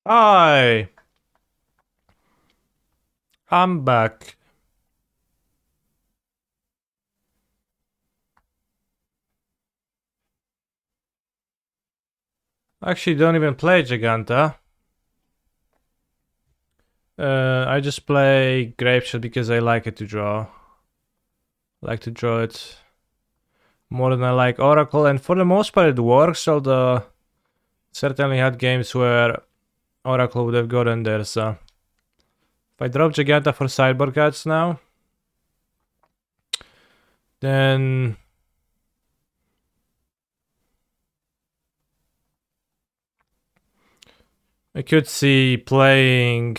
Hi, I'm back. Actually, don't even play Giganta. I just play Grapeshot because I like it to draw. I like to draw it more than I like Oracle, and for the most part it works, although certainly had games where Oracle would have gotten there, so... If I drop Giganta for sideboard cards now, then... I could see playing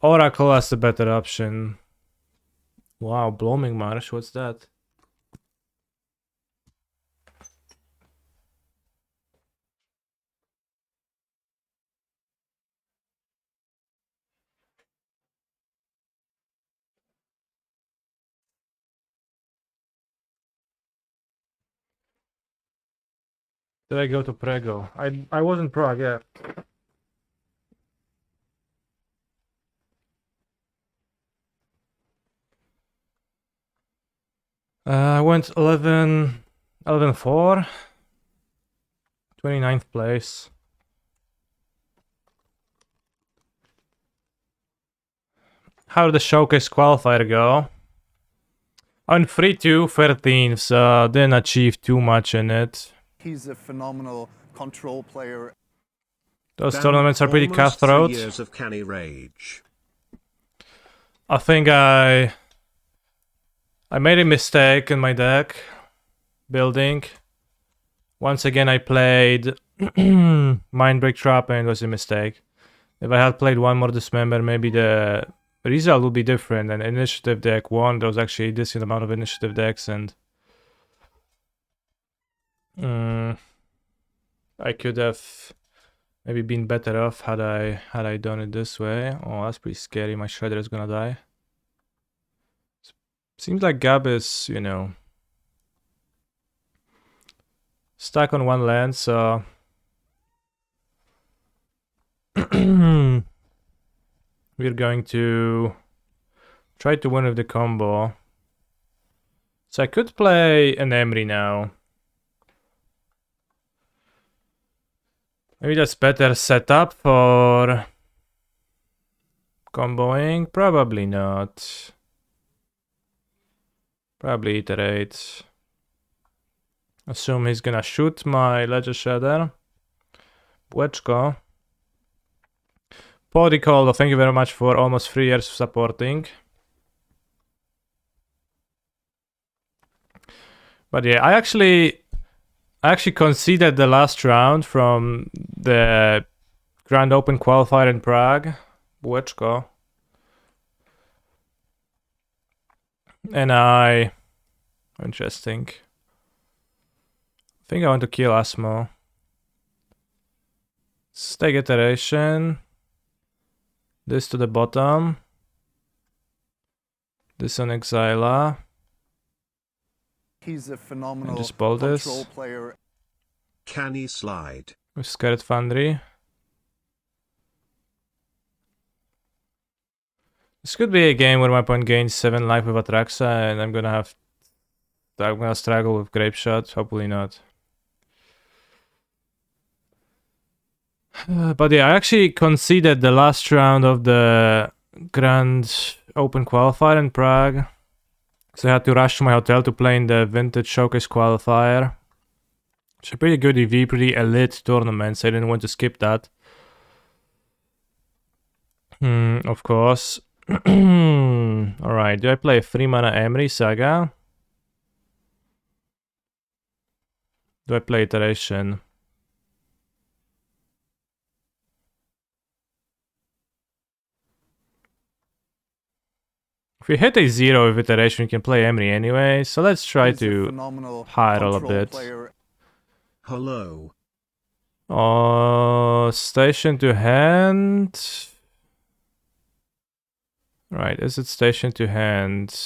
Oracle as the better option. Wow, Blooming Marsh, what's that? Did I go to Prego? I was in Prague, yeah. I went 11-4, 29th place. How did the showcase qualifier go? On 3-2, 13th, so didn't achieve too much in it. He's a phenomenal control player. Those tournaments are pretty cutthroat. 3 years of canny rage. I think I made a mistake in my deck building. Once again, I played Mindbreak Trap and it was a mistake. If I had played one more Dismember, maybe the result would be different. And initiative deck won. There was actually a decent amount of initiative decks, and I could have maybe been better off had I done it this way. Oh, that's pretty scary. My Shredder is gonna die. Seems like Gab is, you know, stuck on one land, so we're going to try to win with the combo. So I could play an Emery now. Maybe that's better setup for comboing. Probably not. Probably iterate. Assume he's gonna shoot my Ledger Shredder. Błeczko. Podicolo, thank you very much for almost 3 years of supporting. But yeah, I actually conceded the last round from the Grand Open qualifier in Prague. Błeczko. And interesting. I think I want to kill Asmo. Stake iteration. This to the bottom. This on Exila. He's a phenomenal just bowl this. control player. Canny slide. With Scared Foundry. This could be a game where my opponent gains 7 life with Atraxa, and I'm gonna struggle with Grape Shot. Hopefully not. But yeah, I actually conceded the last round of the Grand Open qualifier in Prague. So I had to rush to my hotel to play in the Vintage Showcase qualifier. It's a pretty good EV, pretty elite tournament, so I didn't want to skip that. Of course. Alright, do I play 3 mana Emery Saga? Do I play Iteration? If we hit a 0 with Iteration, we can play Emery anyway, so let's try to hide all a bit. Hello. Station to hand. Right, is it station to hand?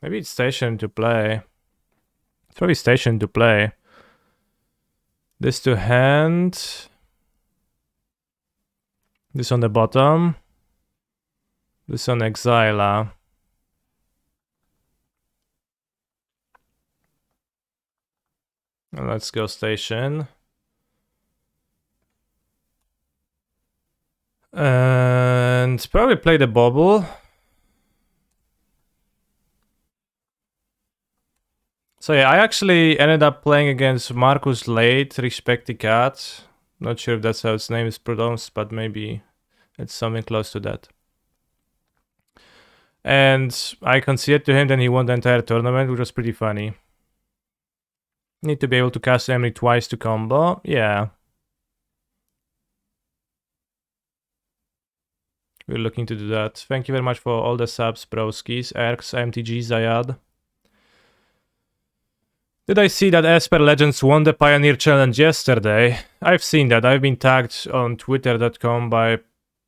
Maybe it's station to play. It's probably station to play. This to hand. This on the bottom. This on Exila. And let's go station. And probably play the bubble. So yeah, I actually ended up playing against Marcus late, Respecticat. Not sure if that's how its name is pronounced, but maybe it's something close to that. And I conceded to him, then he won the entire tournament, which was pretty funny. Need to be able to cast Emery twice to combo. Yeah. We're looking to do that. Thank you very much for all the subs, broskis, Erks, MTG, Zayad. Did I see that Esper Legends won the Pioneer Challenge yesterday? I've seen that. I've been tagged on twitter.com by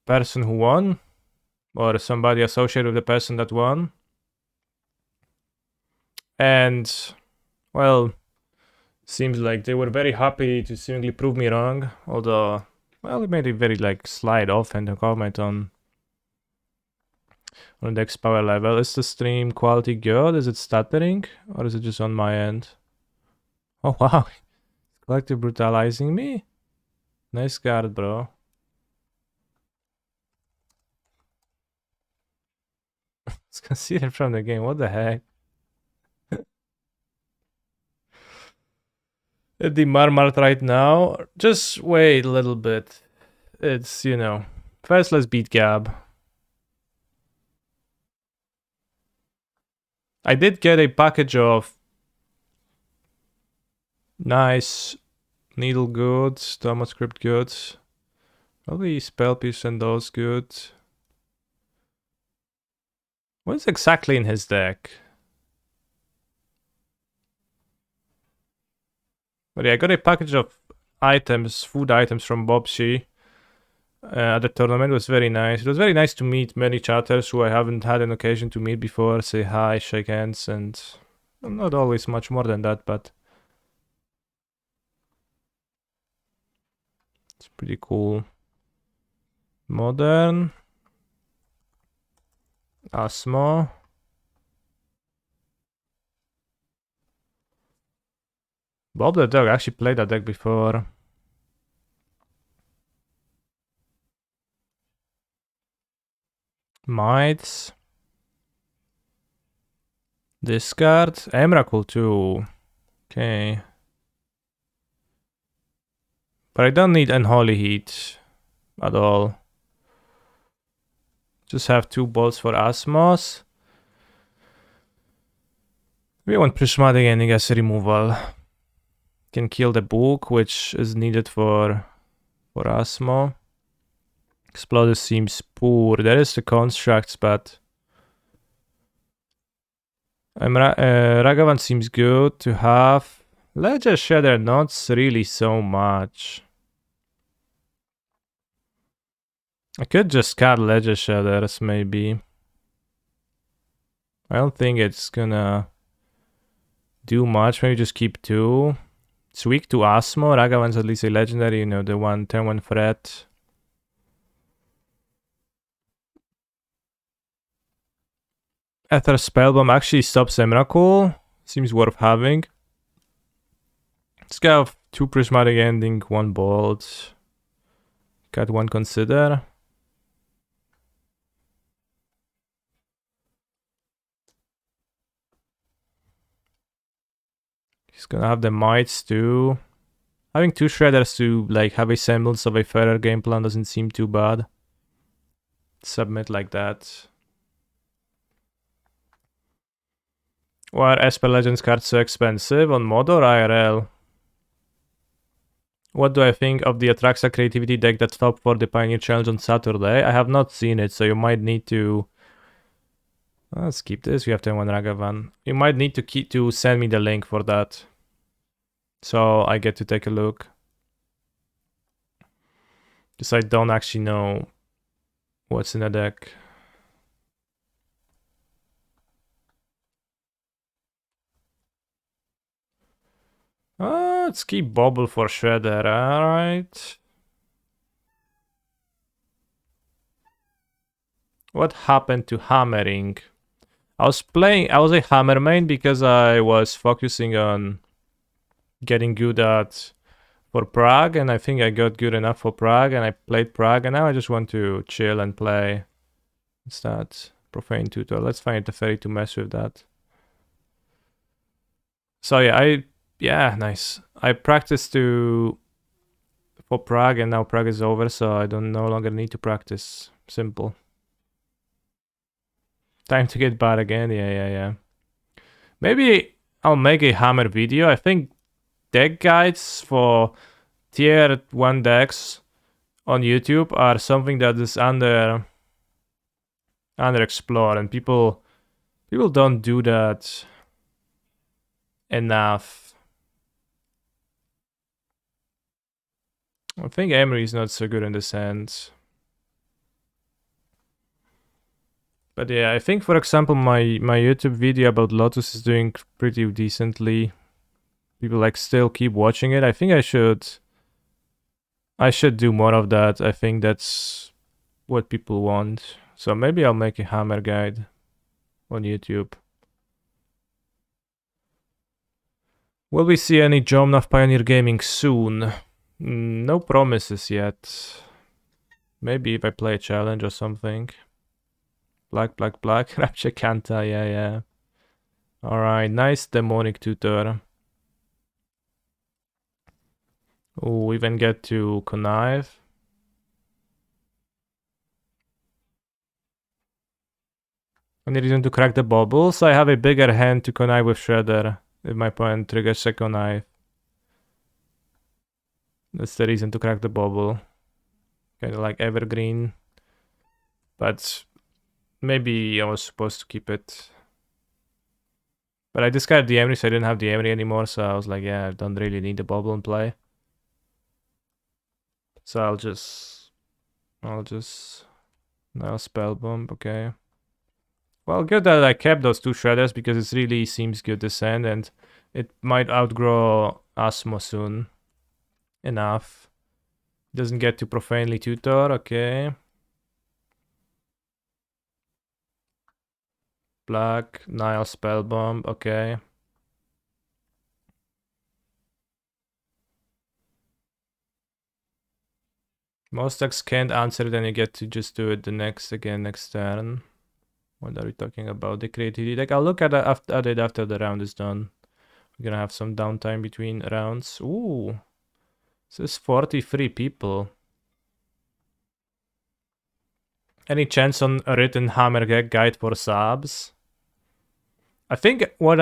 person who won. Or somebody associated with the person that won. And, well, seems like they were very happy to seemingly prove me wrong. Although, well, it made a very, slight offhand comment on dex power level. Is the stream quality good? Is it stuttering? Or is it just on my end? Oh, wow. Collective brutalizing me? Nice guard, bro. It's considered from the game. What the heck? The Marmart right now. Just wait a little bit. It's, First, let's beat Gab. I did get a package of nice needle goods, Thomas script goods. Probably spell piece and those goods. What is exactly in his deck? But yeah, I got a package of items, food items from Bobshi at the tournament. It was very nice. It was very nice to meet many chatters who I haven't had an occasion to meet before, say hi, shake hands, and not always much more than that, but it's pretty cool. Modern. Asmo. Bob the Dog actually played that deck before. Mites. Discard. Emrakul too. Okay. But I don't need Unholy Heat at all. Just have 2 bolts for Asmos. We want Prismatic Ending as removal. Can kill the book, which is needed for Asmo. Exploder seems poor. There is the constructs, but Ragavan seems good to have. Ledger Shredder, not really so much. I could just cut Ledger Shredders, maybe. I don't think it's gonna do much. Maybe just keep 2. It's weak to Asmo. Ragavan's at least a legendary, the one turn 1 threat. Ether Spellbomb actually stops Emrakul. Seems worth having. Let's go 2 Prismatic Ending, 1 Bolt. Got 1 Consider. He's gonna have the Mites too. Having 2 Shredders to have a semblance of a fairer game plan doesn't seem too bad. Submit like that. Why are Esper Legends cards so expensive on mod or IRL? What do I think of the Atraxa Creativity deck that stopped for the Pioneer Challenge on Saturday? I have not seen it, so you might need to... Let's keep this. We have 10-1 Ragavan. You might need to send me the link for that, so I get to take a look. Because I don't actually know what's in the deck. Let's keep Bobble for Shredder, alright. What happened to hammering? I was a hammer main because I was focusing on getting good at for Prague, and I think I got good enough for Prague, and I played Prague, and now I just want to chill and play. What's that? Profane tutor. Let's find a ferry to mess with that. So yeah, nice. I practiced for Prague, and now Prague is over, so I don't no longer need to practice. Simple. Time to get bad again. Yeah. Maybe I'll make a hammer video. I think deck guides for tier 1 decks on YouTube are something that is underexplored, and people don't do that enough. I think Emery is not so good in this end. But yeah, I think, for example, my YouTube video about Lotus is doing pretty decently. People like still keep watching it. I think I should do more of that. I think that's what people want. So maybe I'll make a hammer guide on YouTube. Will we see any Jomnov Pioneer Gaming soon? No promises yet. Maybe if I play a challenge or something. Black. Rapture Kanta, yeah. Alright, nice demonic tutor. Oh, even get to connive. Any reason to crack the bubbles? I have a bigger hand to connive with Shredder if my opponent triggers a connive. That's the reason to crack the bubble. Kind of like evergreen. But maybe I was supposed to keep it. But I discarded the Emery, so I didn't have the Emery anymore, so I was like, yeah, I don't really need the bubble in play. So I'll just now spell bomb, okay. Well, good that I kept those 2 shredders because it really seems good this end, and it might outgrow Asmo soon. Enough. Doesn't get to profanely tutor, okay. Black, Nile spell bomb, okay. Most decks can't answer, then you get to just do it the next turn. What are we talking about? The creativity deck. I'll look at it after the round is done. We're gonna have some downtime between rounds. Ooh. This is 43 people. Any chance on a written hammer guide for subs? I think I want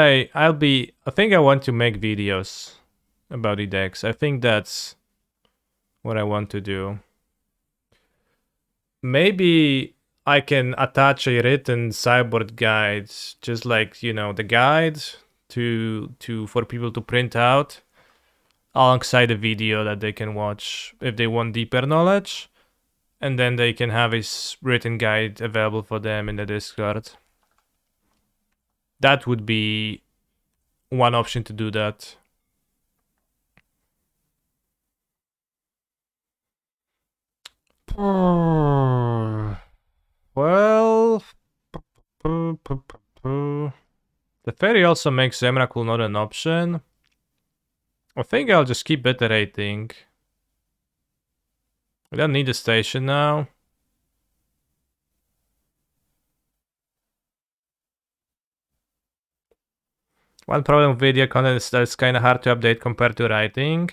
to make videos about the decks. I think that's what I want to do. Maybe I can attach a written sideboard guide, just like, you know, the guide for people to print out alongside a video that they can watch if they want deeper knowledge, and then they can have a written guide available for them in the Discord. That would be one option to do that. Well, the ferry also makes Emrakul not an option. I think I'll just keep iterating. We don't need a station now. One problem with video content is that it's kind of hard to update compared to writing.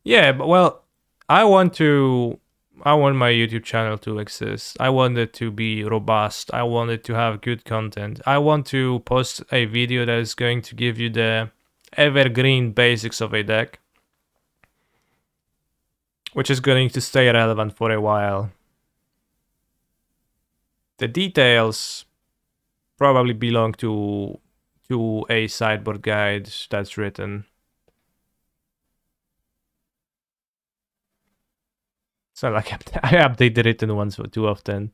Yeah, but well, I want my YouTube channel to exist. I want it to be robust. I want it to have good content. I want to post a video that is going to give you the evergreen basics of a deck, which is going to stay relevant for a while. The details probably belong to a sideboard guide that's written. It's not like I update the written ones too often.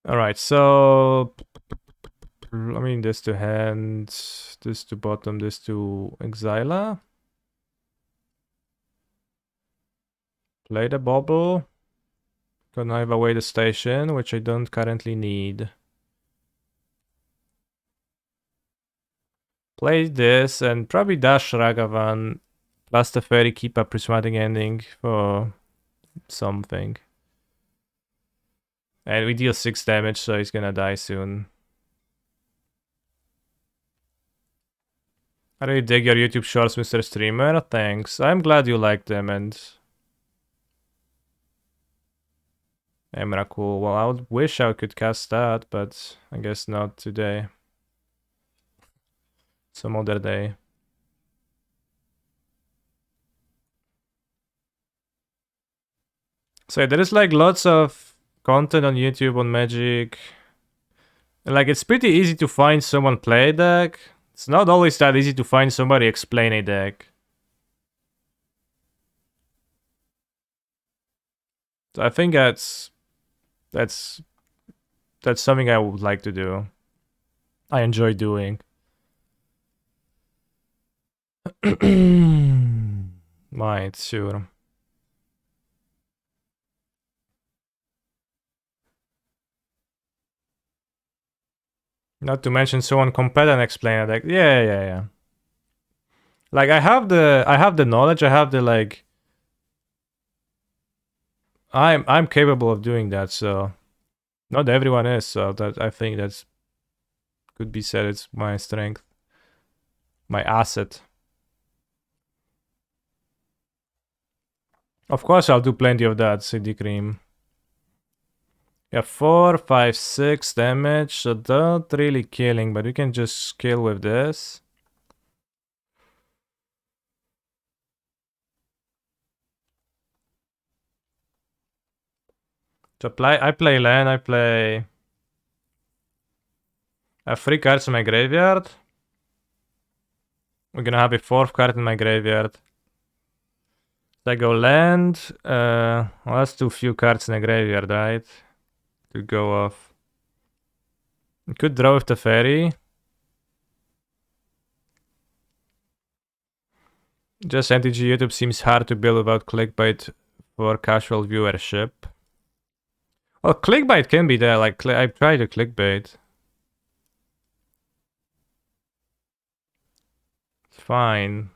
Alright, so I mean, this to hand, this to bottom, this to Exila. Play the bubble. Connive away the station, which I don't currently need. Play this and probably dash Ragavan plus the fairy, keep a prismatic ending for something. And we deal 6 damage, so he's gonna die soon. I really dig your YouTube shorts, Mr. Streamer. Thanks. I'm glad you liked them, and Emrakul. Well, I would wish I could cast that, but I guess not today. Some other day. So there is like lots of content on YouTube on Magic. Like it's pretty easy to find someone play a deck. It's not always that easy to find somebody explain a deck. So I think that's something I would like to do. I enjoy doing. Might, sure. Not to mention someone competent explain a deck. Yeah. Like I have the knowledge, I have the like I'm capable of doing that, so not everyone is, so that I think that's could be said it's my strength. My asset. Of course I'll do plenty of that, CD Cream. Yeah, 4, 5, 6 damage, so not really killing, but we can just kill with this. So I play land, I have 3 cards in my graveyard. We're gonna have a 4th card in my graveyard. So I go land, well, that's too few cards in the graveyard, right? To go off. I could draw with the fairy. Just NTG YouTube seems hard to build without clickbait for casual viewership. Well, clickbait can be there, like I tried to clickbait. Fine.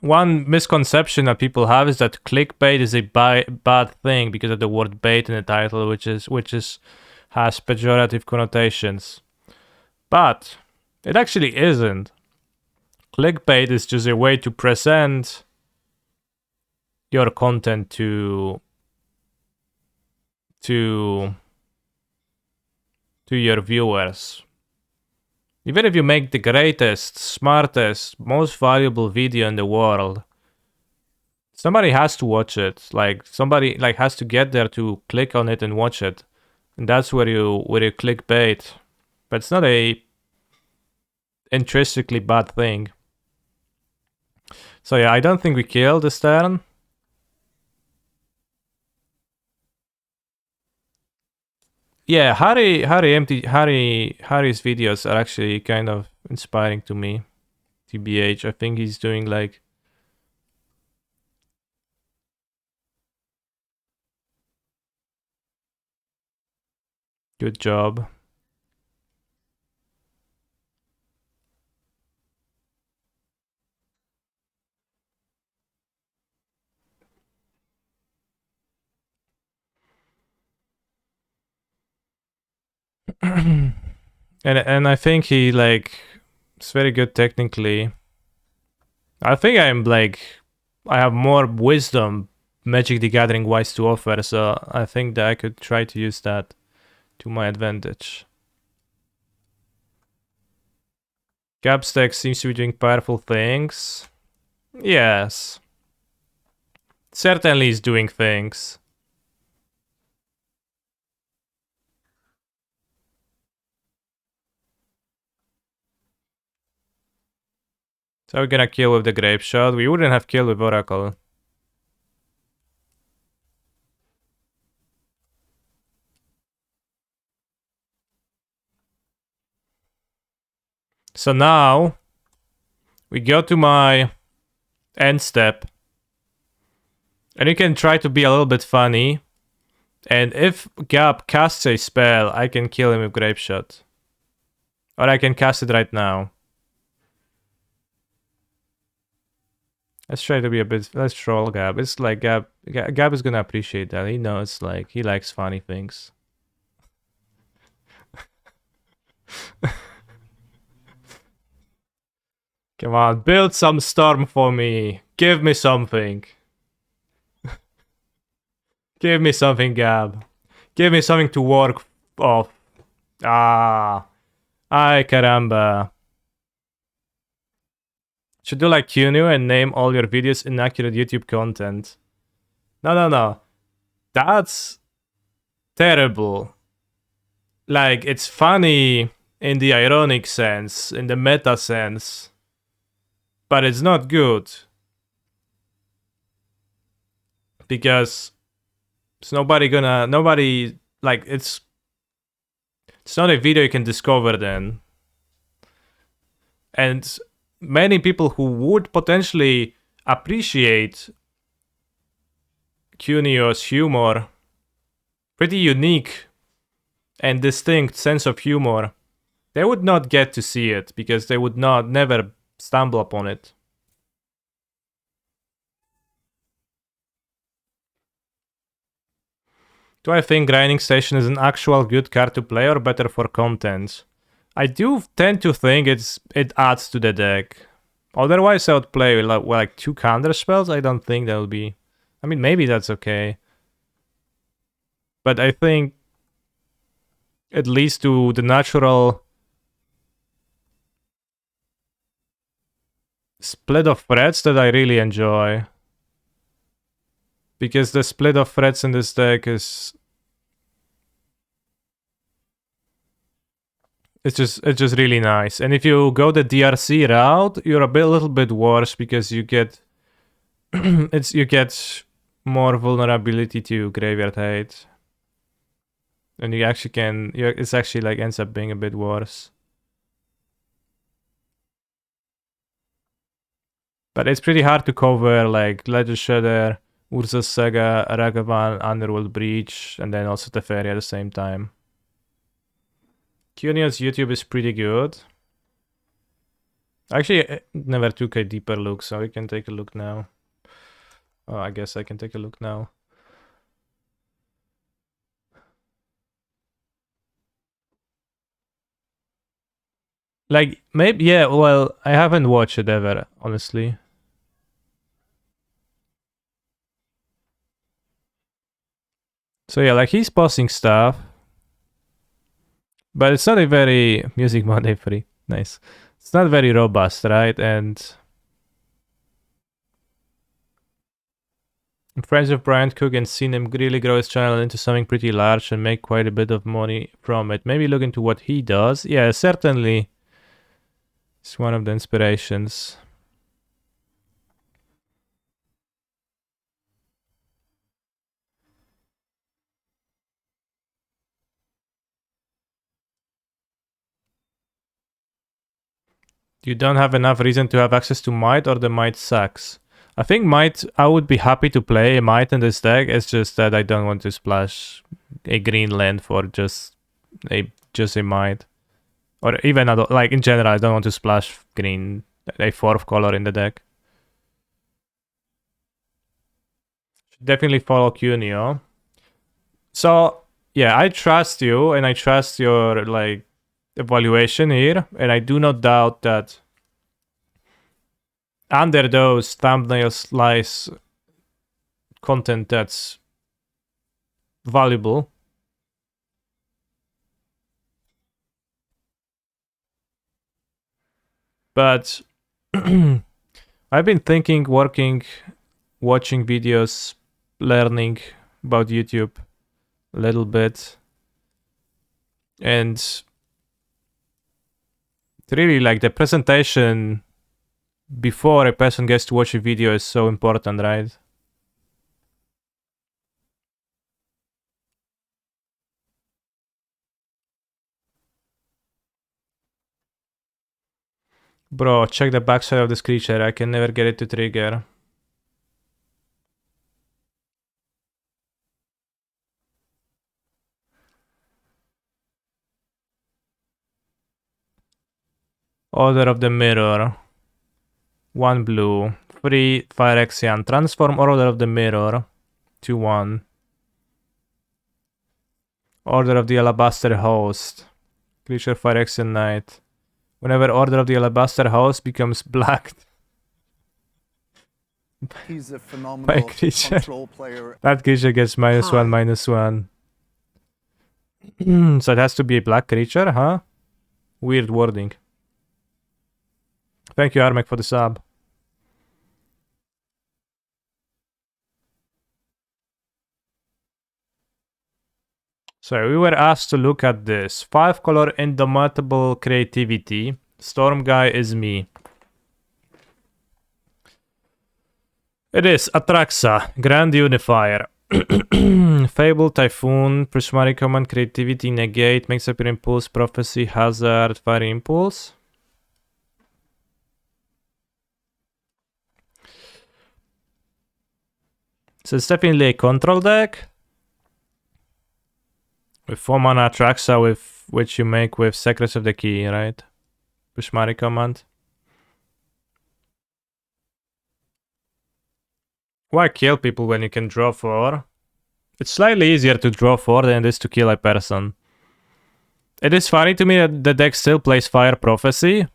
One misconception that people have is that clickbait is a bad thing because of the word bait in the title, which has pejorative connotations. But it actually isn't. Clickbait is just a way to present your content to your viewers. Even if you make the greatest, smartest, most valuable video in the world, somebody has to watch it. Like somebody like has to get there to click on it and watch it. And that's where you clickbait. But it's not a intrinsically bad thing. So yeah, I don't think we killed this turn. Yeah, Harry's videos are actually kind of inspiring to me. TBH, I think he's doing like good job. and I think he like is very good technically. I think I'm like I have more wisdom Magic the Gathering wise to offer, so I think that I could try to use that to my advantage. Gapstack seems to be doing powerful things. Yes. Certainly is doing things. So we're gonna kill with the Grape Shot. We wouldn't have killed with Oracle. So now we go to my end step. And you can try to be a little bit funny. And if Gab casts a spell, I can kill him with Grape Shot. Or I can cast it right now. Let's try to be a bit... Let's troll Gab. It's like Gab is gonna appreciate that. He knows, like, he likes funny things. Come on, build some storm for me. Give me something. Give me something, Gab. Give me something to work off. Ah. Ay, caramba. Should do like Qnu and name all your videos inaccurate YouTube content. No. That's terrible. Like, it's funny in the ironic sense, in the meta sense. But it's not good. Because it's nobody, like, it's not a video you can discover then. And many people who would potentially appreciate Cunio's humor, pretty unique and distinct sense of humor, they would not get to see it because they would never stumble upon it. Do I think Grinding Station is an actual good card to play or better for content? I do tend to think it adds to the deck. Otherwise I would play like 2 counter spells. I don't think that would be... I mean, maybe that's okay. But I think it leads to the natural split of threats that I really enjoy. Because the split of threats in this deck is... It's just really nice. And if you go the DRC route, you're a little bit worse because you get... you get more vulnerability to Graveyard Hate. And you actually can... It's actually like ends up being a bit worse. But it's pretty hard to cover like Ledger Shredder, Urza's Saga, Ragavan, Underworld Breach, and then also Teferi at the same time. Cunio's YouTube is pretty good. Actually, I never took a deeper look, so we can take a look now. Oh, I guess I can take a look now. Like, maybe, yeah, well, I haven't watched it ever, honestly. So yeah, like, he's posting stuff. But it's not a very... Music Monday free. Nice. It's not very robust, right? And... I'm friends with Brian Cook and seen him really grow his channel into something pretty large and make quite a bit of money from it. Maybe look into what he does. Yeah, certainly. It's one of the inspirations. You don't have enough reason to have access to Might, or the Might sucks? I think Might, I would be happy to play a Might in this deck. It's just that I don't want to splash a green land for just a Might. Or even, like, in general, I don't want to splash green, a 4th color in the deck. Definitely follow Cunio. So, yeah, I trust you, and I trust your, like, evaluation here, and I do not doubt that under those thumbnails lies content that's valuable. But I've been thinking, working, watching videos, learning about YouTube a little bit, and really, like, the presentation before a person gets to watch a video is so important, right? Bro, check the backside of this creature. I can never get it to trigger. Order of the Mirror. 1 blue. 3 Phyrexian. Transform Order of the Mirror. 2-1. Order of the Alabaster Host. Creature Phyrexian Knight. Whenever Order of the Alabaster Host becomes blacked. He's a phenomenal creature. control player. That creature gets -1, -1. So it has to be a black creature, huh? Weird wording. Thank you, Armek, for the sub. So we were asked to look at this. 5-color Indomitable Creativity. Storm Guy is me. It is Atraxa, Grand Unifier. Fable, Typhoon, Prismatic Command, Creativity, Negate, makes up your Impulse, Prophecy, Hazard, Fire Impulse. So it's definitely a control deck. With 4 mana Atraxa, with which you make with Secrets of the Key, right? Prismatic Command. Why kill people when you can draw 4? It's slightly easier to draw 4 than it is to kill a person. It is funny to me that the deck still plays Fire Prophecy.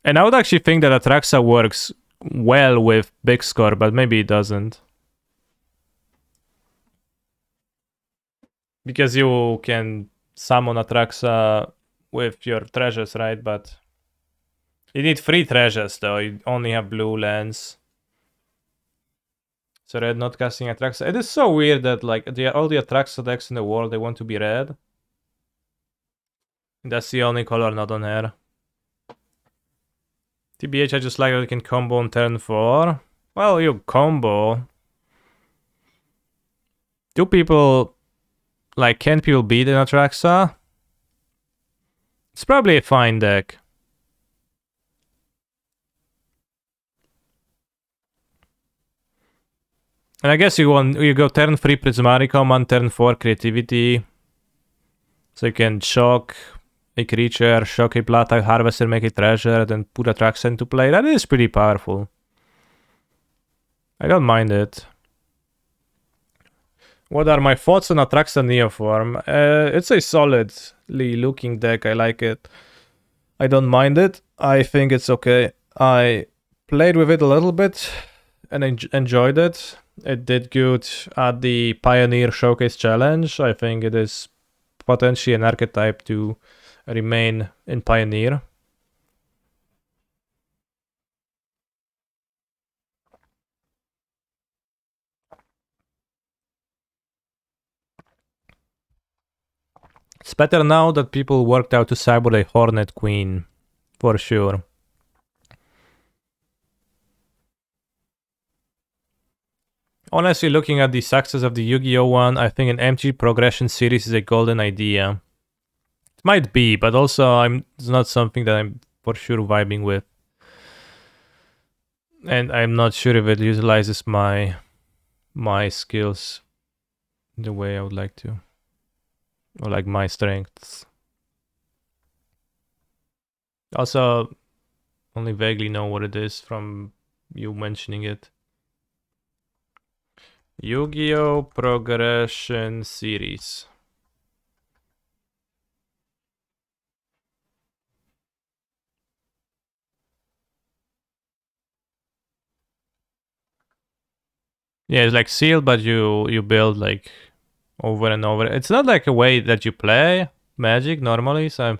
And I would actually think that Atraxa works well with Big Score, but maybe it doesn't. Because you can summon Atraxa with your treasures, right? But you need 3 treasures though, you only have blue lands. So red not casting Atraxa. It is so weird that like all the Atraxa decks in the world, they want to be red. That's the only color not on here. TBH, I just like that you can combo on turn 4. Well, you combo. Do people... Like, can people beat an Atraxa? It's probably a fine deck. And I guess you go turn 3 Prismatic Command, turn 4 Creativity. So you can shock a creature, shock a Bloodtide Harvester, make a treasure, then put Atraxa into play. That is pretty powerful. I don't mind it. What are my thoughts on Atraxa Neoform? It's a solidly looking deck. I like it. I don't mind it. I think it's okay. I played with it a little bit and enjoyed it. It did good at the Pioneer Showcase Challenge. I think it is potentially an archetype to remain in Pioneer. It's better now that people worked out to cyber a Hornet Queen, for sure. Honestly, looking at the success of the Yu-Gi-Oh! One, I think an MG progression series is a golden idea. It might be, but also it's not something that I'm for sure vibing with. And I'm not sure if it utilizes my skills the way I would like to. Or like my strengths. Also, only vaguely know what it is from you mentioning it. Yu-Gi-Oh! Progression Series. Yeah, it's like sealed, but you build like over and over. It's not like a way that you play Magic normally, so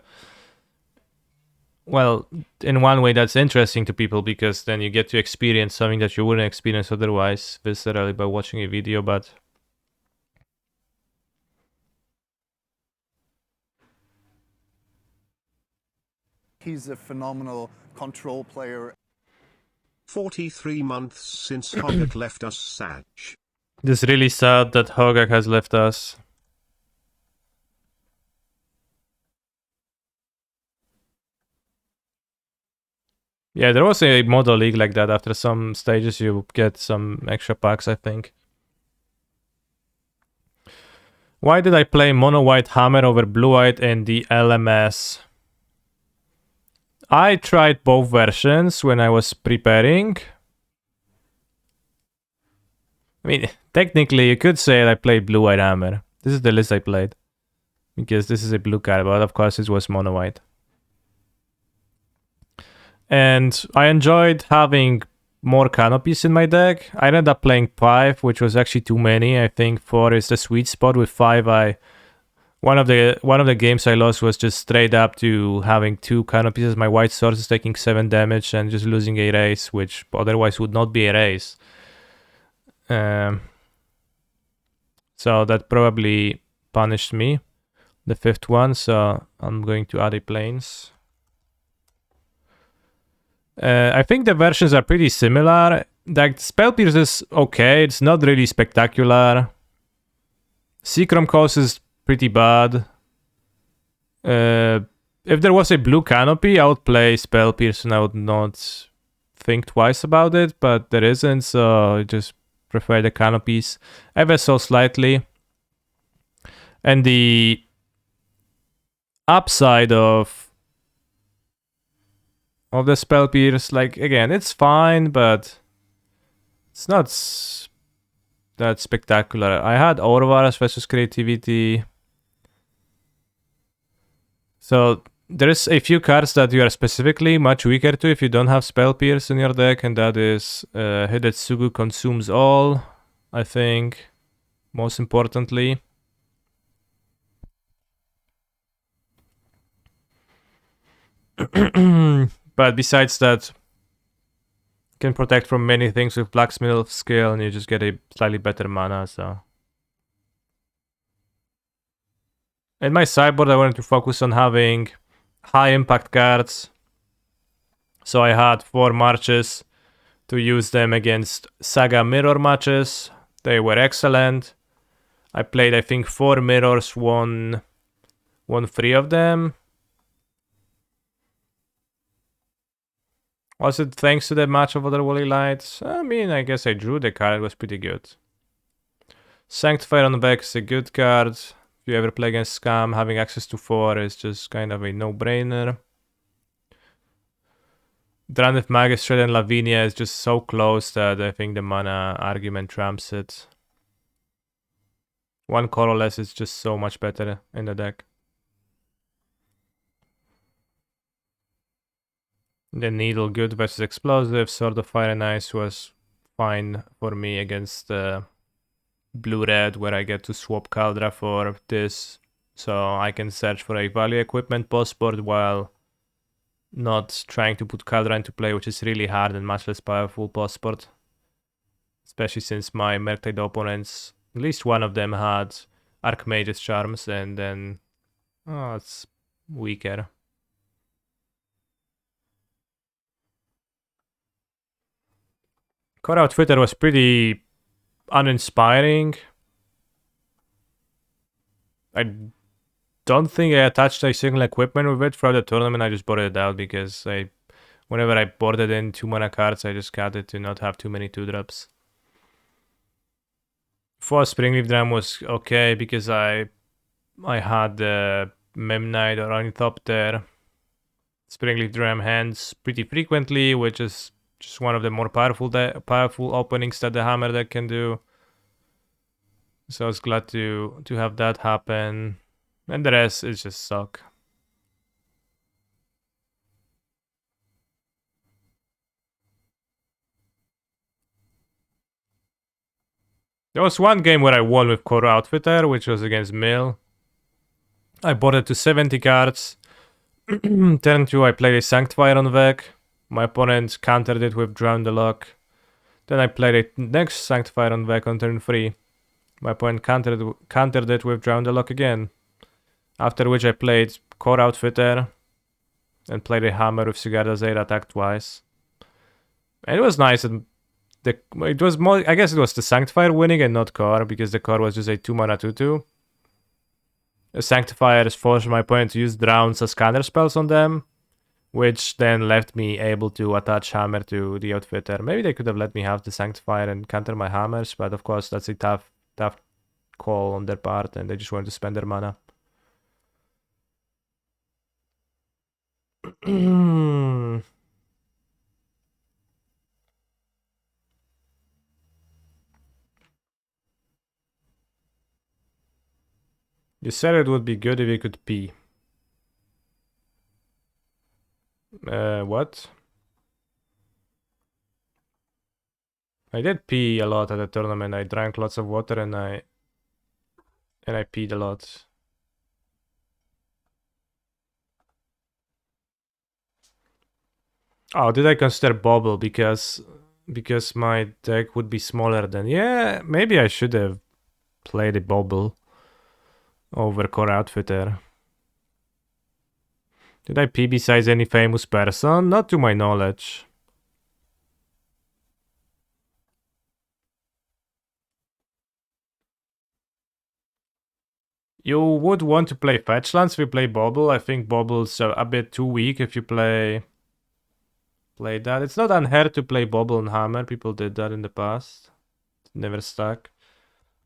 well, in one way that's interesting to people because then you get to experience something that you wouldn't experience otherwise viscerally by watching a video, but He's a phenomenal control player. 43 months since Hoggett left us, Sag. This is really sad that Hogak has left us. Yeah, there was a model league like that. After some stages, you get some extra packs, I think. Why did I play mono white hammer over blue white in the LMS? I tried both versions when I was preparing. I mean, technically, you could say I played Blue White Hammer. This is the list I played. Because this is a blue card, but of course it was mono white. And I enjoyed having more canopies in my deck. I ended up playing 5, which was actually too many. I think 4 is the sweet spot. With 5, one of the games I lost was just straight up to having 2 canopies as my white source is taking 7 damage and just losing a race, which otherwise would not be a race. So that probably punished me, the 5th one, so I'm going to add a planes. I think the versions are pretty similar. Like, Spell Pierce is okay, it's not really spectacular. Seachrome Coast is pretty bad. If there was a blue canopy, I would play Spell Pierce and I would not think twice about it, but there isn't, so I just prefer the canopies ever so slightly. And the upside of the Spell Pierce, like, again, it's fine, but it's not that spectacular. I had Orvaras versus Creativity. So there's a few cards that you are specifically much weaker to if you don't have Spell Pierce in your deck, and that is Hidetsugu Consumes All, I think, most importantly. But besides that, you can protect from many things with Blacksmith skill, and you just get a slightly better mana, so. In my sideboard, I wanted to focus on having high impact cards. So I had 4 marches to use them against Saga mirror matches. They were excellent. I played, I think, 4 mirrors, won 3 of them. Was it thanks to the match of Other Woolly Lights? I mean, I guess I drew the card, it was pretty good. Sanctifier on the back is a good card. If you ever play against Scam, having access to 4 is just kind of a no-brainer. Drannith Magistrate and Lavinia is just so close that I think the mana argument trumps it. 1 colorless is just so much better in the deck. The Needle, good versus Explosive. Sword of Fire and Ice was fine for me against Blue-Red, where I get to swap Kaldra for this. So I can search for a value equipment postboard while not trying to put Kaldra into play, which is really hard and much less powerful postboard. Especially since my Murktide opponents, at least one of them had Archmage's Charms, and then it's weaker. Core Outfitter was pretty uninspiring. I don't think I attached a single equipment with it throughout the tournament. I just boarded it out because whenever I boarded in 2 mana cards, I just cut it to not have too many 2-drops. 4 Springleaf Dram was okay because I had the Memnite or Ornithopter Springleaf Dram hands pretty frequently, which is just one of the more powerful openings that the Hammer deck can do. So I was glad to have that happen. And the rest is just suck. There was one game where I won with Core Outfitter, which was against Mill. I boarded to 70 cards. Turn 2, I played a Sanctifier on deck. My opponent countered it with Drown the Luck. Then I played a next Sanctifier on deck on turn 3. My opponent countered it with Drown the Luck again. After which I played Core Outfitter and played a Hammer with Sigarda Zeta attack twice. And it was nice. It was more, I guess it was the Sanctifier winning and not Core, because the Core was just a 2 mana 2/2. The Sanctifier forced my opponent to use Drowns as counter spells on them, which then left me able to attach Hammer to the Outfitter. Maybe they could have let me have the Sanctifier and counter my Hammers, but of course that's a tough call on their part, and they just wanted to spend their mana. You said it would be good if you could pee. What? I did pee a lot at the tournament. I drank lots of water and I peed a lot. Oh, did I consider bobble because my deck would be smaller than... Yeah, maybe I should have played a bobble over core outfitter. Did I pee besides any famous person? Not to my knowledge. You would want to play fetch lands if you play bobble. I think bobble's a bit too weak if you play that. It's not unheard to play bobble and hammer. People did that in the past. Never stuck.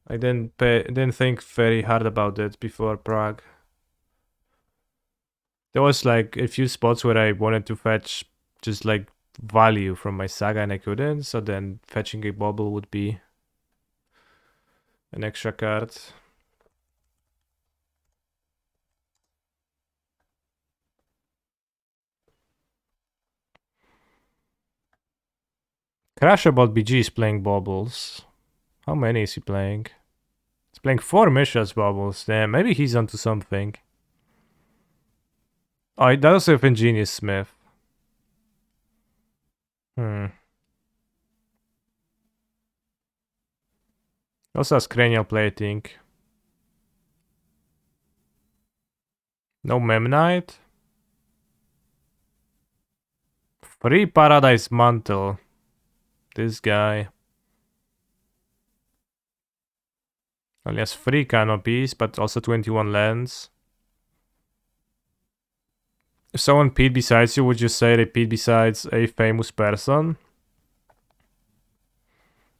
I didn't think very hard about it before Prague. There was like a few spots where I wanted to fetch just like value from my saga and I couldn't, so then fetching a bobble would be an extra card. Crashabot BG is playing bobbles. How many is he playing? He's playing 4 Mishra's bobbles. Damn, maybe he's onto something. Oh, he does have Ingenious Smith. Also has cranial plating. No Memnite. Free Paradise Mantle. This guy. Well, he has 3 canopies, but also 21 lands. If someone peed besides you, would you say they peed besides a famous person?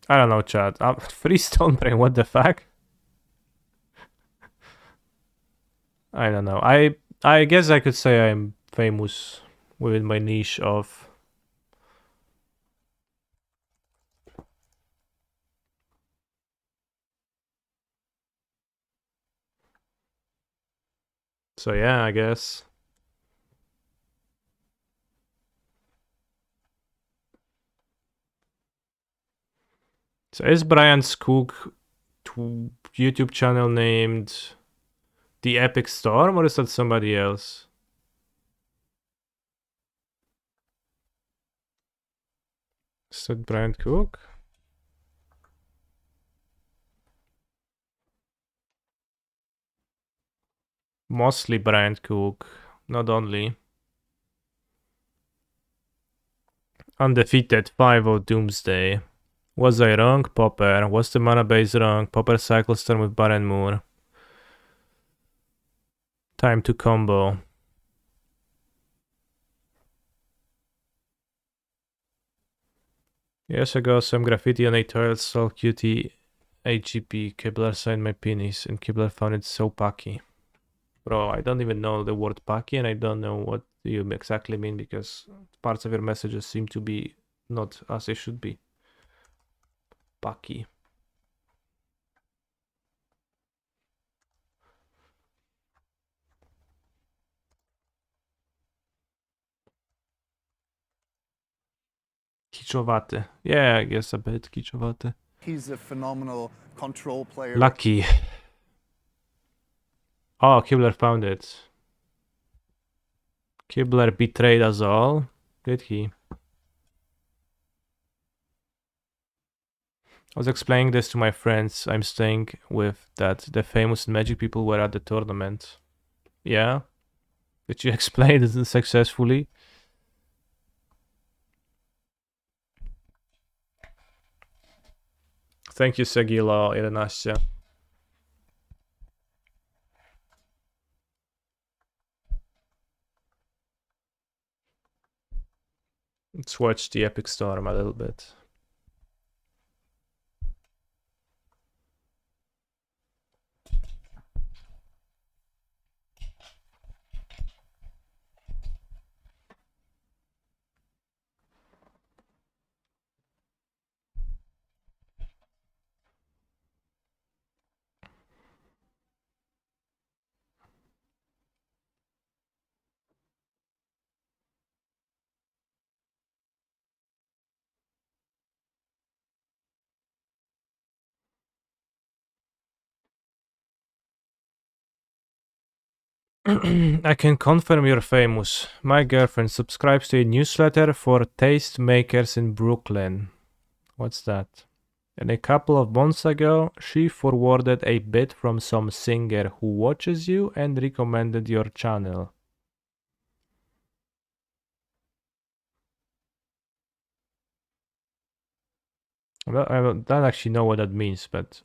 I don't know, chat. 3 Stonebrain, what the fuck? I don't know. I guess I could say I'm famous within my niche of... So yeah, I guess. So is Brian's Cook YouTube channel named The Epic Storm, or is that somebody else? Is that Brian Cook? Mostly Brian Cook, not only. Undefeated 5-0 Doomsday. Was I wrong? Popper. Was the mana base wrong? Popper Cyclestorm with Baron Moore. Time to combo. Years ago, some graffiti on a toilet stall cutie AGP. Kibler signed my penis, and Kibler found it so packy. Bro, I don't even know the word packy, and I don't know what you exactly mean because parts of your messages seem to be not as they should be. Packy. Kiczowaty. Yeah, I guess a bit kiczowaty. He's a phenomenal control player. Lucky. Oh, Kibler found it. Kibler betrayed us all. Did he? I was explaining this to my friends I'm staying with that the famous Magic people were at the tournament. Yeah? Did you explain it successfully? Thank you, Segila 11. Let's watch the Epic Storm a little bit. I can confirm you're famous. My girlfriend subscribes to a newsletter for taste makers in Brooklyn. What's that? And a couple of months ago, she forwarded a bit from some singer who watches you and recommended your channel. Well, I don't actually know what that means, but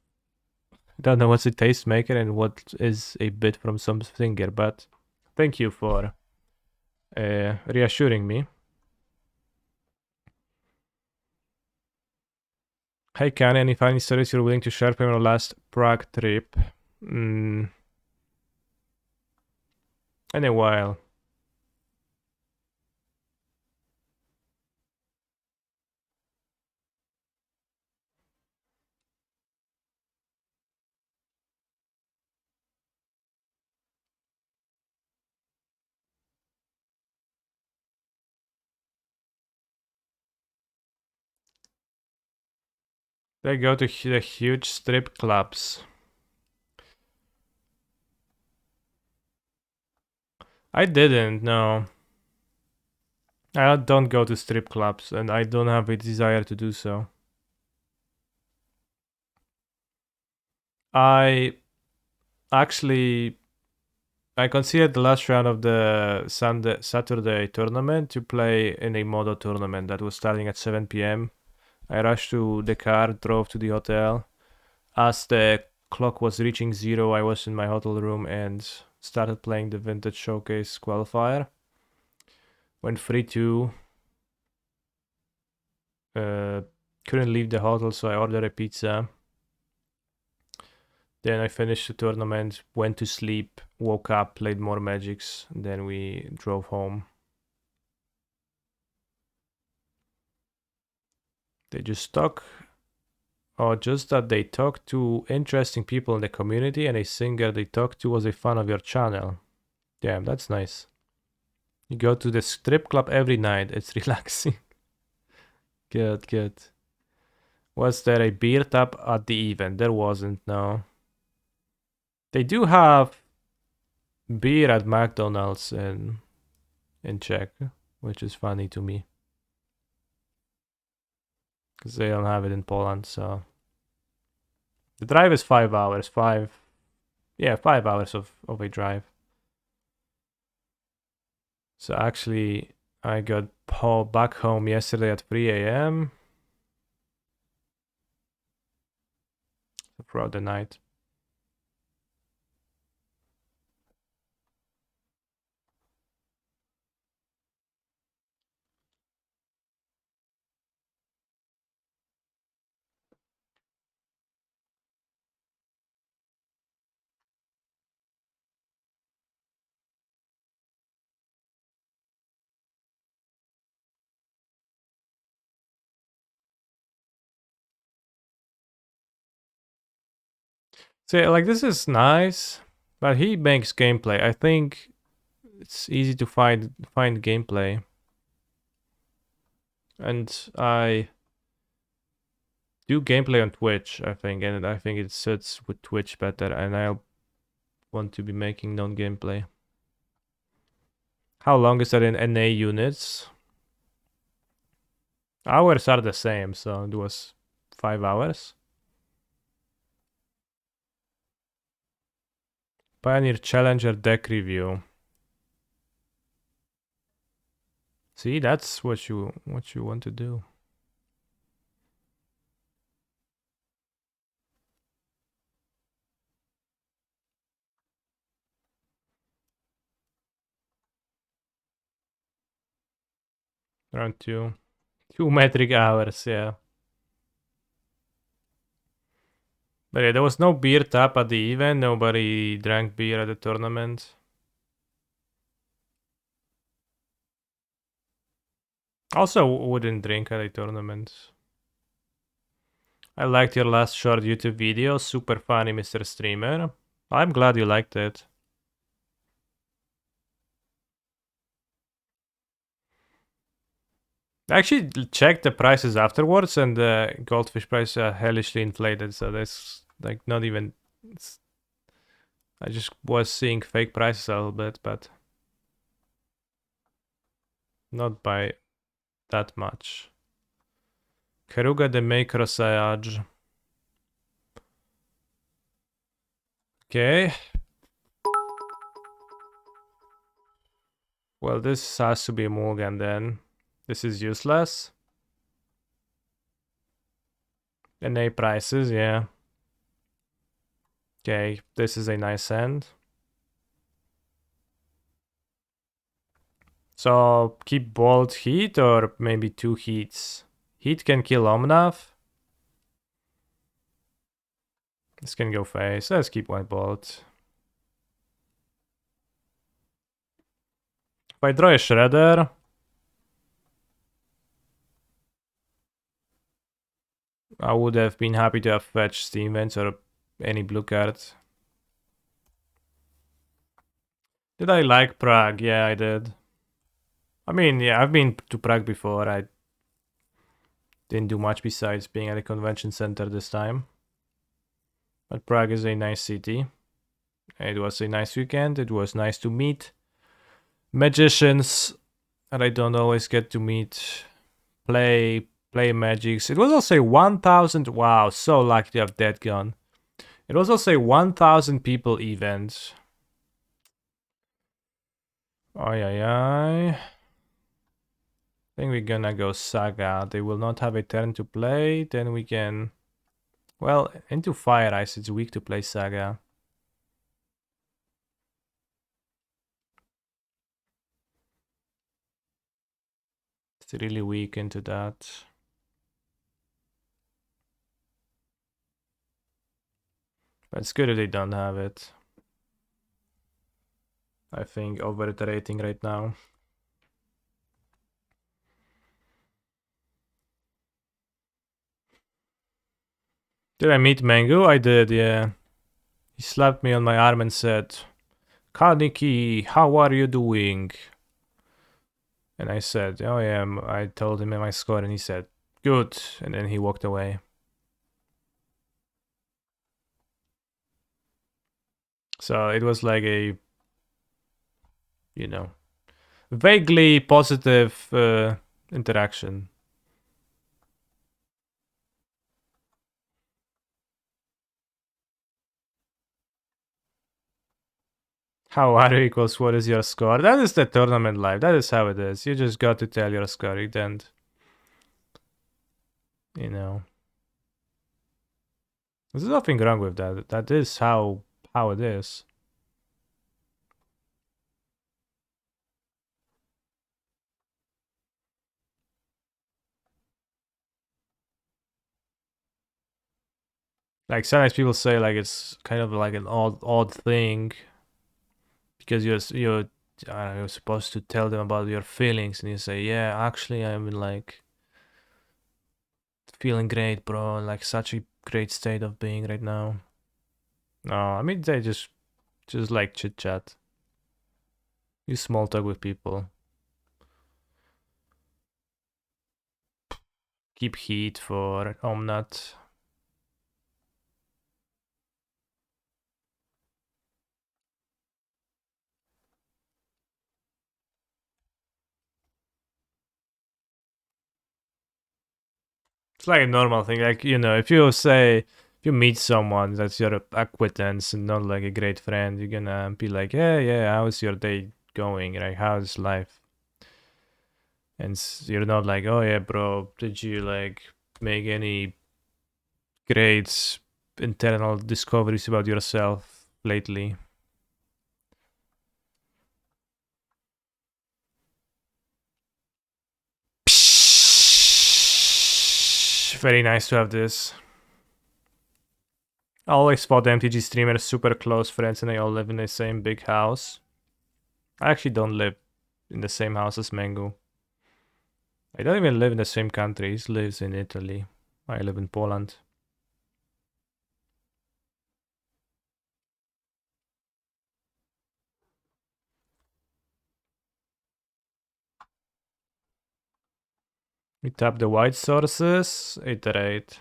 I don't know what's a tastemaker and what is a bit from some singer, but thank you for reassuring me. Hey, Can, any funny stories you're willing to share from your last Prague trip? In a while. They go to the huge strip clubs. I didn't, no. I don't go to strip clubs, and I don't have a desire to do so. I actually considered the last round of the Saturday tournament to play in a Modo tournament that was starting at 7 p.m. I rushed to the car, drove to the hotel. As the clock was reaching 0, I was in my hotel room and started playing the Vintage Showcase qualifier. Went 3-2. Couldn't leave the hotel, so I ordered a pizza. Then I finished the tournament, went to sleep, woke up, played more Magics, then we drove home. They just talk, or just that they talk to interesting people in the community, and a singer they talked to was a fan of your channel. Damn, that's nice. You go to the strip club every night, it's relaxing. Good, good. Was there a beer tap at the event? There wasn't, no. They do have beer at McDonald's in Czech, which is funny to me. Because they don't have it in Poland, so... The drive is 5 hours, 5 hours of a drive. So actually, I got back home yesterday at 3 a.m. throughout the night. So like this is nice, but he makes gameplay. I think it's easy to find gameplay. And I do gameplay on Twitch, I think, and I think it suits with Twitch better, and I want to be making non-gameplay. How long is that in NA units? Hours are the same, so it was 5 hours. Pioneer Challenger deck review. See, that's what you want to do. Around 2 metric hours, yeah. But yeah, there was no beer tap at the event. Nobody drank beer at the tournament. Also, wouldn't drink at a tournament. I liked your last short YouTube video. Super funny, Mr. Streamer. I'm glad you liked it. I actually checked the prices afterwards, and the goldfish price hellishly inflated. So that's like not even. I just was seeing fake prices a little bit, but not by that much. Keruga de Microsayaj. Okay. Well, this has to be a Morgan then. This is useless. And A prices, yeah. Okay, this is a nice end. So keep bolt heat or maybe 2 heats. Heat can kill Omnav. This can go face. Let's keep 1 bolt. If I draw a Shredder, I would have been happy to have fetched Steam Vents or any blue card. Did I like Prague? Yeah, I did. I mean, yeah, I've been to Prague before. I didn't do much besides being at a convention center this time. But Prague is a nice city. It was a nice weekend. It was nice to meet magicians that I don't always get to meet. Play magics. It was also a 1,000. Wow, so lucky to have that gun. It was also a 1,000 people event. Ay ay ay. I think we're gonna go Saga. They will not have a turn to play. Then we can. Well, into Fire Ice, it's weak to play Saga. It's really weak into that. But it's good if they don't have it. I think overiterating right now. Did I meet Mango? I did, yeah. He slapped me on my arm and said, Kaniki, how are you doing? And I said, oh yeah, I told him my score and he said, good. And then he walked away. So it was like a, you know, vaguely positive interaction. How are you equals what is your score? That is the tournament life. That is how it is. You just got to tell your score. You don't, you know. There's nothing wrong with that. That is how it is. Like sometimes people say like it's kind of like an odd thing because you're I don't know, you're supposed to tell them about your feelings and you say, yeah, actually I'm in like feeling great, bro, like such a great state of being right now. No, I mean they just like chit chat. You small talk with people. Keep heat for Omnat. It's like a normal thing. Like, you know, if you meet someone that's your acquaintance and not like a great friend, you're gonna be like, yeah, how's your day going? Like, how's life? And you're not like, oh yeah, bro, did you like make any great internal discoveries about yourself lately? Very nice to have this. I always thought MTG streamers super close friends and they all live in the same big house. I actually don't live in the same house as Mango. I don't even live in the same country. He lives in Italy. I live in Poland. We tap the white sources, iterate.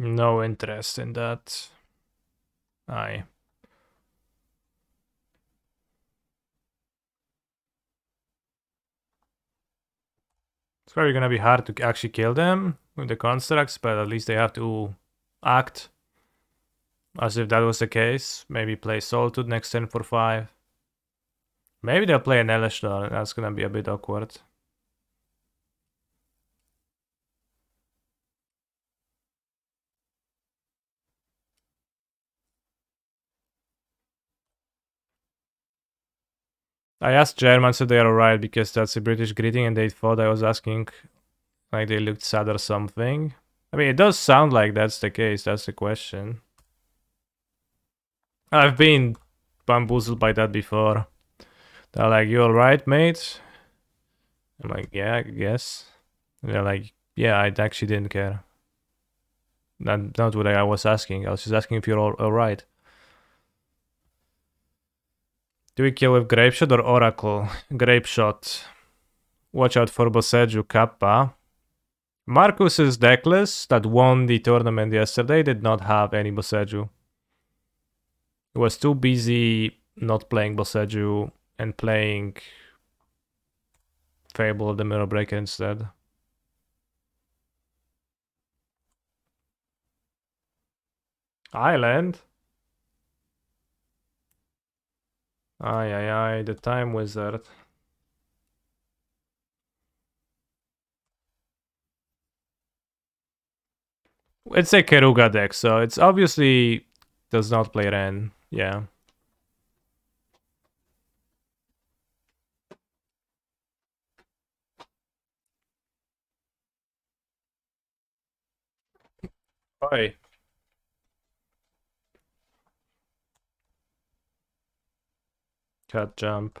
No interest in that. Aye. It's probably gonna be hard to actually kill them with the constructs, but at least they have to act as if that was the case. Maybe play Solitude next turn for 5. Maybe they'll play an Elishtor. That's gonna be a bit awkward. I asked German, so they are alright because that's a British greeting, and they thought I was asking like they looked sad or something. I mean, it does sound like that's the case. That's the question. I've been bamboozled by that before. They're like, "You alright, mate?" I'm like, "Yeah, I guess." And they're like, "Yeah, I actually didn't care." Not what I was asking. I was just asking if you're alright. Do we kill with Grape Shot or Oracle? Grape Shot. Watch out for Boseju Kappa. Marcus's decklist that won the tournament yesterday did not have any Boseju. He was too busy not playing Boseju and playing Fable of the Mirror Breaker instead. Island? Aye, the Time Wizard. It's a Keruga deck, so it's obviously does not play Ren. Yeah. Oi. Cat jump.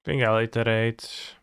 Think I'll iterate.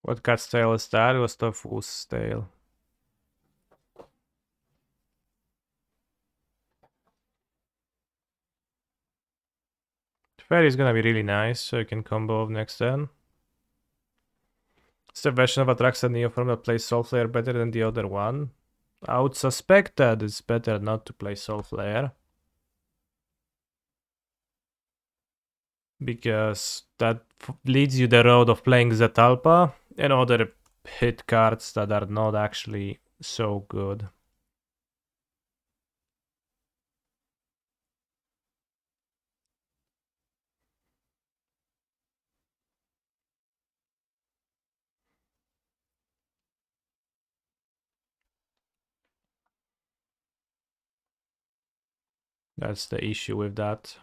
What cat's tail is that? It was Tofu's tail. Fairy is gonna be really nice, so you can combo of next turn. Is the version of Atraxa Neoform that plays Soul Flare better than the other one? I would suspect that it's better not to play Soul Flare. Because that leads you the road of playing Zetalpa and other hit cards that are not actually so good. That's the issue with that.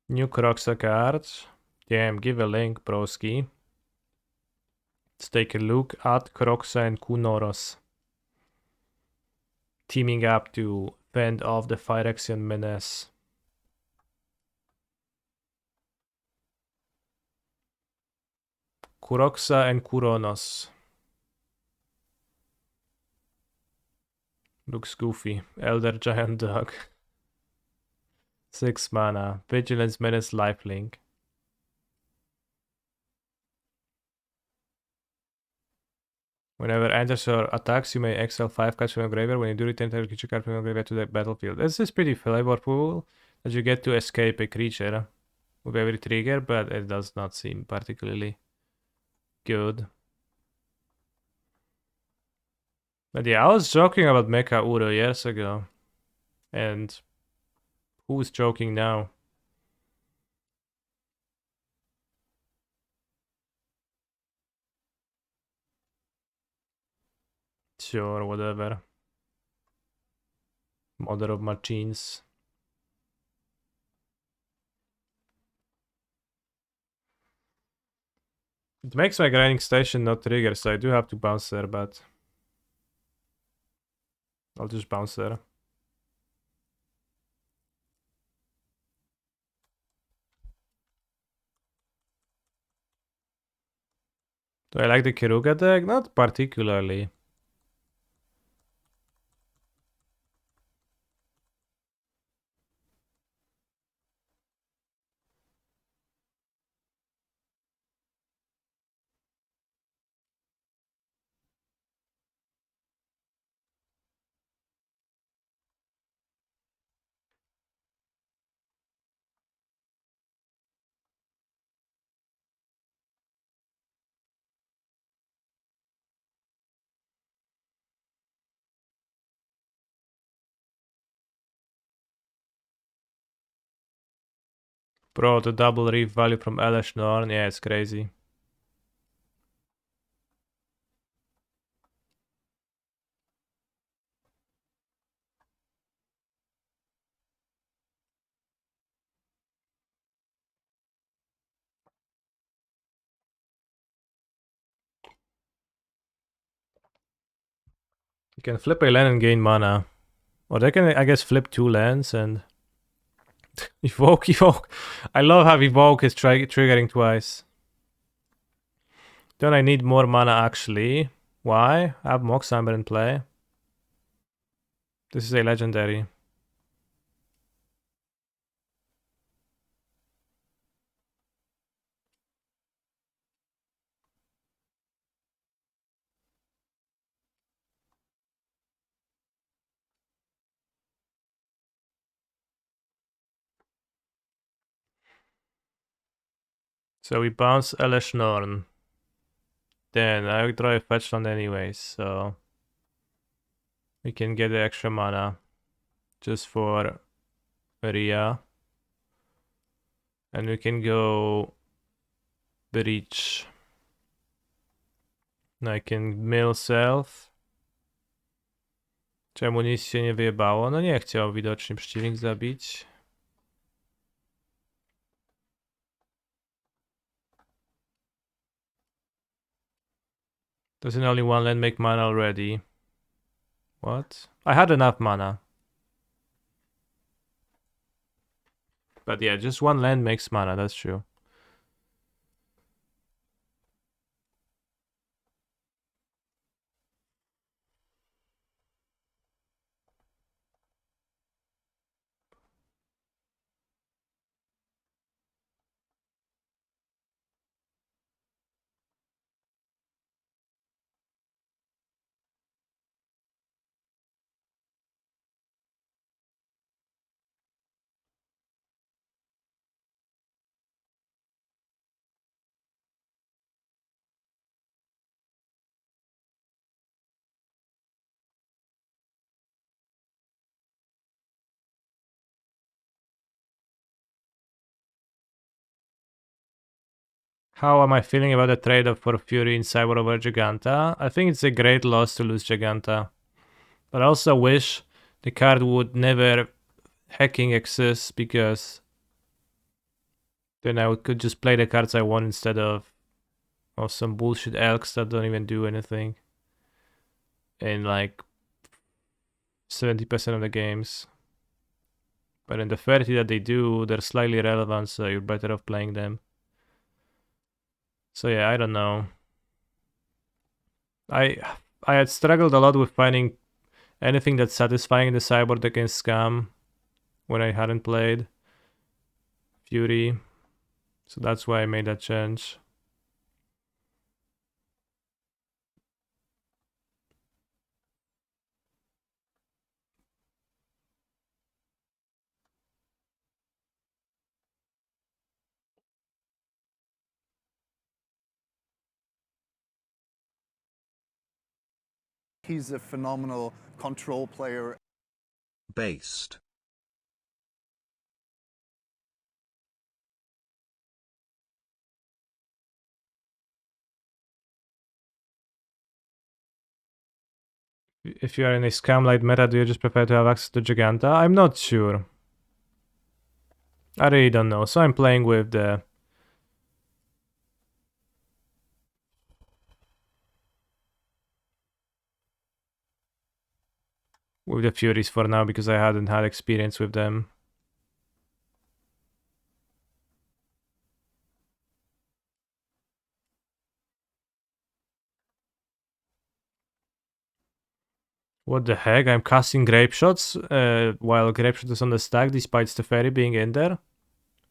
New Kroxa cards. Damn, give a link, broski. Let's take a look at Kroxa and Kunoros. Teaming up to fend off the Phyrexian menace. Kuroxa and Kuronos. Looks goofy. Elder Giant Dog. 6 mana. Vigilance, Menace, Lifelink. Whenever enters or attacks, you may exile 5 cards from your graveyard. When you do, return a creature card from your graveyard to the battlefield. This is pretty flavorful that you get to escape a creature with every trigger, but it does not seem particularly good. But yeah, I was joking about Mecha Uro years ago. And who's joking now? Sure, whatever. Mother of machines. It makes my grinding station not trigger, so I do have to bounce there, but I'll just bounce there. Do I like the Kiruga deck? Not particularly. Bro, the double reef value from Elesh Norn, yeah, it's crazy. You can flip a land and gain mana. Or they can, I guess, flip 2 lands and evoke. I love how evoke is triggering twice. Don't I need more mana actually? Why? I have Moxhammer in play. This is a legendary. So we bounce Elesh Norn. Then I draw a fetch land anyways, so we can get the extra mana just for Ria. And we can go Breach. I can mill self. Czemu nic się nie wyjebało? No nie chciał widocznie przeciwnik zabić. Doesn't only one land make mana already? What? I had enough mana. But yeah, just one land makes mana, that's true. How am I feeling about the trade-off for Fury in Cyber over Giganta? I think it's a great loss to lose Giganta. But I also wish the card would never hacking exist, because then I could just play the cards I want instead of some bullshit elks that don't even do anything in like 70% of the games. But in the 30 that they do, they're slightly relevant, so you're better off playing them. So yeah, I don't know. I had struggled a lot with finding anything that's satisfying in the sideboard against Scam when I hadn't played Fury. So that's why I made that change. He's a phenomenal control player. Based. If you are in a scam light meta, do you just prefer to have access to Giganta? I'm not sure. I really don't know. So I'm playing with the Furies for now because I hadn't had experience with them. What the heck? I'm casting Grape Shots while Grape Shot is on the stack despite Steferi being in there.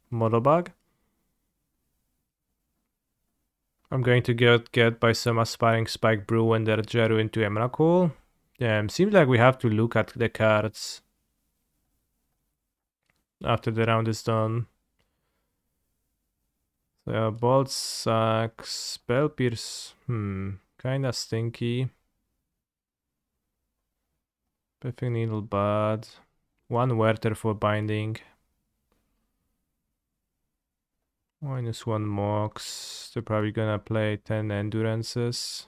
Model bug. I'm going to get by some aspiring Spike Brew and their Jeru into Emrakul. Seems like we have to look at the cards after the round is done. So Bolt Sack, Spell Pierce, kinda stinky. Perfect Needle bad. One Werther for binding. -1 Mox. They're probably gonna play 10 Endurances.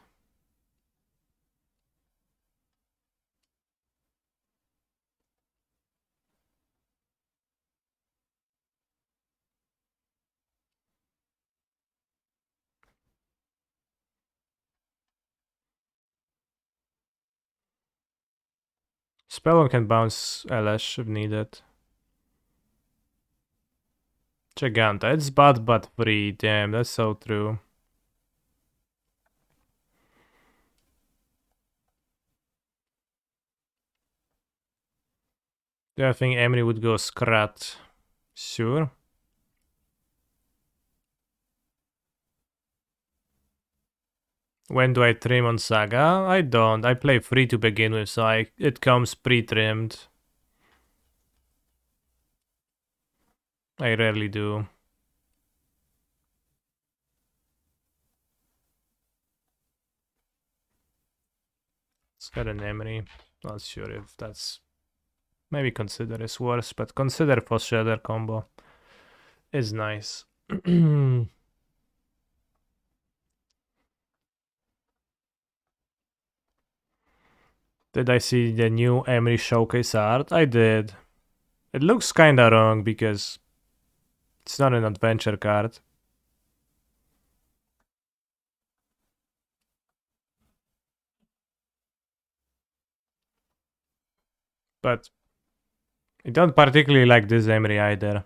Spellon can bounce LS if needed. Giganta, it's bad but free. Damn, that's so true. Do I think Emery would go Scrat? Sure. When do I trim on Saga? I don't. I play free to begin with, so it comes pre-trimmed. I rarely do. It's got an Emery. Not sure if that's... Maybe consider is worse, but consider for Shredder combo is nice. Did I see the new Emery showcase art? I did. It looks kinda wrong because it's not an adventure card. But I don't particularly like this Emery either.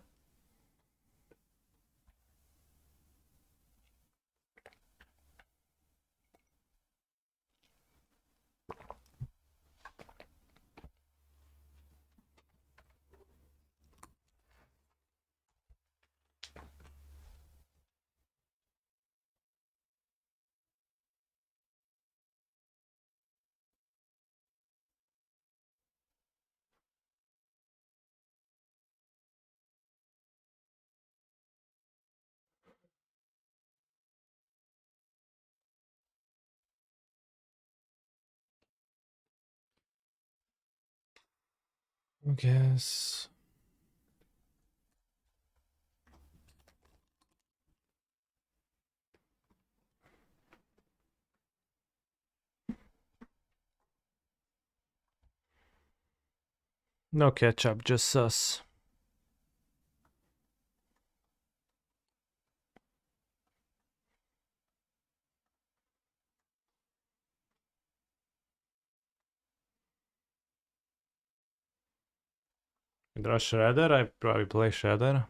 I guess. No ketchup, just sauce. Draw Shredder? I probably play Shredder.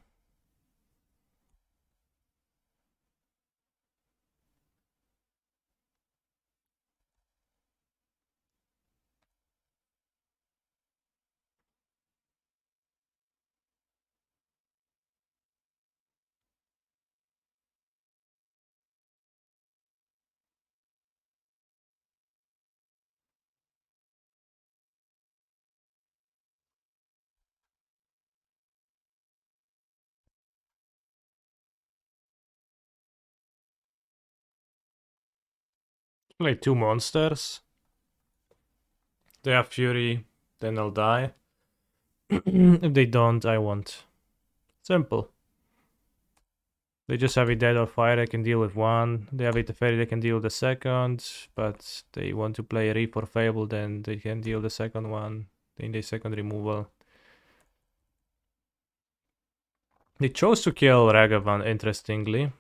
Play two monsters. They have Fury, then I'll die. If they don't, I won't. Simple. They just have a Dead or Fire, I can deal with one. They have a Teferi, they can deal the second. But they want to play Reap or Fable, then they can deal the second one. In the second removal. They chose to kill Ragavan, interestingly.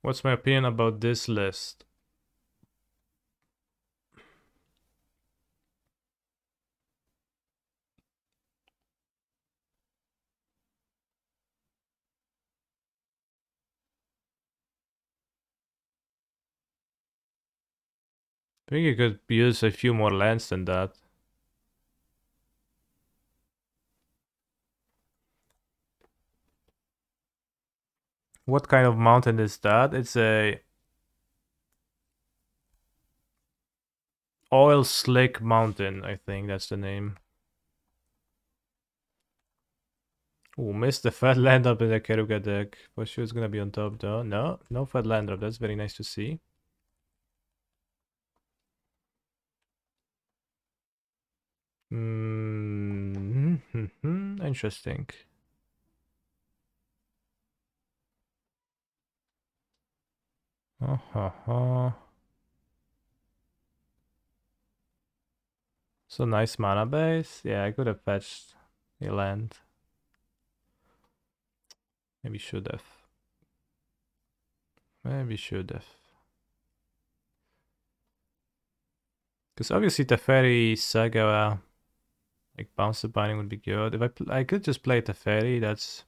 What's my opinion about this list? I think you could use a few more lands than that. What kind of mountain is that? It's a Oil Slick Mountain, I think that's the name. Oh, missed the fat land up in the Keruga deck. For sure it's gonna be on top though. No fat land drop. That's very nice to see. Interesting. So nice mana base. Yeah, I could have fetched a land. Maybe should have. Maybe should have. Because obviously Teferi Saga, like Bounce the Binding would be good. If I could just play Teferi, that's...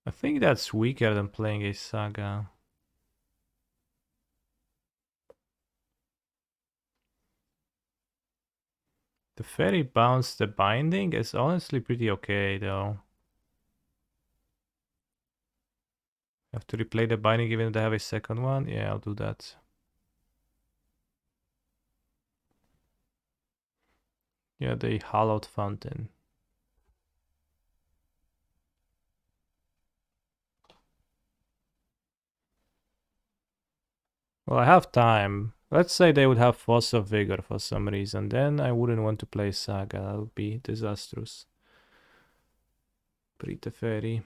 I think that's weaker than playing a Saga. Teferi Bounce the Binding is honestly pretty okay though. Have to replay the Binding even if they have a second one? Yeah, I'll do that. Yeah, the Hallowed Fountain. Well, I have time. Let's say they would have Force of Vigor for some reason. Then I wouldn't want to play Saga. That would be disastrous. Pretty Fairy.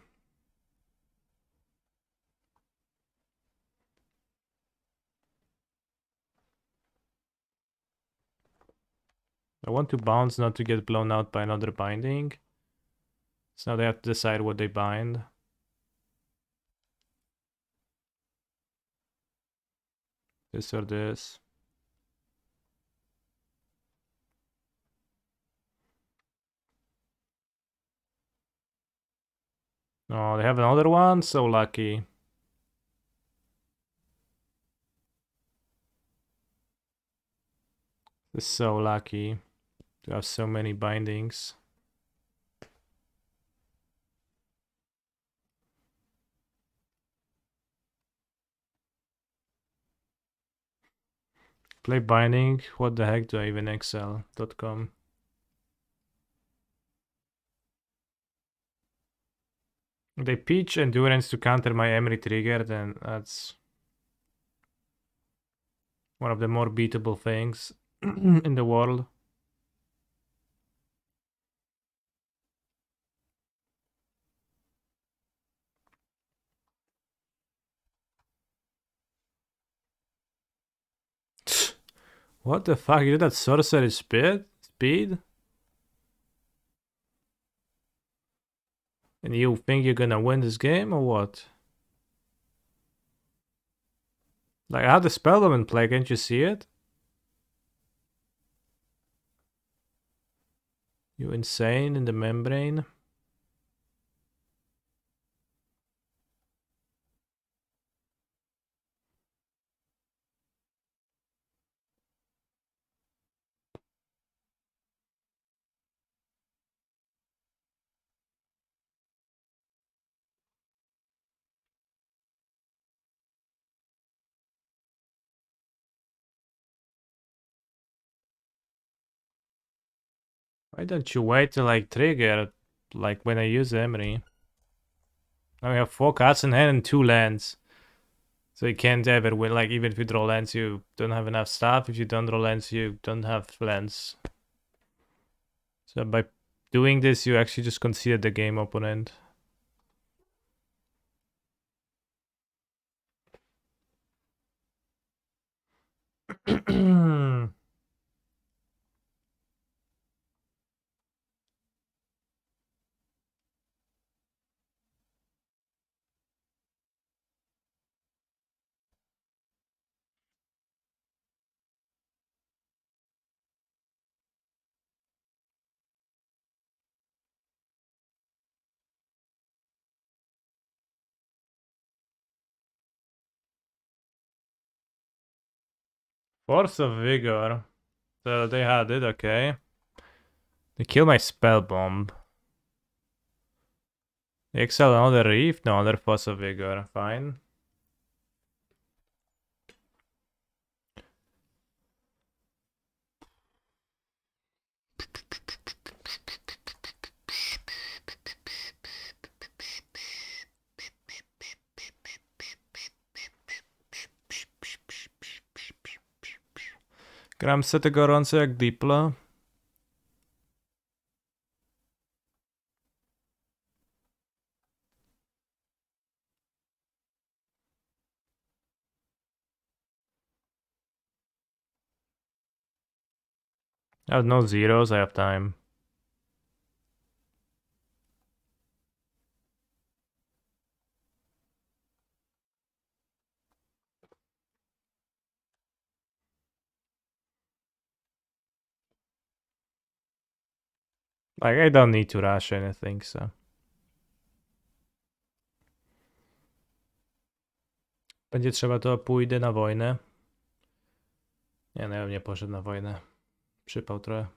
I want to bounce not to get blown out by another binding. So now they have to decide what they bind. This or this. Oh, they have another one? So lucky. This is so lucky to have so many bindings. Play binding. What the heck do I even excel.com? They pitch endurance to counter my Emery trigger, then that's one of the more beatable things in the world. What the fuck? You did that sorcery speed? And you think you're gonna win this game or what? Like, I had the spell in play, can't you see it? You insane in the membrane? Why don't you wait till like trigger, like when I use Emery? Now we have 4 cards in hand and 2 lands. So you can't ever win. Like, even if you draw lands, you don't have enough stuff. If you don't draw lands, you don't have lands. So by doing this, you actually just conceded the game opponent. Force of Vigor. So they had it, okay. They kill my spell bomb. They excel another reef? No, another Force of Vigor. Fine. Gram se tego gorąco jak Diplo. I have no zeros, I have time. Like, I don't need to rush anything, so. Będzie trzeba, to pójdę na wojnę. Nie, no ja bym nie poszedł na wojnę. Przypał trochę.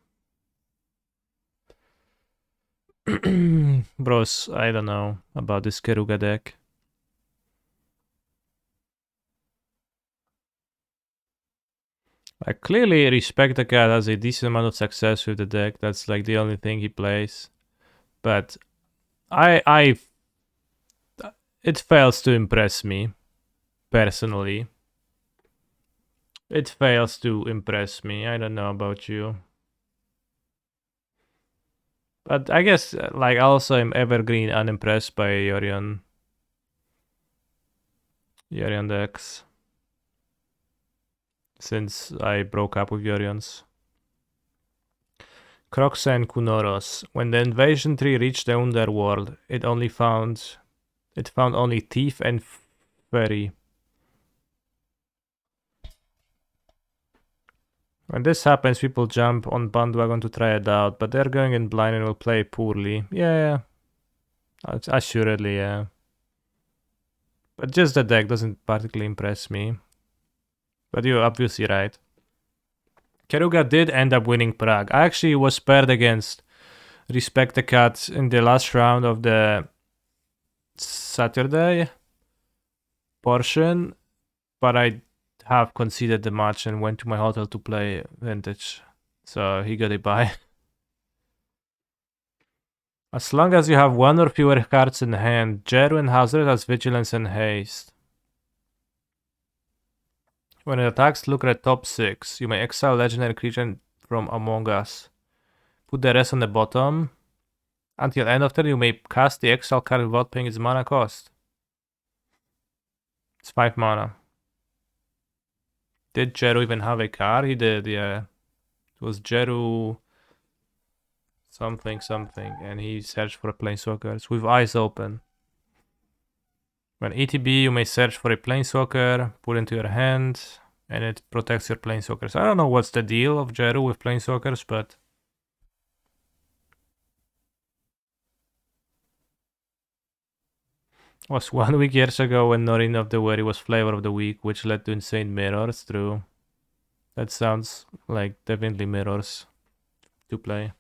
Bros, I don't know about this Keruga deck. I clearly respect the guy has a decent amount of success with the deck. That's like the only thing he plays. But it fails to impress me, personally. It fails to impress me. I don't know about you. But I guess, like, also I'm evergreen unimpressed by Yorion decks. Since I broke up with Yorions. Croxa and Kunoros. When the invasion tree reached the underworld, it found only Thief and Fairy. When this happens, people jump on bandwagon to try it out, but they're going in blind and will play poorly. Yeah, assuredly, yeah. But just the deck doesn't particularly impress me. But you're obviously right. Keruga did end up winning Prague. I actually was paired against Respect the Cat in the last round of the Saturday portion, but I have conceded the match and went to my hotel to play Vintage. So he got a bye. As long as you have one or fewer cards in hand, Jeru and Hazard has Vigilance and Haste. When it attacks, look at top 6. You may exile legendary creature from Among Us. Put the rest on the bottom. Until end of turn, you may cast the exile card without paying its mana cost. It's 5 mana. Did Jeru even have a card? He did, yeah. It was Jeru something, and he searched for a Planeswalker with eyes open. When ETB, you may search for a Planeswalker, put into your hand, and it protects your Planeswalkers. I don't know what's the deal of Jeru with Planeswalkers, but... was 1 week years ago when Noreen of the Weary was flavor of the week, which led to insane mirrors. True. That sounds like definitely mirrors to play.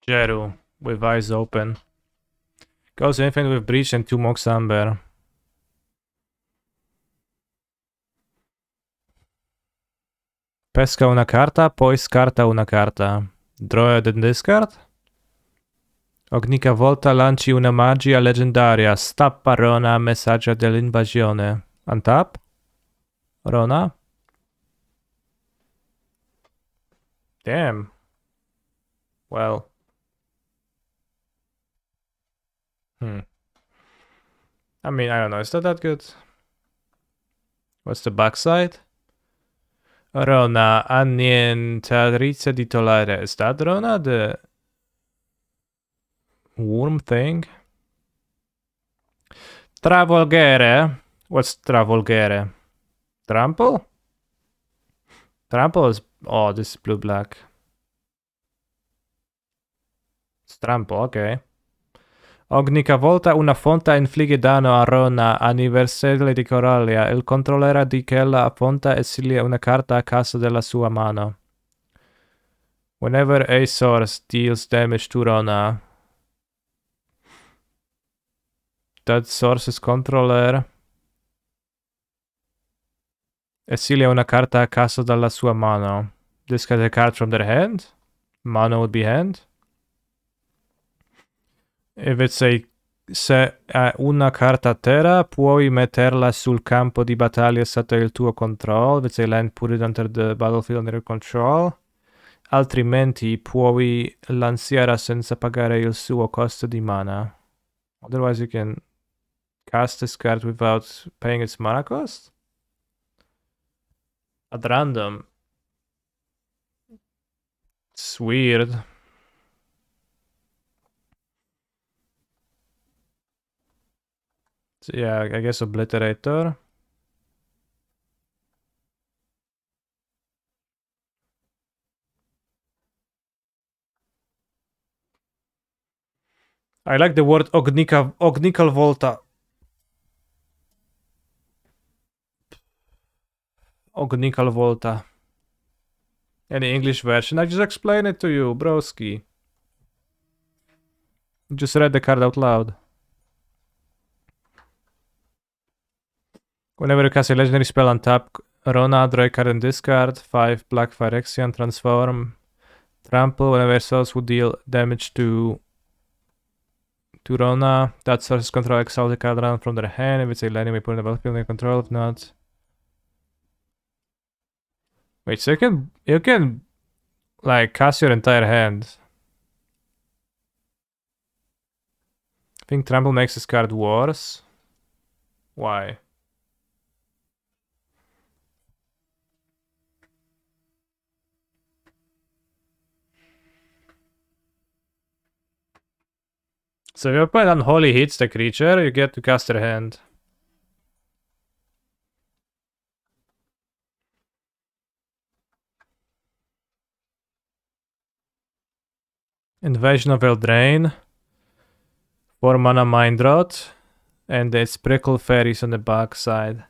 Jeru with eyes open. Goes infinite with breach and 2 Mox Amber. Pesca una carta, poi scarta una carta. Draw and discard? Ognica Volta lanci una magia leggendaria. Stappa Rona, messaggio dell'invasione. Untap? Rona? Damn. Well. I mean, I don't know. Is that good? What's the backside? Rona, annientatrice di tolere. Is that Rona, the worm thing? Travolgere. What's Travolgere? Trample? Trample is... Oh, this is blue-black. It's trample, okay. Ognica volta una fonta infligge danno a Rona, anniversario di Corallia. Il controllore di quella fonta esilia una carta a caso della sua mano. Whenever a source deals damage to Rona, that source's controller esilia una carta a caso dalla sua mano. Discard a card from their hand. Mano would be hand. If it's se è una carta terra, puoi metterla sul campo di battaglia sotto il tuo controllo. If it's a land, put it under the battlefield under your control. Altrimenti puoi lanciare senza pagare il suo costo di mana. Otherwise you can cast this card without paying its mana cost? At random. It's weird. So yeah, I guess Obliterator. I like the word Ognical Volta. Ognical Volta. Any English version? I just explained it to you, broski. Just read the card out loud. Whenever you cast a legendary spell on tap, Rona, draw a card and discard. 5 black Phyrexian, transform. Trample. Whenever souls would deal damage to Rona, that source's control exile the card around from their hand. If it's a land, you may put in the battlefield under control. If not... Wait, so you can like cast your entire hand. I think Trample makes this card worse. Why? So if your opponent unholy hits the creature, you get to cast their hand. Invasion of Eldraine. 4 mana Mind Rot. And it's Prickle Fairies on the back side.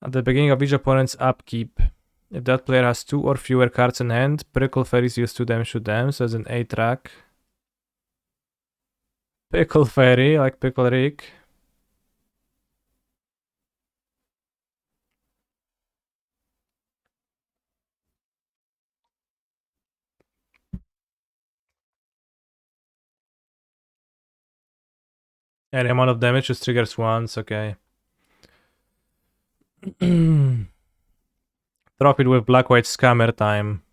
At the beginning of each opponent's upkeep, if that player has 2 or fewer cards in hand, Prickle Fairies use 2 damage to them, so it's an 8-track. Pickle Fairy, like Pickle Rick. Any amount of damage just triggers once, okay. Drop it with Black-White Scammer time.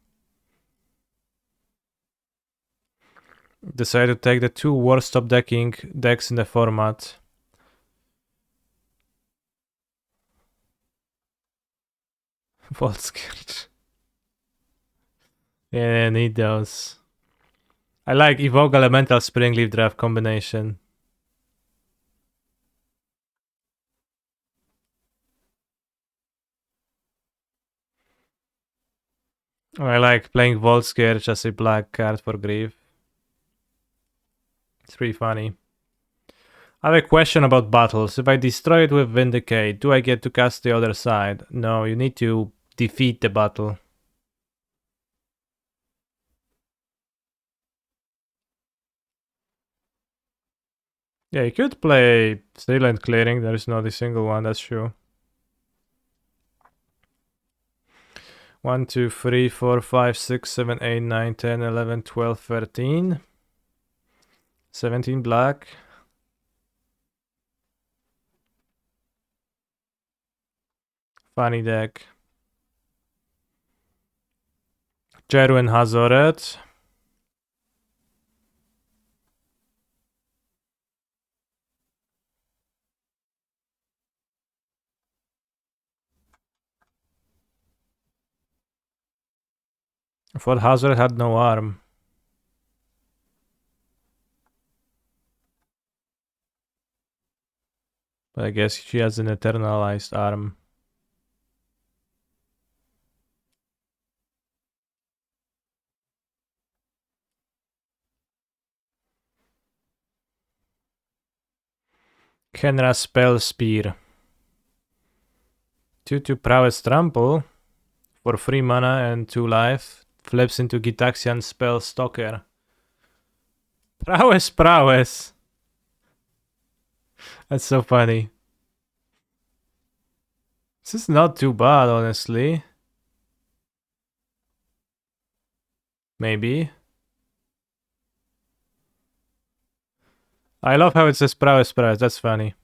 Decide to take the 2 worst top decking decks in the format. Vault Scourge. Yeah, need those. I like Evoke Elemental Springleaf Draft combination. I like playing Vault Scourge as a black card for Grief. It's pretty funny. I have a question about battles. If I destroy it with Vindicate, do I get to cast the other side? No, you need to defeat the battle. Yeah, you could play Steelland Clearing. There is not a single one, that's true. 1, 2, 3, 4, 5, 6, 7, 8, 9, 10, 11, 12, 13. 17 black. Funny deck. Jeru and Hazoret. I thought Hazoret had no arm. But I guess she has an eternalized arm. Kenra Spell Spear. 2/2 Prowess Trample for 3 mana and 2 life. Flips into Gitaxian Spell Stalker. Prowess! That's so funny. This is not too bad, honestly. Maybe. I love how it says Prowess. That's funny.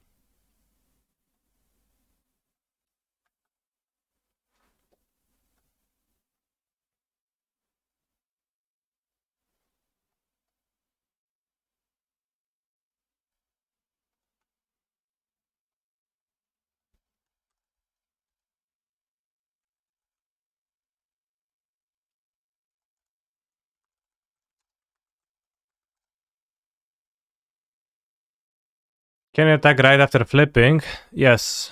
Can you attack right after flipping? Yes.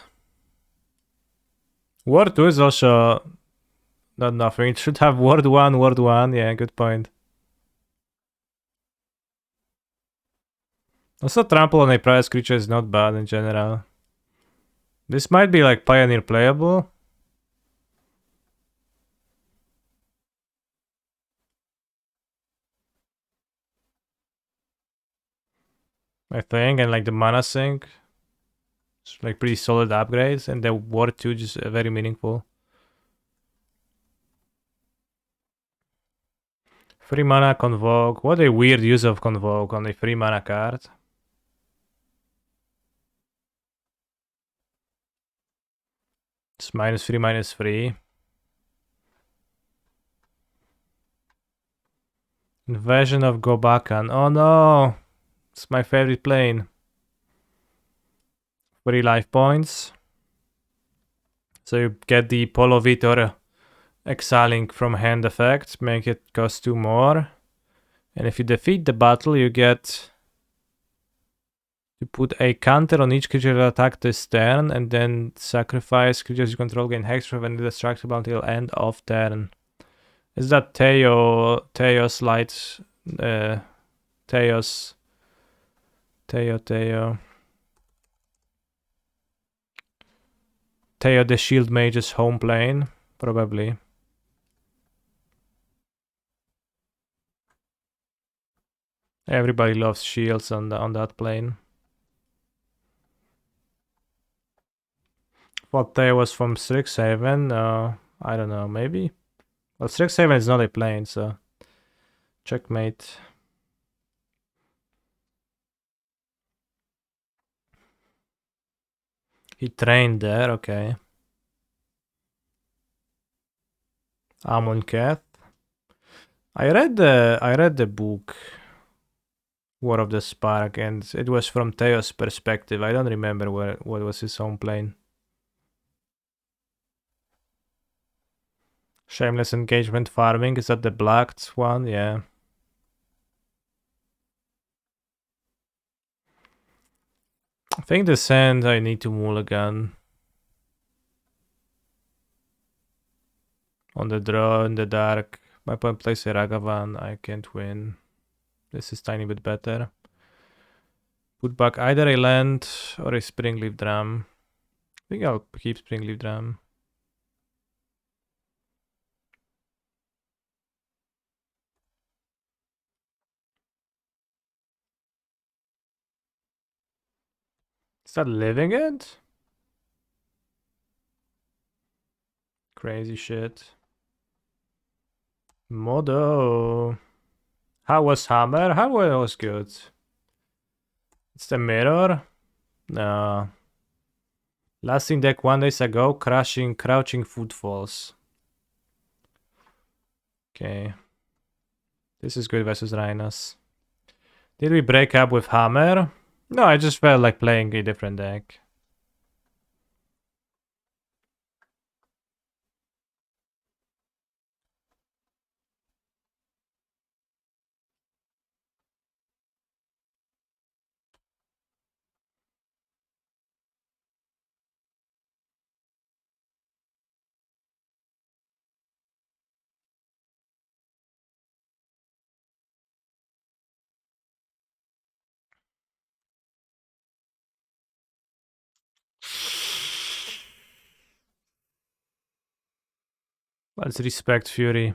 Ward 2 is also not nothing. It should have Ward 1. Yeah, good point. Also, trample on a prize creature is not bad in general. This might be like Pioneer playable. I think, and like the mana sink. It's like pretty solid upgrades, and the Ward 2 just very meaningful. 3 mana Convoke. What a weird use of Convoke on a 3 mana card. It's -3/-3. Invasion of Gobakan. Oh no! It's my favorite plane. 3 life points. So you get the Polo Vitor exiling from hand effect, make it cost 2 more. And if you defeat the battle, you get to put a counter on each creature that attacked this turn, and then sacrifice creatures you control gain hexproof and indestructible until end of turn. Is that Teos light? Teos. Teo the Shield Mage's home plane, probably. Everybody loves shields on that plane. Thought Teo was from Strixhaven. I don't know, maybe. Well, Strixhaven is not a plane, so checkmate. He trained there, okay. Amonkhet. I read the book War of the Spark, and it was from Theo's perspective. I don't remember what was his home plane. Shameless Engagement Farming, is that the blacked one? Yeah. I think the sand I need to mulligan. On the draw in the dark. My opponent plays a Ragavan, I can't win. This is tiny bit better. Put back either a land or a Springleaf Drum. I think I'll keep Springleaf Drum. Is that living it? Crazy shit. Modo. How was Hammer? Hammer was good. It's the mirror? No. Lasting deck 1 days ago, crouching footfalls. Okay. This is good versus Rhinos. Did we break up with Hammer? No, I just felt like playing a different deck. Let's respect Fury.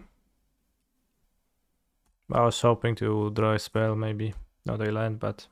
I was hoping to draw a spell, maybe. Not a land, but...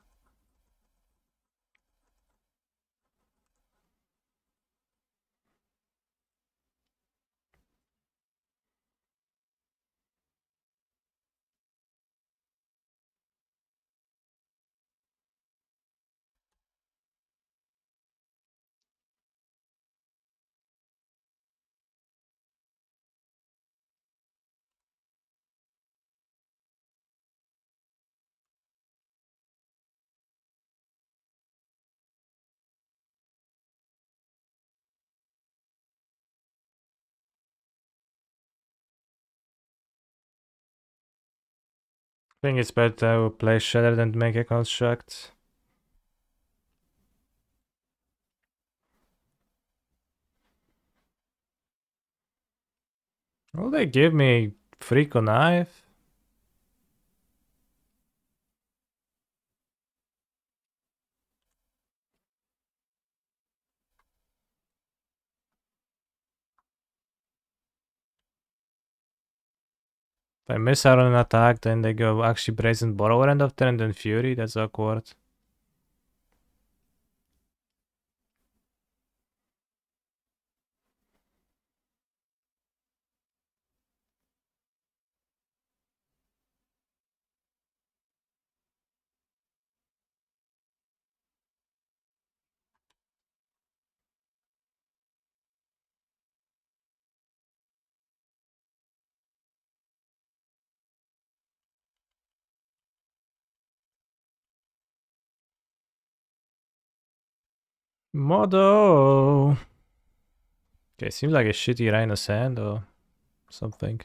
I think it's better to play Shatter than make a construct. Will they give me Freako Knife? If I miss out on an attack, then they go actually Brazen Borrower end of turn and then Fury. That's awkward. Modo! Okay, seems like a shitty Rhino's hand or something.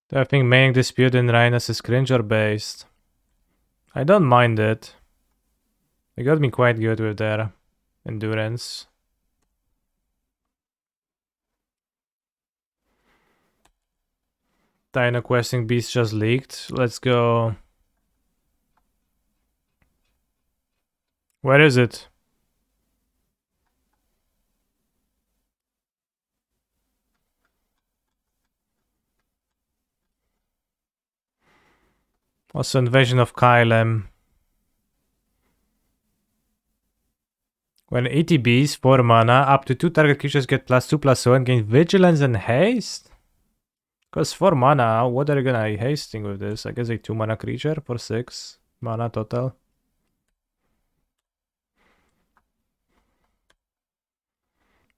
Do I think main dispute in Rhinos is Cringer based? I don't mind it. They got me quite good with their endurance. Dino Questing Beast just leaked. Let's go. Where is it? Also Invasion of Kylem. When ETBs 4 mana, up to 2 target creatures get +2/+0 and gain Vigilance and Haste? Because 4 mana, what are you gonna be hasting with this? I guess a 2 mana creature for 6 mana total.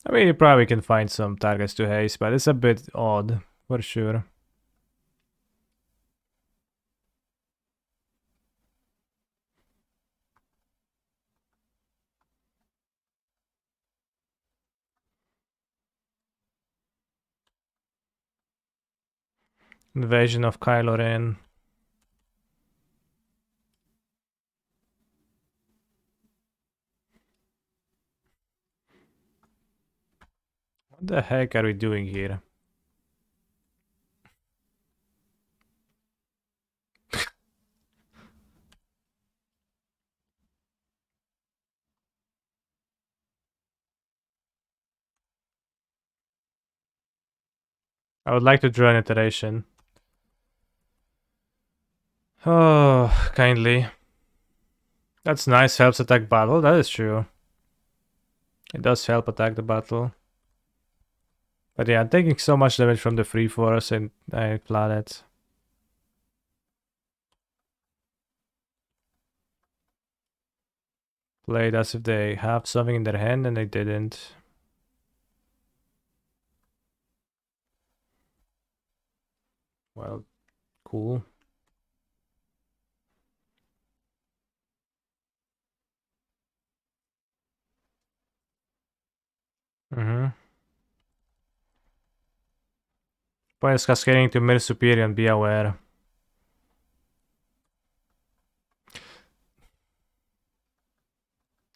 I mean, you probably can find some targets to haste, but it's a bit odd, for sure. Invasion of Kylo Ren. What the heck are we doing here? I would like to draw an iteration. Oh, kindly. That's nice, helps attack battle, that is true. It does help attack the battle. But yeah, I'm taking so much damage from the free force and I planet. Played as if they have something in their hand and they didn't. Well, cool. Mm-hmm. Point is cascading to mid superior and be aware.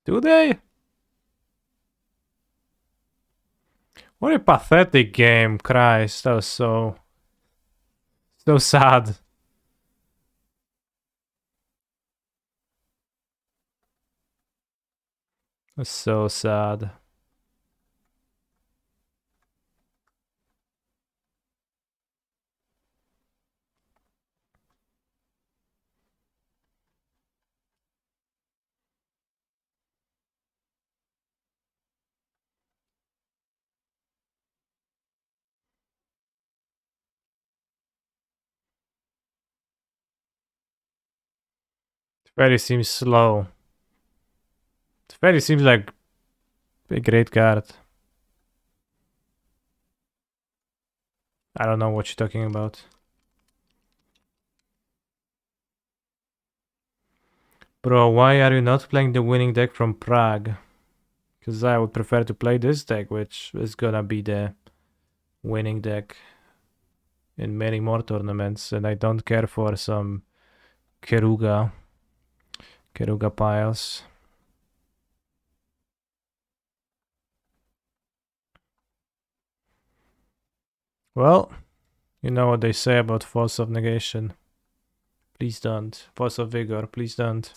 Do they? What a pathetic game, Christ, that was so sad. That's so sad. Fairy seems slow. Fairy seems like a great card. I don't know what you're talking about. Bro, why are you not playing the winning deck from Prague? Because I would prefer to play this deck, which is gonna be the winning deck in many more tournaments, and I don't care for some Keruga piles. Well, you know what they say about Force of Negation. Please don't. Force of Vigor, please don't.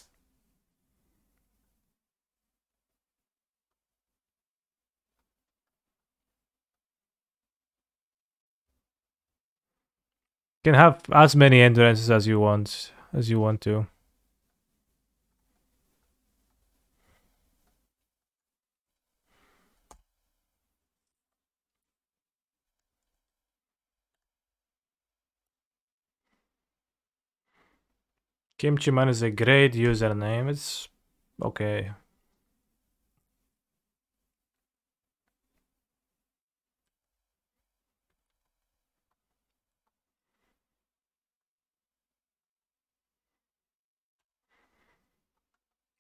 You can have as many endurances as you want to. Kimchi Man is a great username. It's okay.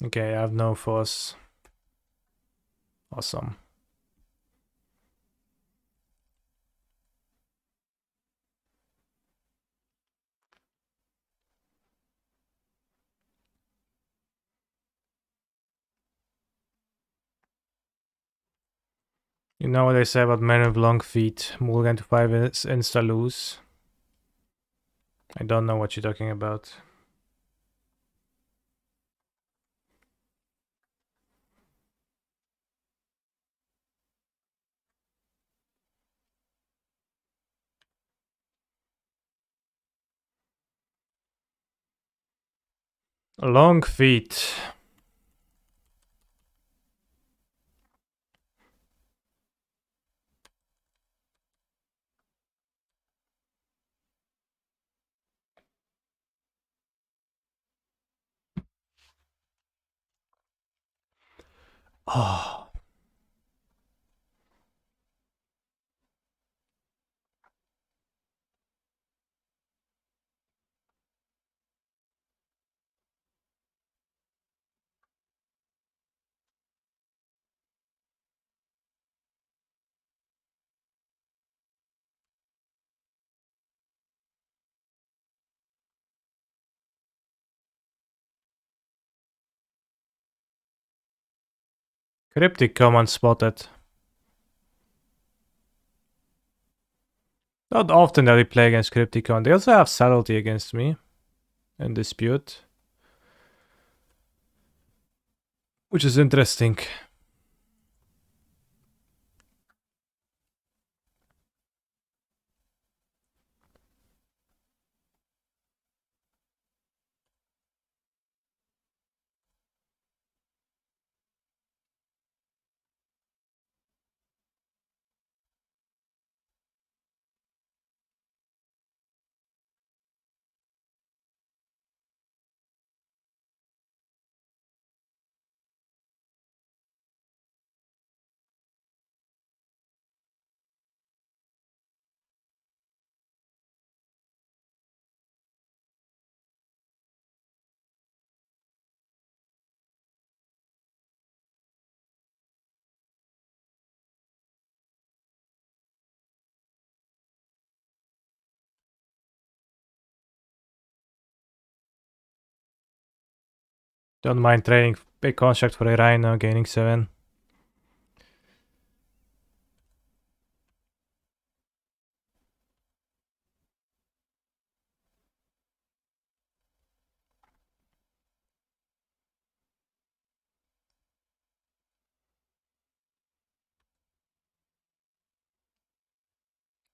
Okay, I have no force. Awesome. You know what they say about men with long feet? Mulligan to 5 insta lose. I don't know what you're talking about. Long feet. Oh. Cryptic command spotted. Not often that we play against Crypticon. They also have subtlety against me and dispute, which is interesting. Don't mind trading big contract for a Rhino, gaining 7.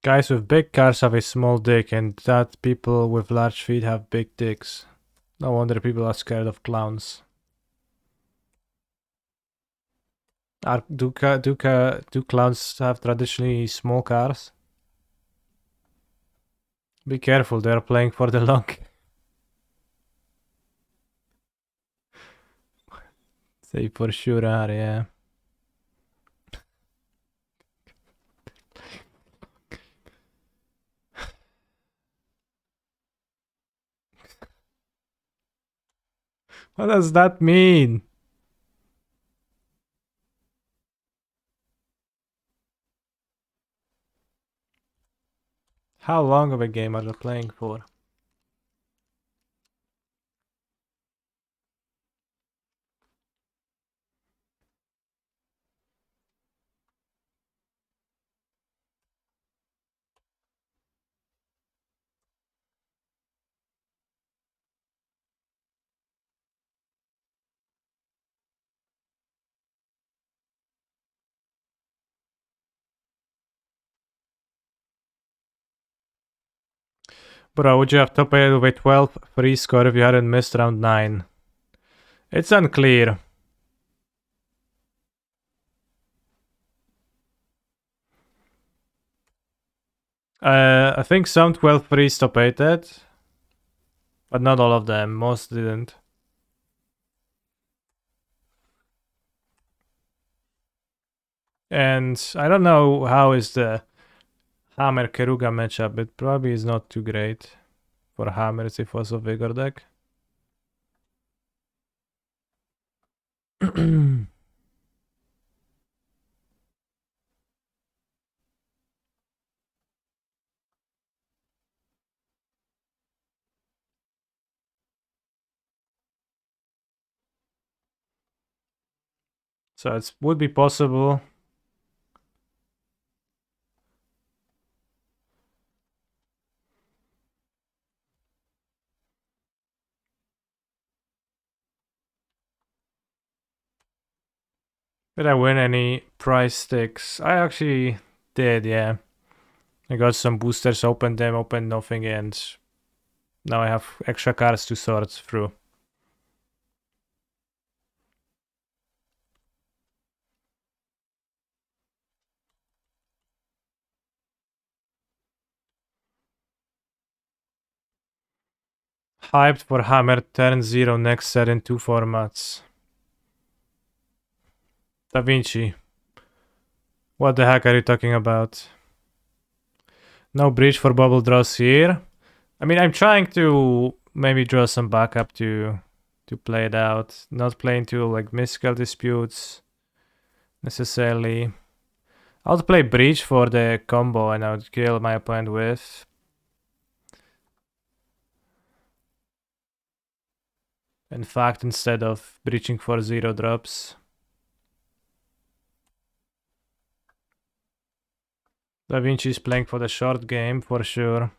Guys with big cars have a small dick, and that people with large feet have big dicks. No wonder people are scared of clowns. Do clowns have traditionally small cars? Be careful, they're playing for the long. They for sure are, yeah. What does that mean? How long of a game are they playing for? Bro, would you have top 8 with a 12 free score if you hadn't missed round 9? It's unclear. I think some 12 free top 8 did, but not all of them. Most didn't. And I don't know how is the Hammer Keruga matchup. It probably is not too great for Hammers if it was a Vigor deck. So it would be possible. Did I win any prize sticks? I actually did, yeah. I got some boosters, opened them, opened nothing, and now I have extra cards to sort through. Hyped for Hammer turn 0 next set in 2 formats. Da Vinci. What the heck are you talking about? No breach for bubble draws here. I mean, I'm trying to maybe draw some backup to play it out. Not playing into like mystical disputes necessarily. I would play breach for the combo and I would kill my opponent with. In fact, instead of breaching for 0 drops. Da Vinci is playing for the short game for sure.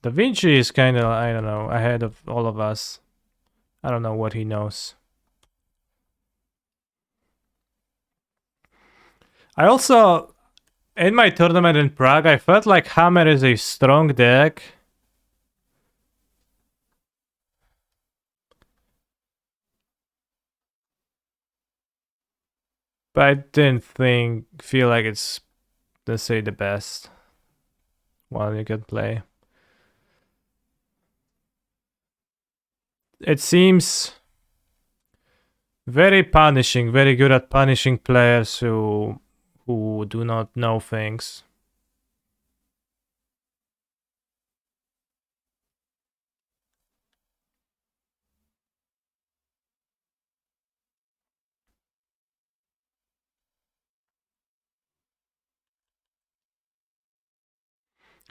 Da Vinci is kind of, I don't know, ahead of all of us. I don't know what he knows. I also, in my tournament in Prague, I felt like Hammer is a strong deck. But I didn't feel like it's, let's say, the best one you could play. It seems very punishing, very good at punishing players who do not know things.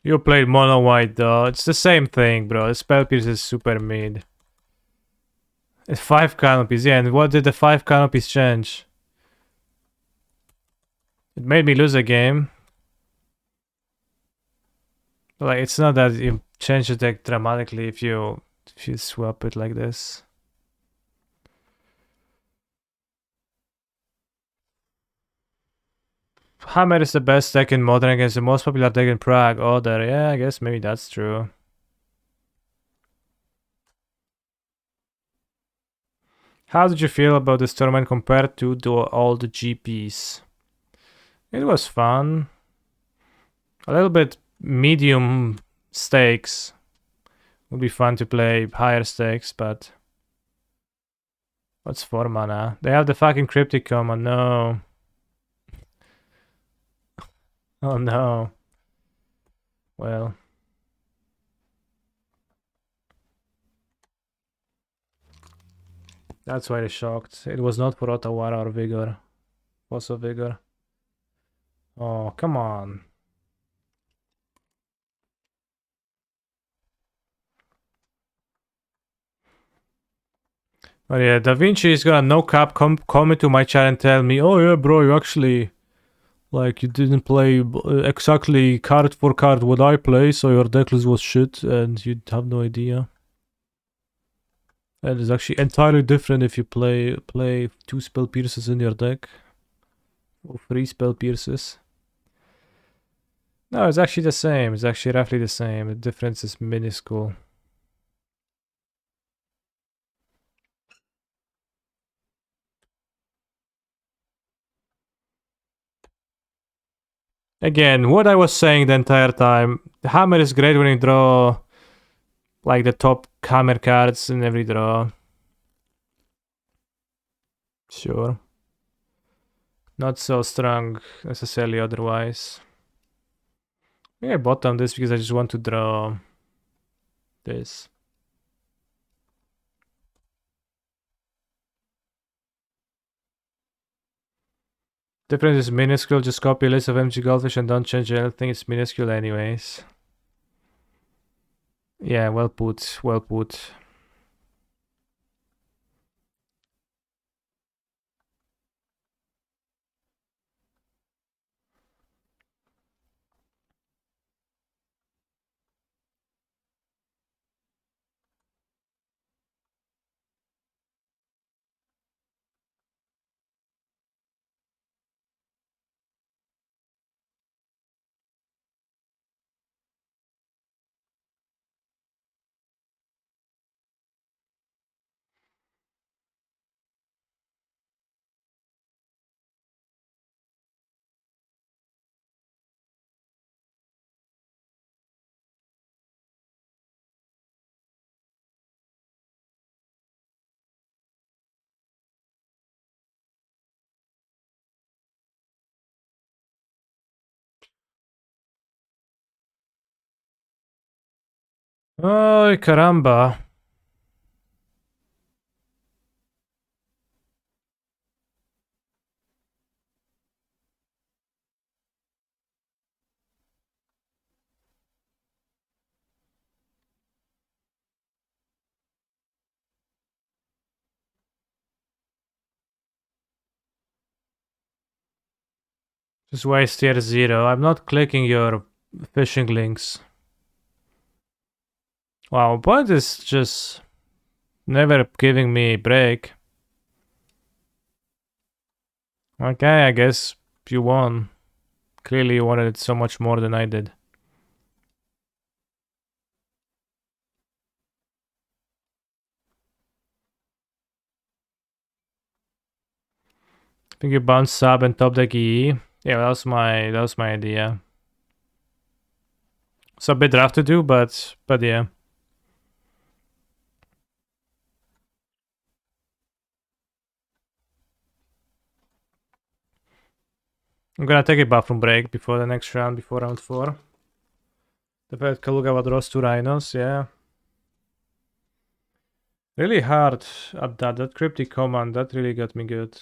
You played mono white though. It's the same thing, bro. The spell pierce is super mid. It's 5 canopies, yeah, and what did the 5 canopies change? It made me lose a game. Like, it's not that you change the deck dramatically if you swap it like this. Hammer is the best deck in Modern against the most popular deck in Prague. Oh, there, yeah, I guess maybe that's true. How did you feel about this tournament compared to all the GPs? It was fun. A little bit medium stakes. Would be fun to play higher stakes, but... What's 4 mana? They have the fucking Cryptic command, no. Oh no. Well... That's why they shocked. It was not for Otawara or Vigor. Also Vigor. Oh, come on. But yeah, Da Vinci is gonna no cap come into my chat and tell me, oh yeah, bro, you actually, like, you didn't play exactly card for card what I play, so your deck list was shit, and you have no idea. And it's actually entirely different if you play 2 spell pierces in your deck. Or 3 spell pierces. No, it's actually the same. It's actually roughly the same. The difference is minuscule. Again, what I was saying the entire time, the hammer is great when you draw like the top hammer cards in every draw. Sure. Not so strong necessarily otherwise. Maybe I bottom this because I just want to draw this. Difference is minuscule, just copy a list of MG Goldfish and don't change anything, it's minuscule anyways. Yeah, well put, well put. Ay, caramba. Just waste tier 0. I'm not clicking your phishing links. Wow, point is just never giving me a break. Okay, I guess you won. Clearly you wanted it so much more than I did. I think you bounce sub and top deck EE. Yeah, that was my idea. It's a bit rough to do, but yeah. I'm gonna take a bathroom break before the next round, before round 4. The fact Kalugawa draws 2 rhinos, yeah. Really hard at that cryptic command, that really got me good.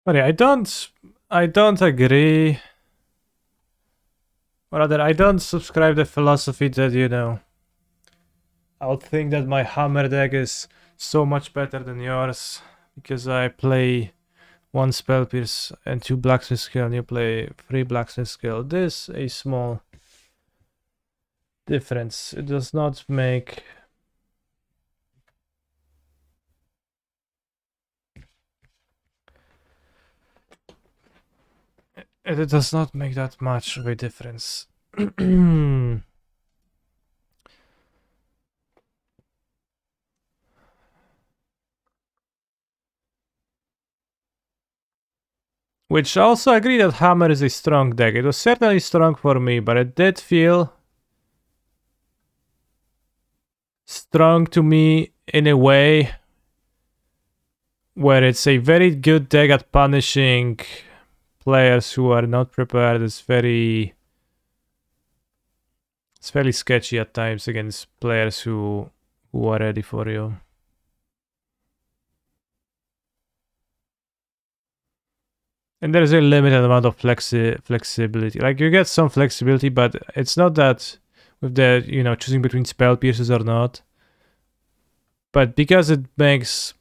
But yeah, I don't agree. Or rather, I don't subscribe the philosophy that, you know, I would think that my hammer deck is so much better than yours because I play 1 spell pierce and 2 blacksmith skill and you play 3 blacksmith skill. This a small difference. It does not make It does not make that much of a difference. Which also agree that Hammer is a strong deck. It was certainly strong for me, but it did feel strong to me in a way where it's a very good deck at punishing players who are not prepared. It's fairly sketchy at times against players who are ready for you. And there's a limited amount of flexibility. Like, you get some flexibility, but it's not that with the, choosing between spell pierces or not. But because it makes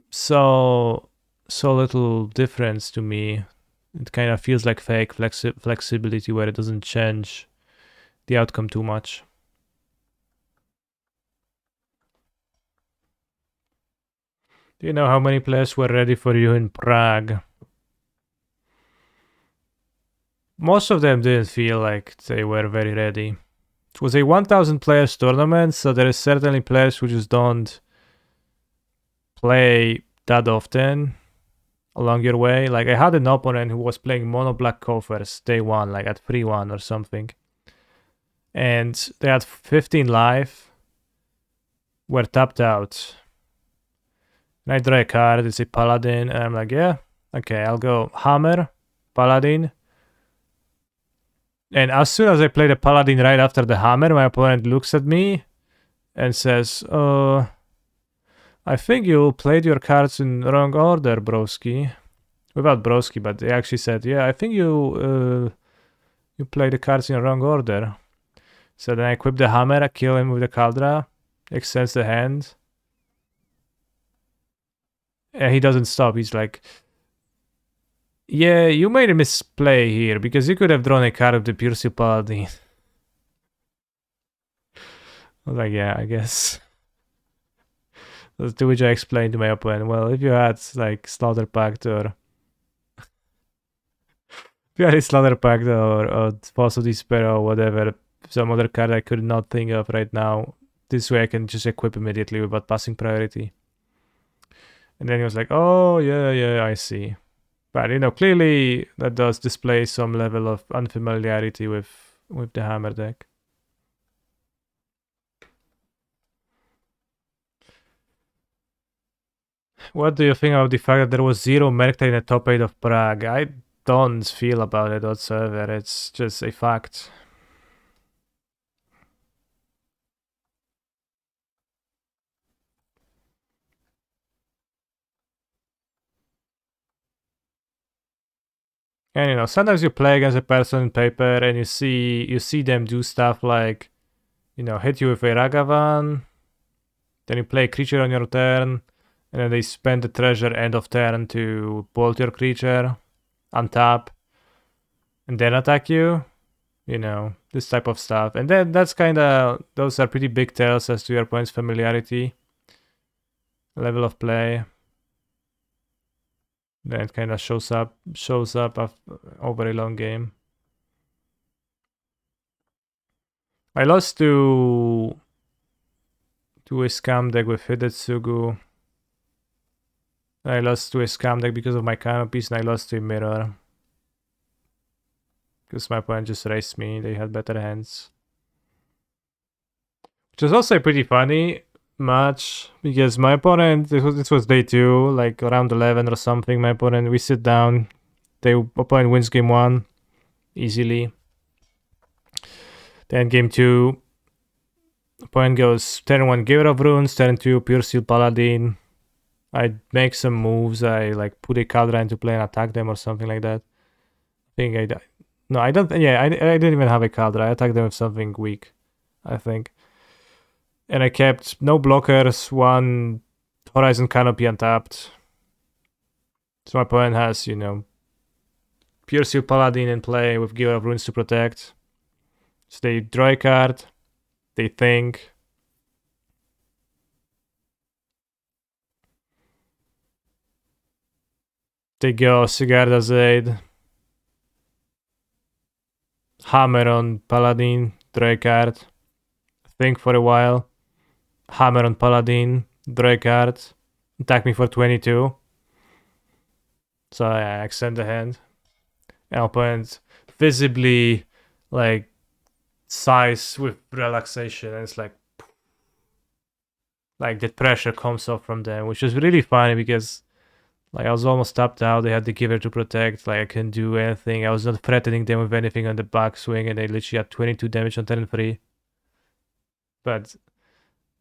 so little difference to me, it kind of feels like fake flexibility where it doesn't change the outcome too much. Do you know how many players were ready for you in Prague? Most of them didn't feel like they were very ready. It was a 1,000 players tournament, so there is certainly players who just don't play that often along your way. Like, I had an opponent who was playing mono black coffers day one, like at 3-1 or something. And they had 15 life, were tapped out. And I draw a card, it's a paladin, and I'm like, yeah, okay, I'll go hammer, paladin. And as soon as I play the paladin right after the hammer, my opponent looks at me and says, I think you played your cards in wrong order, broski. Without broski, but they actually said, yeah, I think you play the cards in wrong order. So then I equip the hammer, I kill him with the Caldra, extends the hand. And he doesn't stop. He's like, yeah, you made a misplay here because you could have drawn a card of the Pure Steel Paladin. I was like, yeah, I guess. To which I explained to my opponent, well, if you had like Slaughter Pact or if you had a Slaughter Pact or Force of Despair or whatever, some other card I could not think of right now, this way I can just equip immediately without passing priority. And then he was like, oh, yeah, I see. But, clearly that does display some level of unfamiliarity with the hammer deck. What do you think of the fact that there was 0 Merkta in the top 8 of Prague? I don't feel about it whatsoever. It's just a fact. And sometimes you play against a person in paper and you see them do stuff like, hit you with a Ragavan, then you play a creature on your turn, and then they spend the treasure end of turn to bolt your creature, untap, and then attack you. This type of stuff. And then those are pretty big tells as to your opponent's familiarity, level of play. Then it kind of shows up over a long game. I lost to a scam deck with Hidetsugu. I lost to a scam deck because of my canopies, and I lost to a mirror. Because my opponent just raced me, they had better hands. Which was also a pretty funny match, because my opponent, this was day 2, like around 11 or something, my opponent, we sit down, the opponent wins game 1, easily. Then game 2, opponent goes turn 1 Giver of Runes, turn 2 Pure Steel Paladin. I make some moves, I like put a Caldra into play and attack them or something like that. I think I no, I don't, yeah, I didn't even have a Caldra, I attacked them with something weak, I think. And I kept no blockers, 1 Horizon Canopy untapped. So my opponent has, Pure Steel Paladin in play with Giver of Runes to protect. So they draw a card, they think. They go Sigarda's Aid. Hammer on Paladin, draw a card, think for a while, hammer on Paladin, draw a card, attack me for 22. So I extend the hand. And opponent visibly like sighs with relaxation, and it's like the pressure comes off from them, which is really funny because like I was almost tapped out. They had the giver to protect. Like I couldn't do anything. I was not threatening them with anything on the backswing, and they literally had 22 damage on turn 3. But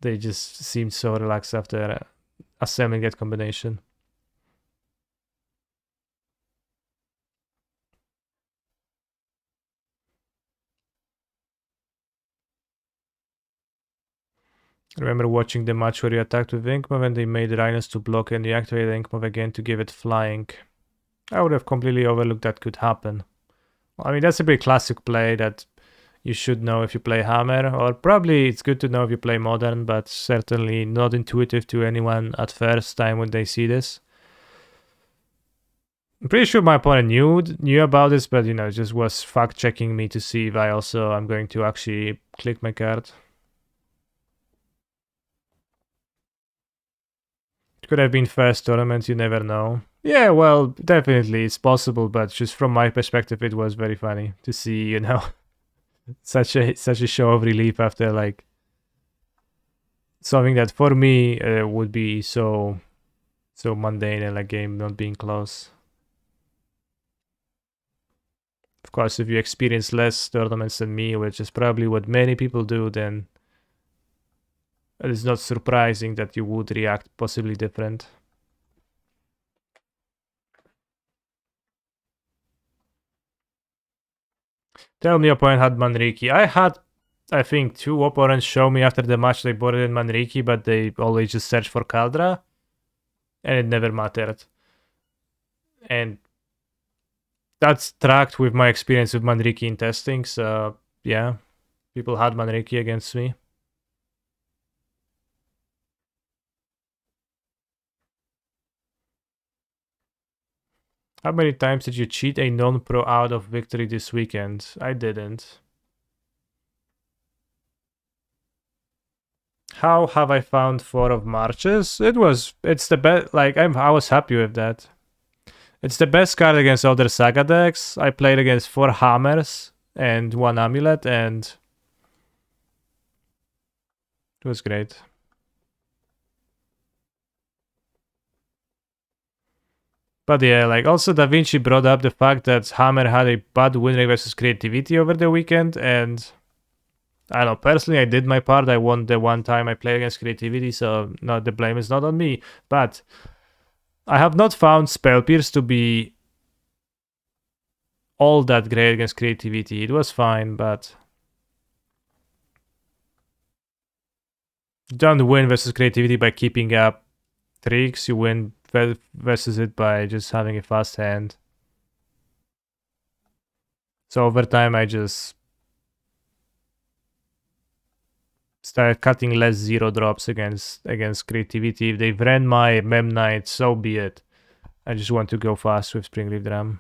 they just seemed so relaxed after assembling that combination. I remember watching the match where you attacked with Inkmov and they made Rhinos to block and you activated Inkmov again to give it flying. I would have completely overlooked that could happen. I mean, that's a pretty classic play that you should know if you play Hammer, or probably it's good to know if you play Modern, but certainly not intuitive to anyone at first time when they see this. I'm pretty sure my opponent knew about this, but you know, just was fact checking me to see if I also am going to actually click my card. It could have been first tournament, you never know. Yeah, well, definitely it's possible, but just from my perspective, it was very funny to see, you know, such a show of relief after like something that for me would be so mundane and like game not being close. Of course, if you experience less tournaments than me, which is probably what many people do, then it is not surprising that you would react possibly different. Tell me your opponent had Manriki. I had, I think, 2 opponents show me after the match they bought it in Manriki, but they always just searched for Kaldra. And it never mattered. And that's tracked with my experience with Manriki in testing, so yeah. People had Manriki against me. How many times did you cheat a non-pro out of victory this weekend? I didn't. How have I found 4 of Marches? It's the best, like, I was happy with that. It's the best card against other Saga decks. I played against 4 Hammers and 1 Amulet, and it was great. But yeah, like also Da Vinci brought up the fact that Hammer had a bad win rate versus creativity over the weekend, and I don't know, personally I did my part. I won the one time I played against creativity, so no, the blame is not on me. But I have not found Spell Pierce to be all that great against creativity. It was fine, but you don't win versus creativity by keeping up tricks. You win versus it by just having a fast hand. So over time I just started cutting less 0 drops against creativity. If they ran my Mem Knight, so be it. I just want to go fast with Springleaf Drum.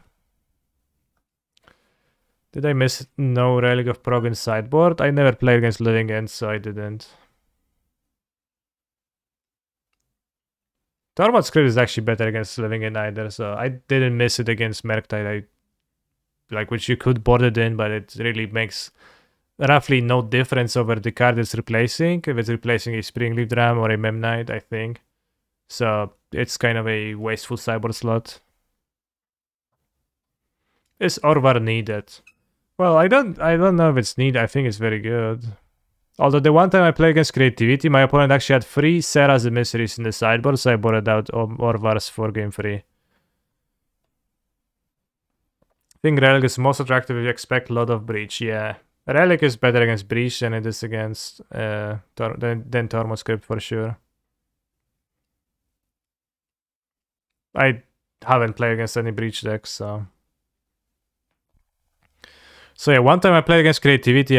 Did I miss no Relic of Prog in sideboard? I never played against Living Ends, so I didn't. Tormod Script is actually better against Living End either, so I didn't miss it against Merktide. Which you could board it in, but it really makes roughly no difference over the card it's replacing, if it's replacing a Springleaf Drum or a Mem Knight, I think. So it's kind of a wasteful sideboard slot. Is Orvar needed? Well, I don't know if it's needed. I think it's very good. Although the one time I played against creativity, my opponent actually had 3 Serra's emissaries in the sideboard, so I boarded out Orvars for game 3. I think Relic is most attractive if you expect a lot of Breach, yeah. Relic is better against Breach than it is against than Tormod Script for sure. I haven't played against any Breach decks, so... So yeah, one time I played against creativity,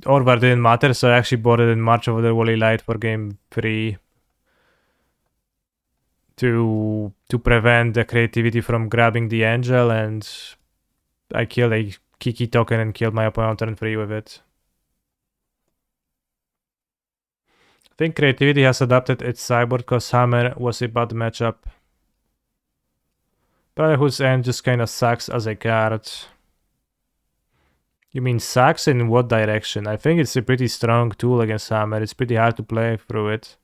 Orvar didn't matter, so I actually boarded in March of the Wally Light for game 3 to prevent the creativity from grabbing the angel, and I killed a Kiki token and killed my opponent turn 3 with it. I think Creativity has adapted its sideboard because Hammer was a bad matchup. Brotherhood's End just kinda sucks as a card. You mean sucks in what direction? I think it's a pretty strong tool against Hammer. It's pretty hard to play through it.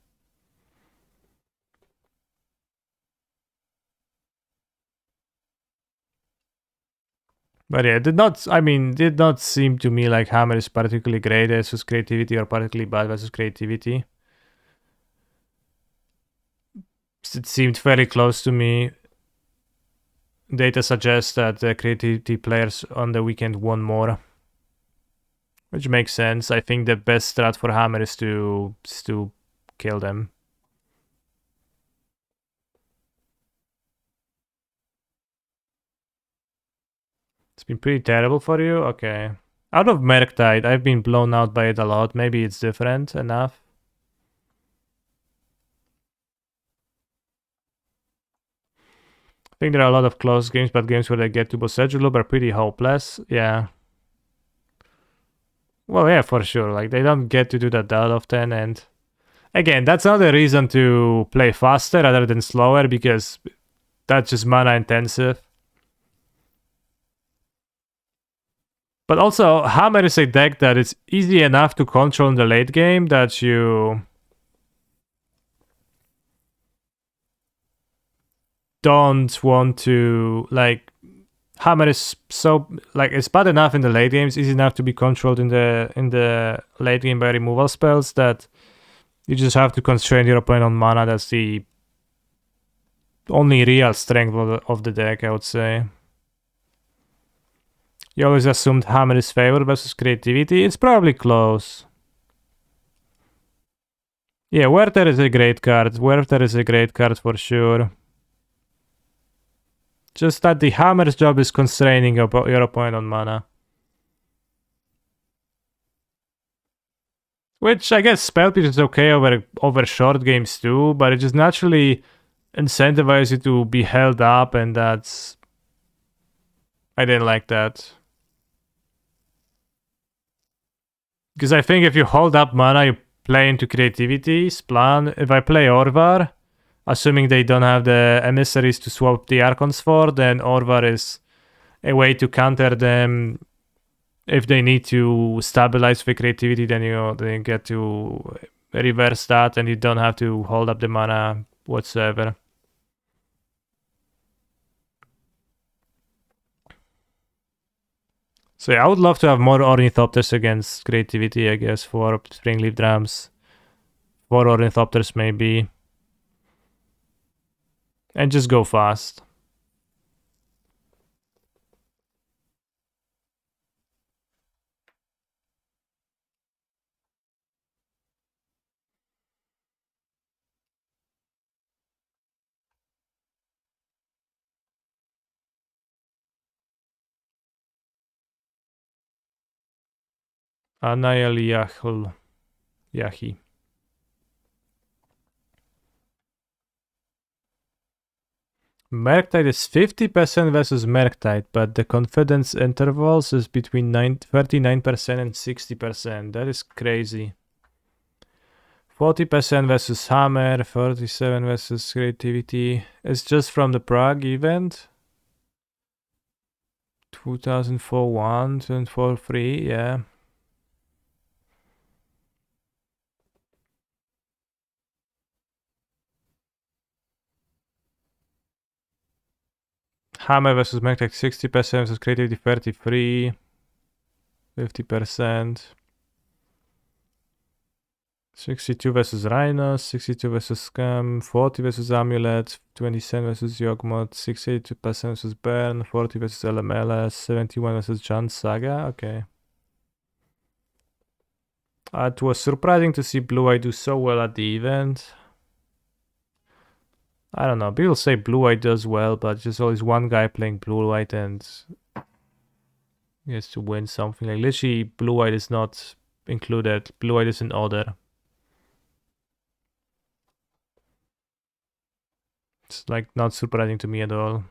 But yeah, did not seem to me like Hammer is particularly great versus Creativity or particularly bad versus Creativity. It seemed fairly close to me. Data suggests that the Creativity players on the weekend won more. Which makes sense. I think the best strat for Hammer is to kill them. It's been pretty terrible for you? Okay. Out of Merktide, I've been blown out by it a lot. Maybe it's different enough. I think there are a lot of close games, but games where they get to Boseju Loop are pretty hopeless. Yeah. Well, yeah, for sure. Like, they don't get to do that often, and again, that's another reason to play faster rather than slower, because that's just mana intensive. But also, Hammer is a deck that is easy enough to control in the late game that you don't want to, like, Hammer is so, like, it's bad enough in the late game, it's easy enough to be controlled in the late game by removal spells that you just have to constrain your opponent on mana. That's the only real strength of the deck, I would say. You always assumed Hammer is favored versus Creativity. It's probably close. Yeah, Werther is a great card. Werther is a great card for sure. Just that the Hammer's job is constraining your opponent on mana. Which I guess Spell Pierce is okay over short games too, but it just naturally incentivizes you to be held up, and that's... I didn't like that. Because I think if you hold up mana, you play into Creativity's plan. If I play Orvar, assuming they don't have the emissaries to swap the Archons for, then Orvar is a way to counter them. If they need to stabilize the Creativity, then you get to reverse that, and you don't have to hold up the mana whatsoever. So yeah, I would love to have more Ornithopters against Creativity, I guess, for Springleaf Drums. 4 Ornithopters maybe. And just go fast. Anael Yahi. Merktide is 50% versus Merktide, but the confidence intervals is between 39% and 60%. That is crazy. 40% versus Hammer, 47 versus Creativity. It's just from the Prague event. 2004 1, 2004 3, yeah. Hammer versus Merktide 60% versus Creativity 33. 50%. 62 versus Rhinos, 62 versus Scam, 40 versus Amulet, 27 versus Yogmoth, 68% versus Burn, 40 versus LMLS, 71 versus Jan Saga. Okay. It was surprising to see Blue Eye do so well at the event. I don't know. People say Blue Eye does well, but just always one guy playing Blue White and he has to win something. Like literally, Blue White is not included. Blue White is an order. It's like not surprising to me at all.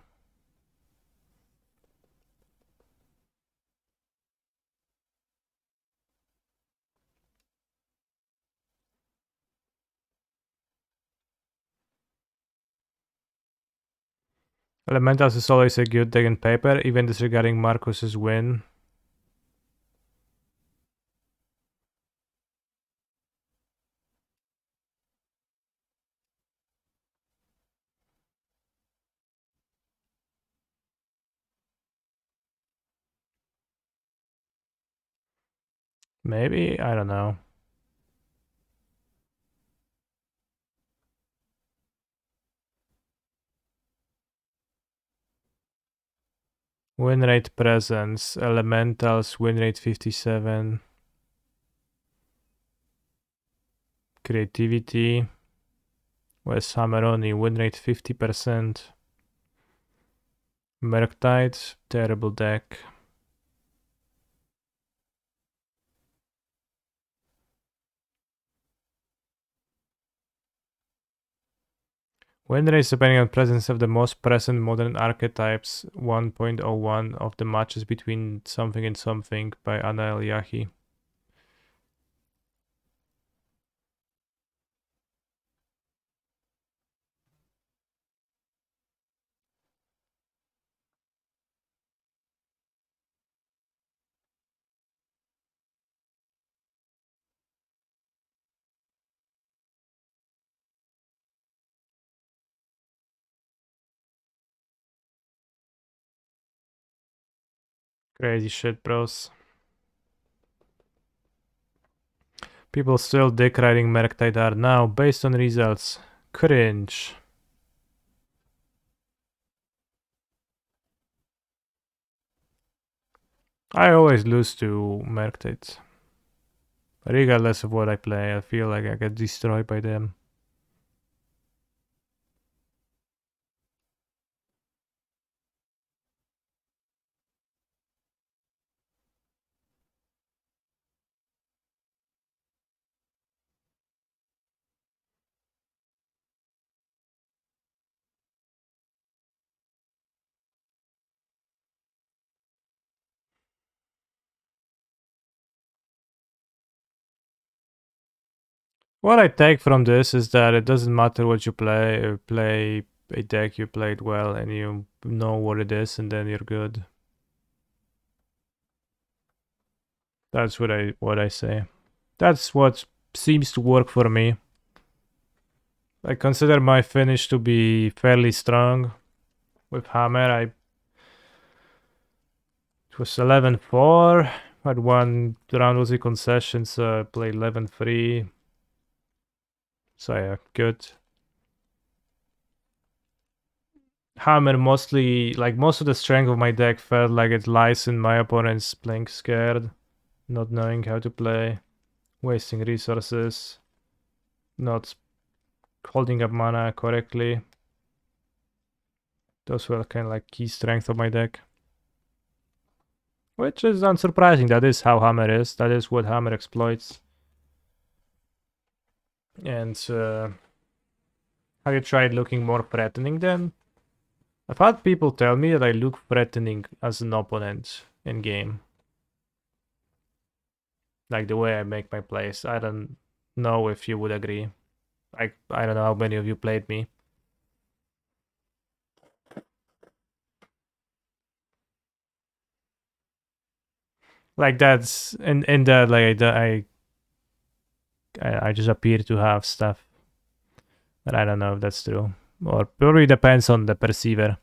Elementals is always a good deck in paper, even disregarding Marcus's win. Maybe? I don't know. Win rate presence. Elementals, win rate 57. Creativity. West Hammeroni, win rate 50%. Murktide, terrible deck. Win rates depending on presence of the most present modern archetypes, 1.01 of the matches between something and something by Anna Eliahi. Crazy shit, bros. People still dick riding Murktide are now based on results. Cringe. I always lose to Murktide. Regardless of what I play, I feel like I get destroyed by them. What I take from this is that it doesn't matter what you play. Play a deck you played well and you know what it is, and then you're good. That's what I say. That's what seems to work for me. I consider my finish to be fairly strong. With Hammer, it was 11-4. Had one round was a concession, so I played 11-3. So yeah, good. Hammer mostly, like most of the strength of my deck felt like it lies in my opponent's playing scared, not knowing how to play, wasting resources, not holding up mana correctly. Those were kind of like key strength of my deck. Which is unsurprising, that is how Hammer is, that is what Hammer exploits. And have you tried looking more threatening then? I've had people tell me that I look threatening as an opponent in game. Like the way I make my plays. I don't know if you would agree. I don't know how many of you played me. Like that's in that like I just appear to have stuff. But I don't know if that's true. Or probably depends on the perceiver.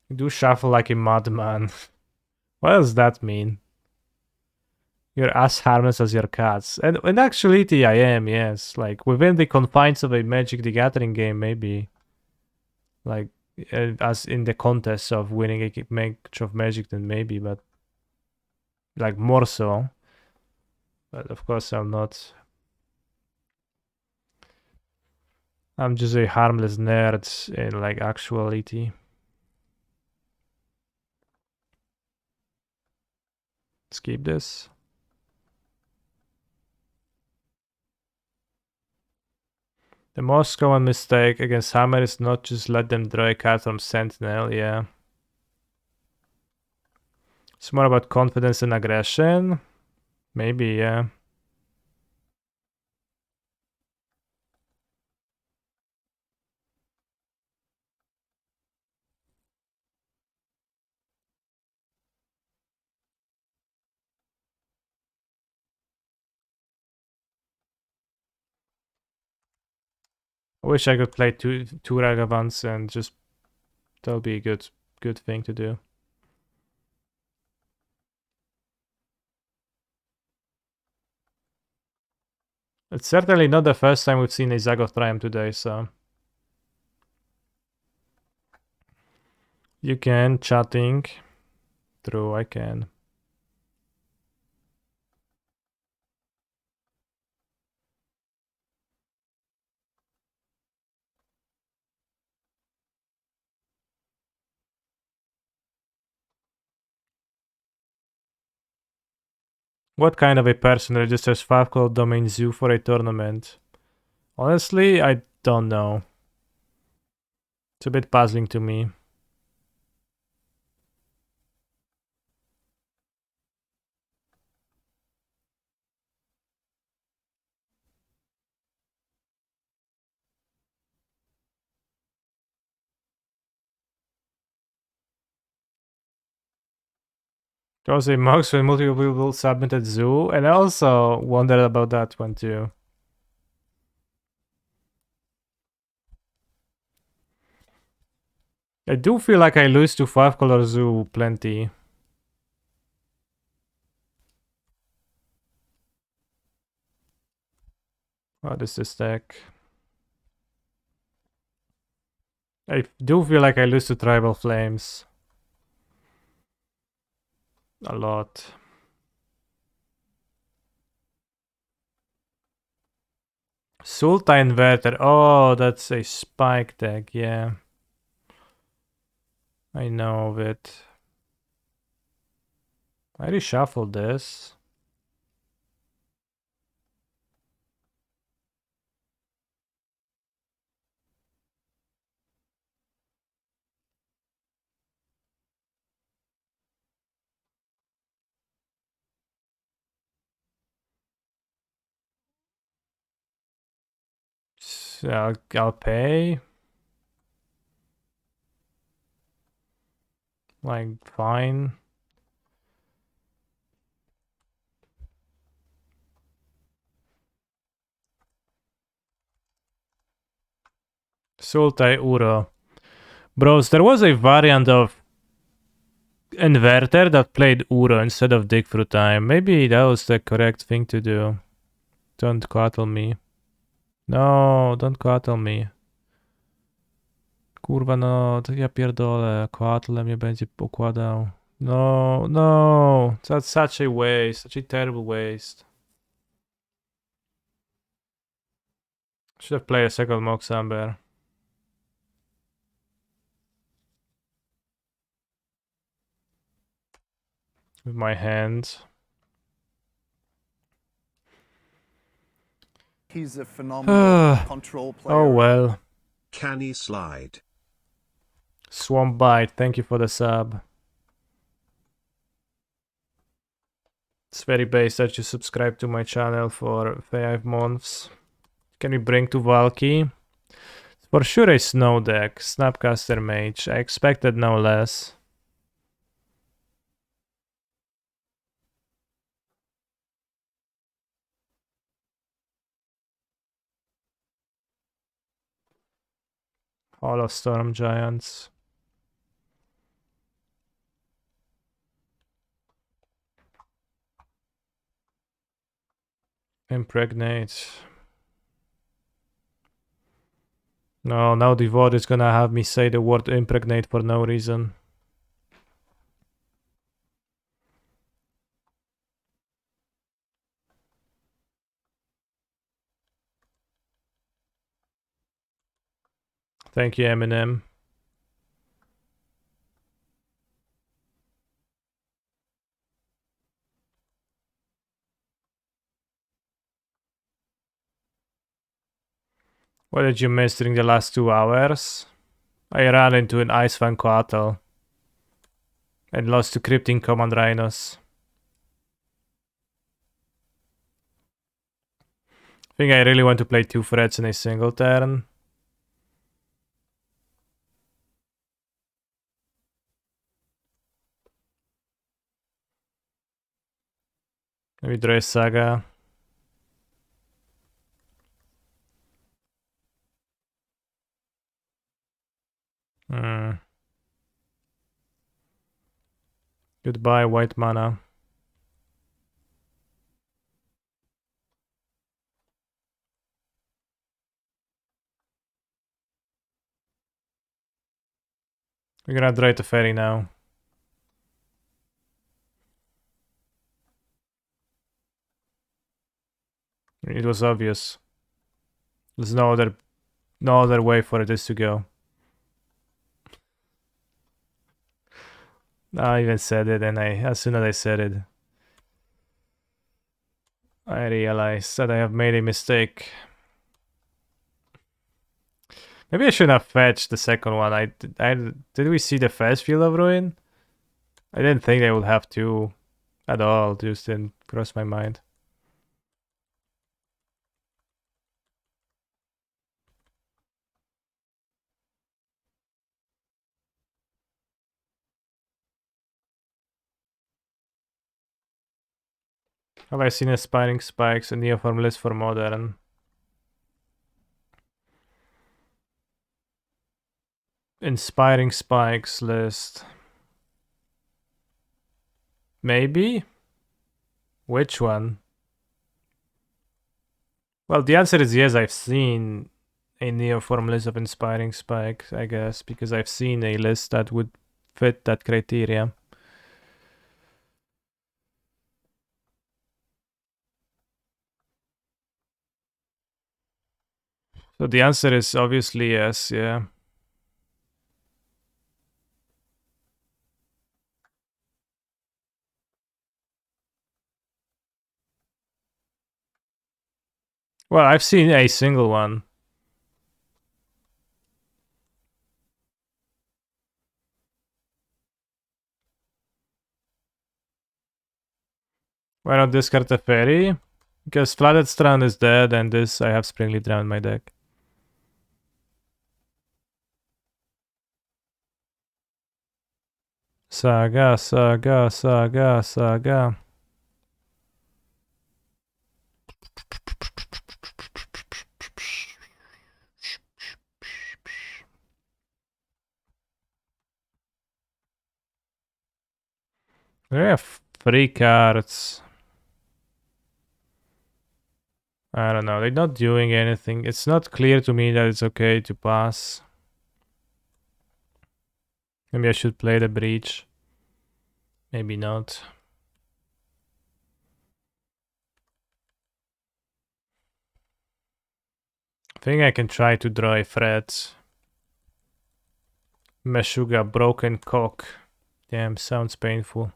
You do shuffle like a madman. What does that mean? You're as harmless as your cats. And in actuality, I am, yes. Like, within the confines of a Magic the Gathering game, maybe. Like, as in the contest of winning a match of Magic, then maybe, but... Like, more so. But of course, I'm not. I'm just a harmless nerd in, like, actuality. Let's keep this. The most common mistake against Hammer is not just let them draw a card from Sentinel, yeah. It's more about confidence and aggression. Maybe, yeah. I wish I could play two Ragavans and just that'll be a good thing to do. It's certainly not the first time we've seen a Zagoth Triumph today, so you can chatting. True, I can. What kind of a person registers 5 domain zoo for a tournament? Honestly, I don't know. It's a bit puzzling to me. There was a Mox when multiple people submitted zoo, and I also wondered about that one too. I do feel like I lose to 5-color zoo plenty. What is this deck? I do feel like I lose to Tribal Flames. A lot. Sulta Inverter. Oh, that's a spike deck, yeah. I know of it. I reshuffled this. So I'll pay. Like, fine. Sultai Uro. Bros, there was a variant of Inverter that played Uro instead of Dig Through Time. Maybe that was the correct thing to do. Don't coddle me. No, don't coddle me. Kurwa no, to ja pierdolę. Coddle mnie będzie układał. No, no. That's such a waste. Such a terrible waste. Should have played a second Mox Amber. With my hand. He's a phenomenal control player. Oh well. Can he slide? Swamp Bite, thank you for the sub. It's very base that you subscribe to my channel for 5 months. Can we bring to Valky? For sure a snow deck, Snapcaster Mage. I expected no less. Hall of Storm Giants. Impregnate. No, now the vote is gonna have me say the word impregnate for no reason. Thank you, Eminem. What did you miss during the last 2 hours? I ran into an Icefang Coatl and lost to Crypting Command Rhinos. I think I really want to play 2 threats in a single turn. Maybe draw a Saga. Hmm. Goodbye, white mana. We're gonna draw the ferry now. It was obvious. There's no other way for this to go. I even said it, and as soon as I said it, I realized that I have made a mistake. Maybe I shouldn't have fetched the second one. Did we see the fast Field of Ruin? I didn't think they would have to at all. Just didn't cross my mind. Have I seen Aspiring Spikes and Neoform list for Modern? Inspiring Spikes list. Maybe? Which one? Well, the answer is yes, I've seen a Neoform list of Inspiring Spikes, I guess, because I've seen a list that would fit that criteria. So the answer is obviously yes, yeah. Well, I've seen a single one. Why not discard the fairy? Because Flooded Strand is dead, and this I have Springly Drown in my deck. Saga, saga, saga, saga. We have 3 cards. I don't know. They're not doing anything. It's not clear to me that it's okay to pass. Maybe I should play the breach. Maybe not. I think I can try to draw a threat. Meshuggah, Broken Cock. Damn, sounds painful.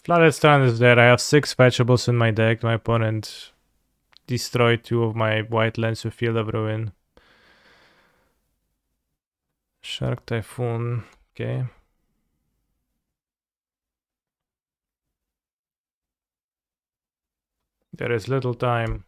Flooded Strand is there. I have 6 fetchables in my deck. My opponent destroyed 2 of my white lands with Field of Ruin. Shark Typhoon. Okay. There is little time.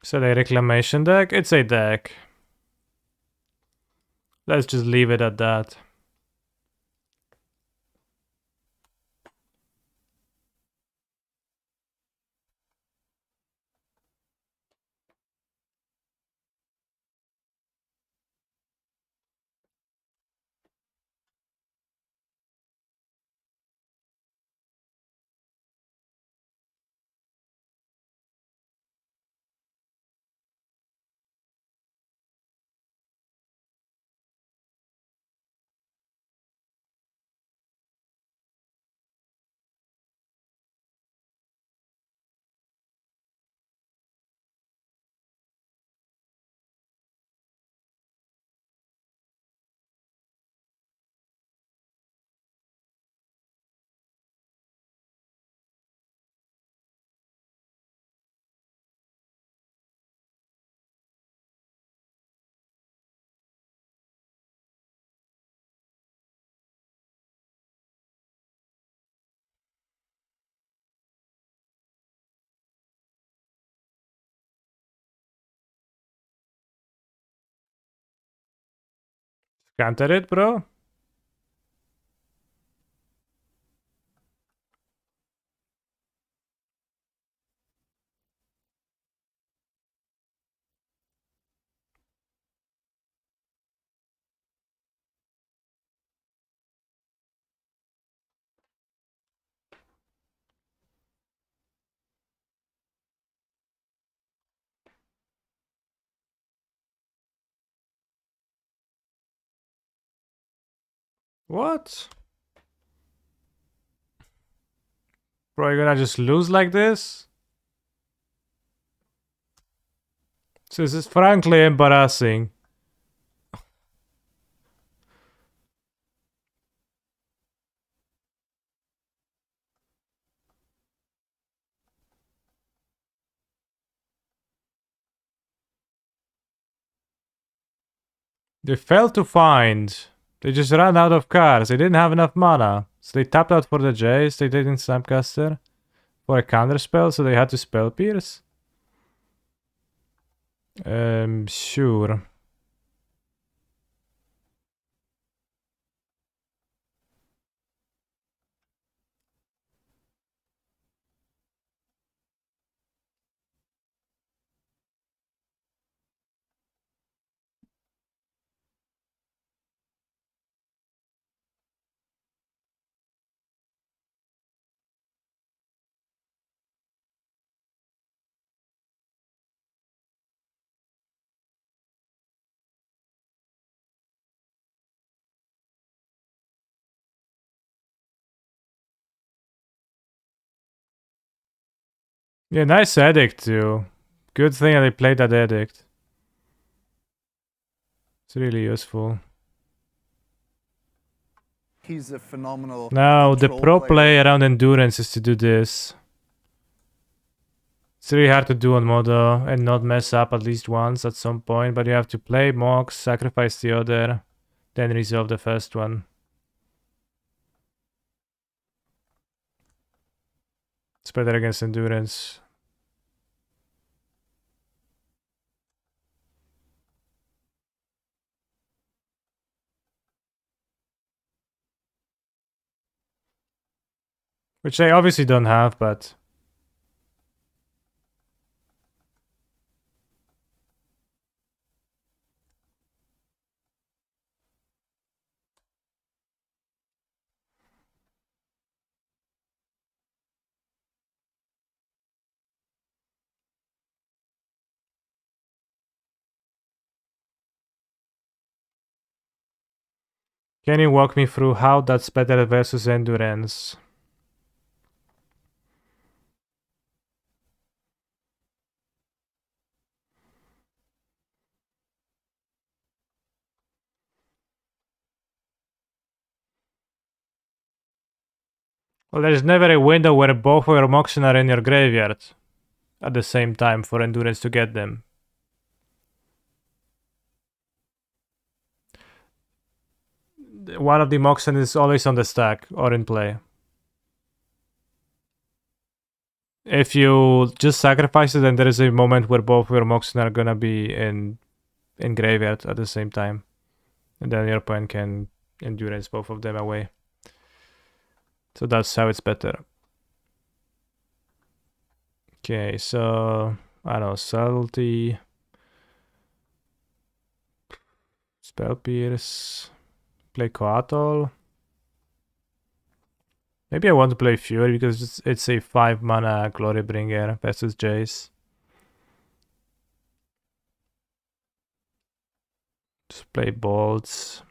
Is that a reclamation deck? It's a deck. Let's just leave it at that. Counter it, bro. What? Bro, you're gonna just lose like this? This is frankly embarrassing. They failed to find. They just ran out of cards. They didn't have enough mana. So they tapped out for the Jace. They didn't Snapcaster for a counter spell, so they had to Spell Pierce. Sure. Yeah, nice Edict too. Good thing they played that Edict. It's really useful. He's a phenomenal Now, the control pro player. play around Endurance is to do this. It's really hard to do on Modo and not mess up at least once at some point, but you have to play Mox, sacrifice the other, then resolve the first one. It's better against Endurance. Which I obviously don't have, but... Can you walk me through how that's better versus Endurance? Well, there's never a window where both of your Moxen are in your graveyard at the same time for Endurance to get them. One of the Moxen is always on the stack or in play. If you just sacrifice it, then there is a moment where both your Moxen are gonna be in graveyard at the same time. And then your opponent can Endurance both of them away. So that's how it's better. Okay, so... I don't know, Subtlety... Spell Pierce... Play Coatl. Maybe I want to play Fury because it's a 5 mana Glorybringer versus Jace. Just play Bolts.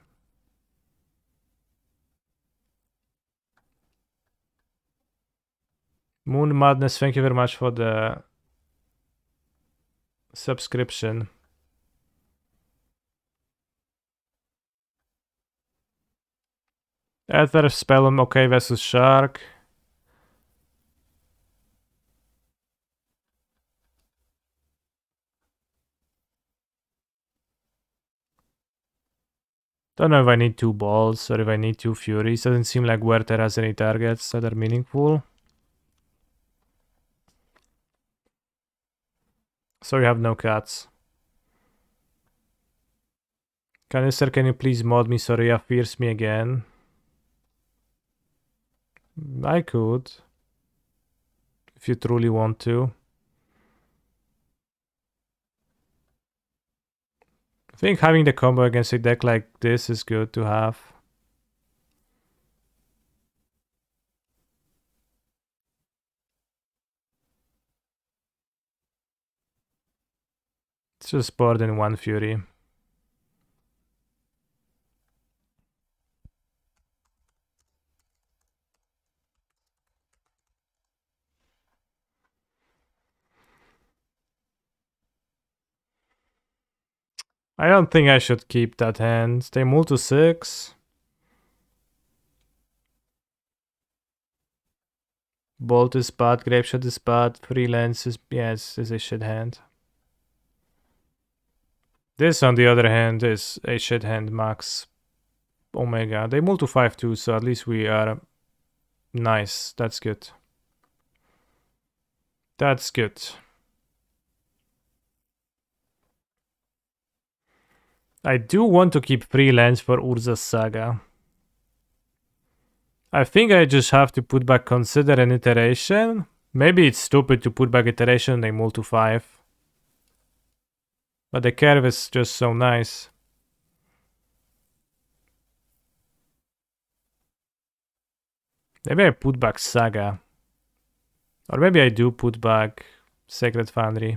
Moon Madness, thank you very much for the subscription. Ether, Spellum, okay versus Shark. Don't know if I need 2 balls or if I need 2 Furies. Doesn't seem like Werther has any targets that are meaningful. So we have no cats. Canister, can you please mod me so Rhea fears me again? I could. If you truly want to. I think having the combo against a deck like this is good to have. It's just more than one Fury. I don't think I should keep that hand. They move to 6. Bolt is bad, Grapeshot is bad, Freelance is, yes, is a shit hand. This, on the other hand, is a shit hand, max Omega. They move to 5-2, so at least we are nice. That's good. That's good. I do want to keep Freelance for Urza's Saga. I think I just have to put back Consider an Iteration. Maybe it's stupid to put back Iteration and they move to 5. But the curve is just so nice. Maybe I put back Saga. Or maybe I do put back Sacred Foundry.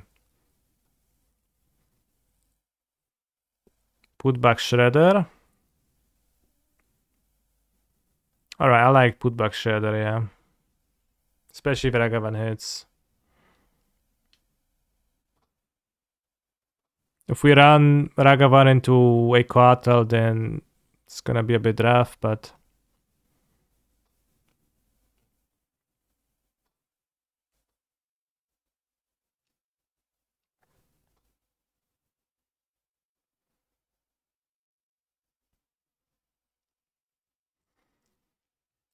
Put back Shredder. Alright, I like put back Shredder, yeah. Especially if Ragavan hits. If we run Ragavan into a Coatl, then it's gonna be a bit rough, but...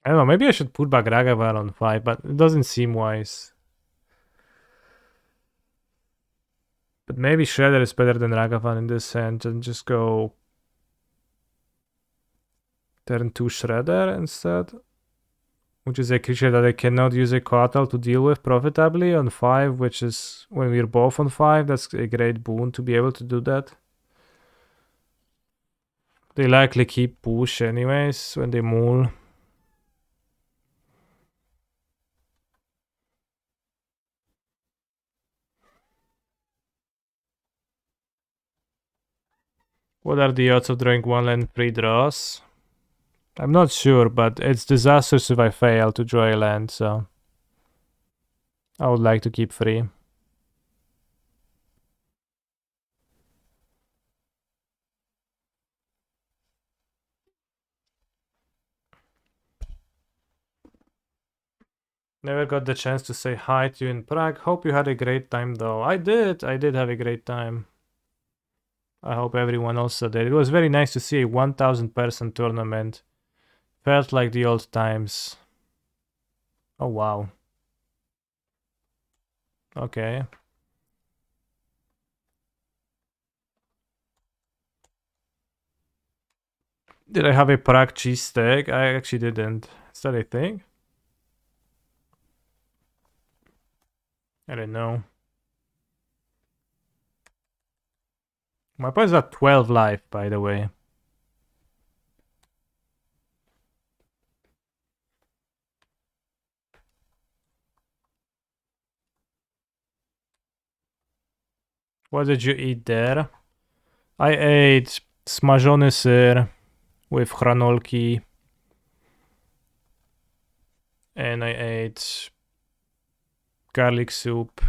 I don't know, maybe I should put back Ragavan on 5, but it doesn't seem wise. But maybe Shredder is better than Ragavan in this hand, and just go... turn 2 Shredder instead. Which is a creature that I cannot use a Coatl to deal with profitably on 5, which is when we're both on 5, that's a great boon to be able to do that. They likely keep push anyways when they mull. What are the odds of drawing 1 land 3 draws? I'm not sure, but it's disastrous if I fail to draw a land, so... I would like to keep 3. Never got the chance to say hi to you in Prague. Hope you had a great time though. I did have a great time. I hope everyone also did. It was very nice to see a 1,000 person tournament. Felt like the old times. Oh wow. Okay. Did I have a Prague cheesesteak? I actually didn't. Is that a thing? I don't know. My opponent's at 12 life, by the way. What did you eat there? I ate smażony syr with hranolki. And I ate garlic soup.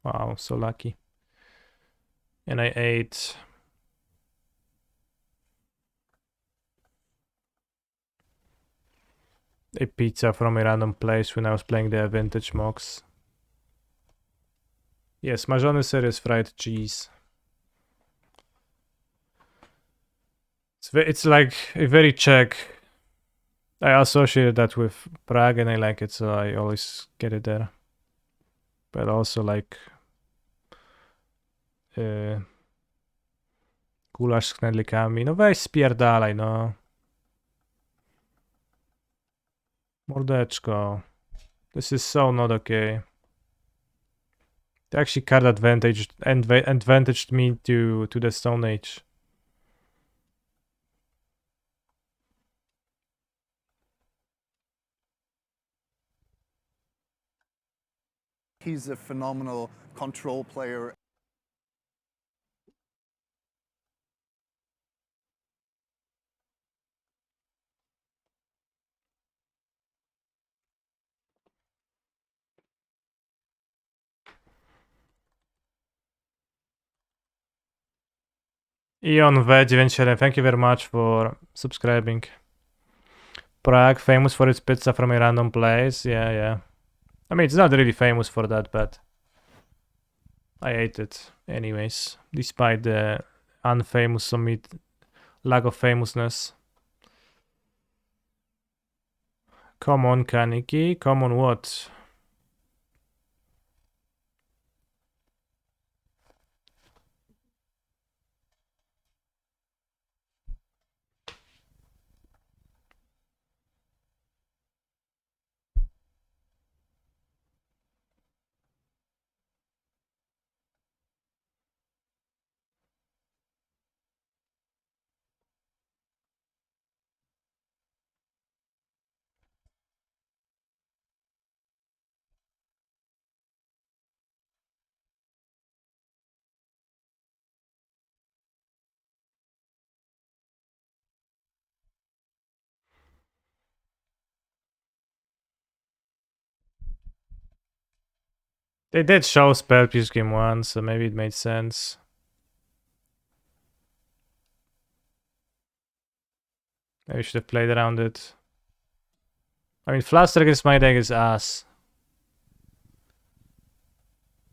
Wow, so lucky. And I ate a pizza from a random place when I was playing the vintage mocks. Yes, smażony ser is fried cheese. It's like a very Czech. I associate that with Prague and I like it, so I always get it there. But also like Gulasz z knedlikami. No weź spierdalaj, no. Mordeczko. This is so not okay. They actually card advantaged me to the Stone Age. He's a phenomenal control player. Ion V97, thank you very much for subscribing. Prague, famous for its pizza from a random place. Yeah, yeah. I mean, it's not really famous for that, but I ate it anyways, despite the unfamous summit, lack of famousness. Come on, Kaniki. Come on, what? They did show Spell Pierce game 1, so maybe it made sense. Maybe I should have played around it. I mean, Fluster against my deck is ass.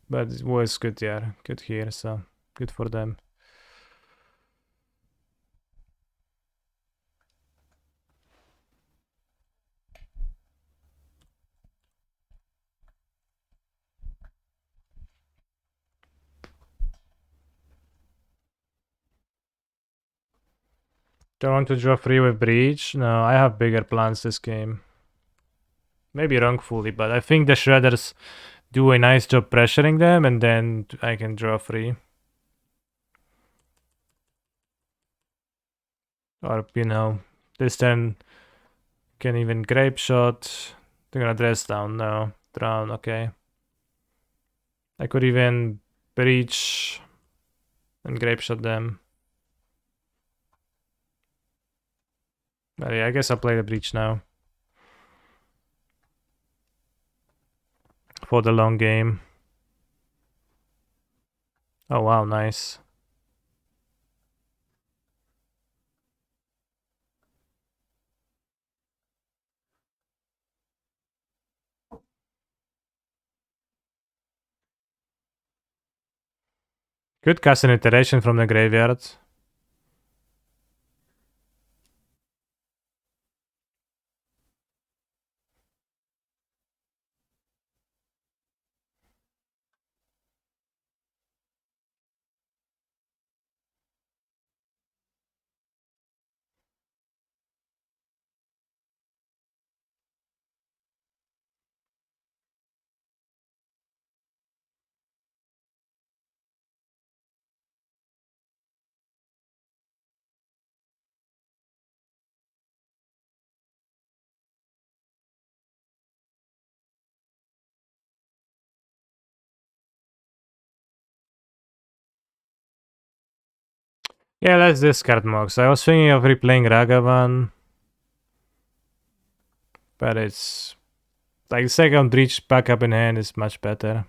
But it was good, yeah. Good here, so good for them. Don't want to draw free with Breach? No, I have bigger plans this game. Maybe wrongfully, but I think the Shredders do a nice job pressuring them, and then I can draw free. Or, you know, this turn can even Grape Shot. They're gonna dress down, no. Drown, okay. I could even Breach and Grape Shot them. But yeah, I guess I'll play the Breach now. For the long game. Oh wow, nice. Could cast an iteration from the graveyard. Yeah, let's discard Mox. I was thinking of replaying Ragavan. But it's... like, second Breach back up in hand is much better.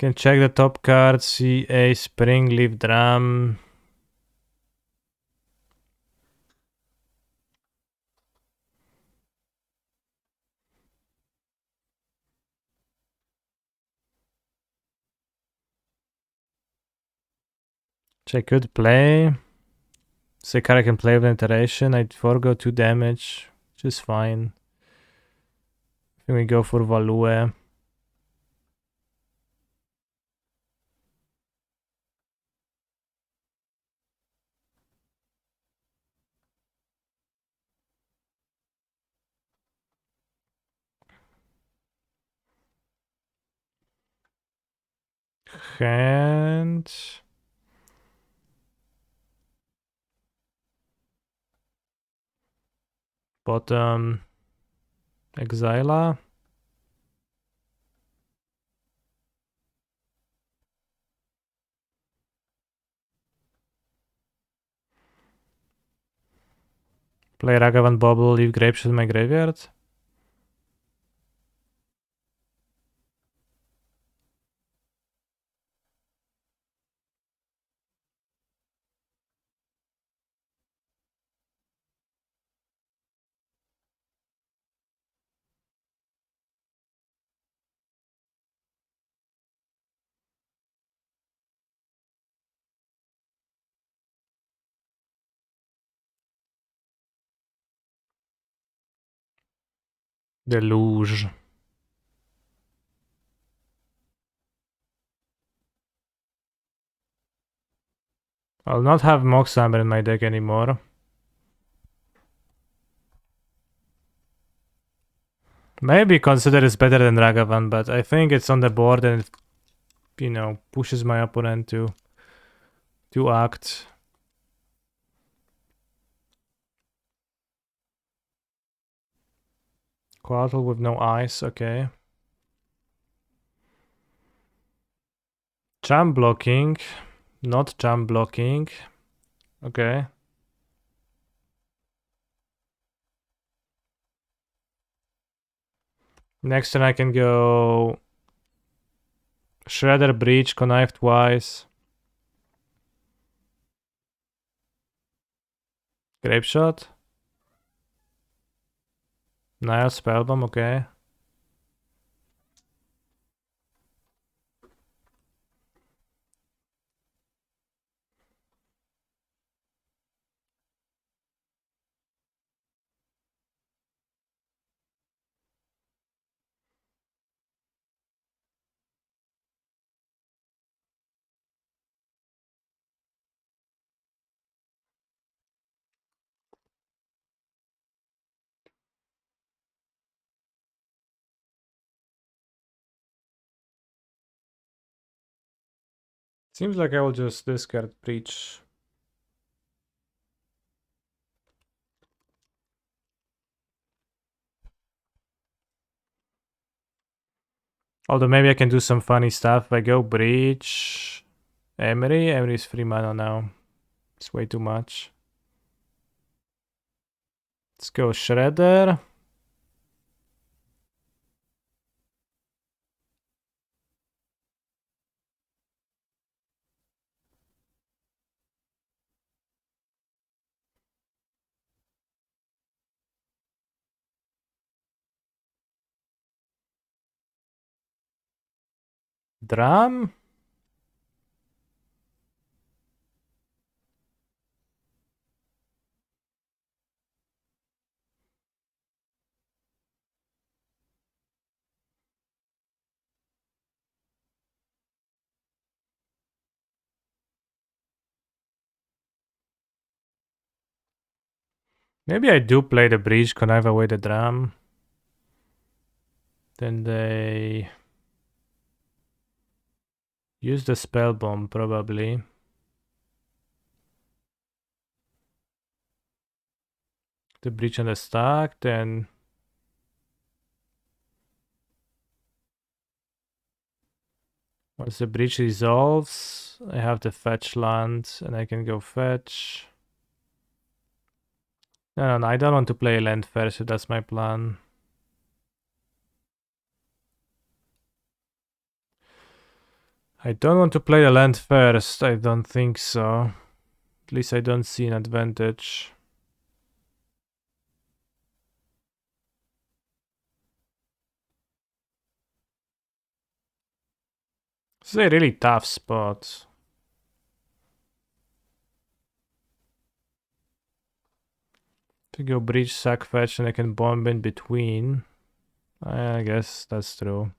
Can check the top card, see a Spring Leaf Drum. Check could play. Jeskai can play with iteration. I'd forego 2 damage, which is fine. I think we go for Value. hand. Bottom Exiler. Play Ragavan Bubble, leave Grapeshot in my graveyard. Deluge. I'll not have Moxhammer in my deck anymore. Maybe consider it's better than Ragavan, but I think it's on the board and it, you know, pushes my opponent to act. Quaddle with no eyes, okay. Jump blocking, not jump blocking. Okay. Next turn I can go Shredder, Breach, Connive twice. Grape Shot. Nile Spellbomb, okay. Seems like I will just discard Breach. Although maybe I can do some funny stuff. If I go Breach, Emery. Emery's 3 mana now. It's way too much. Let's go Shredder. Drum? Maybe I do play the Breach, connive away the Drum. Then they use the Spell Bomb, probably. The Breach on the stack, then once the Breach resolves, I have the fetch land, and I can go fetch. No, I don't want to play land first, if that's my plan. I don't want to play the land first, I don't think so. At least I don't see an advantage. This is a really tough spot. To go Breach, sack, fetch, and I can bomb in between. I guess that's true.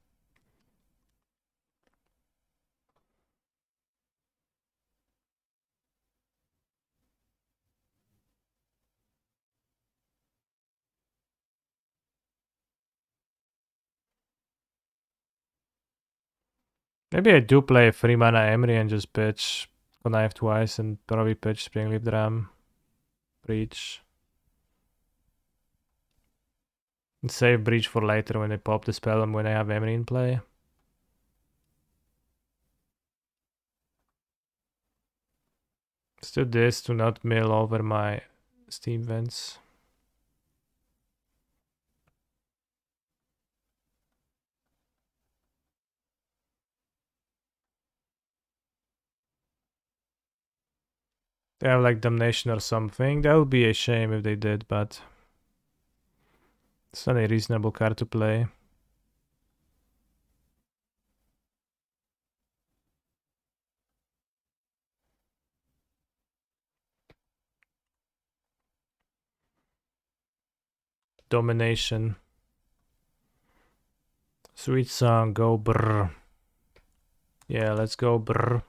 Maybe I do play 3 mana Emery and just pitch Connive twice and probably pitch Springleaf Dram. Breach. And save Breach for later when I pop the spell and when I have Emery in play. Let's do this to not mill over my Steam vents. They have like Damnation or something. That would be a shame if they did, but it's not a reasonable card to play. Domination. Sweet song, go brr. Yeah, let's go brr.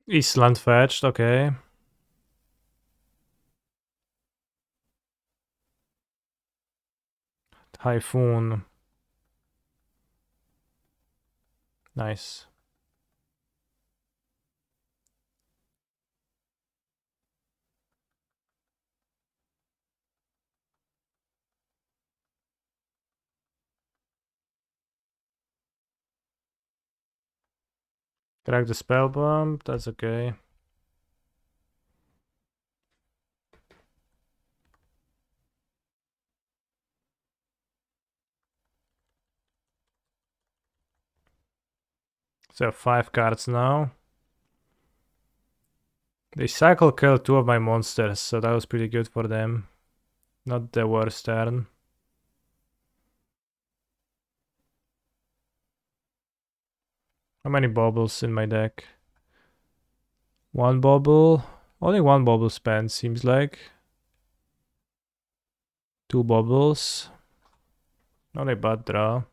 Eastland fetched, okay. Typhoon. Nice. Crack the spell bomb, that's okay. So 5 cards now. They cycle kill 2 of my monsters, so that was pretty good for them. Not the worst turn. How many bubbles in my deck? 1 bubble. Only 1 bubble spent, seems like. 2 bubbles. Not a bad draw.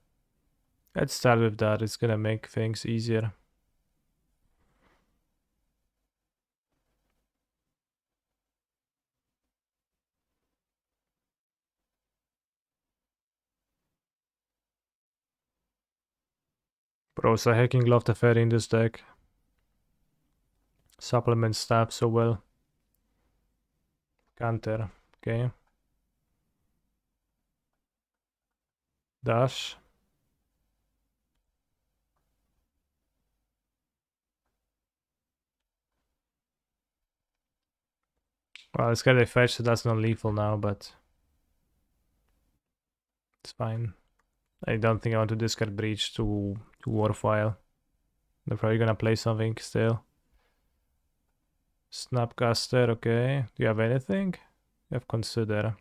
Let's start with that, it's gonna make things easier. Bros are hacking Love the Fairy in this deck. Supplement stab so well. Counter, okay. Dash. Well, it's got a fetch, so that's not lethal now, but it's fine. I don't think I want to discard Breach to Warfile. They're probably gonna play something still. Snapcaster, okay. Do you have anything? You have Consider.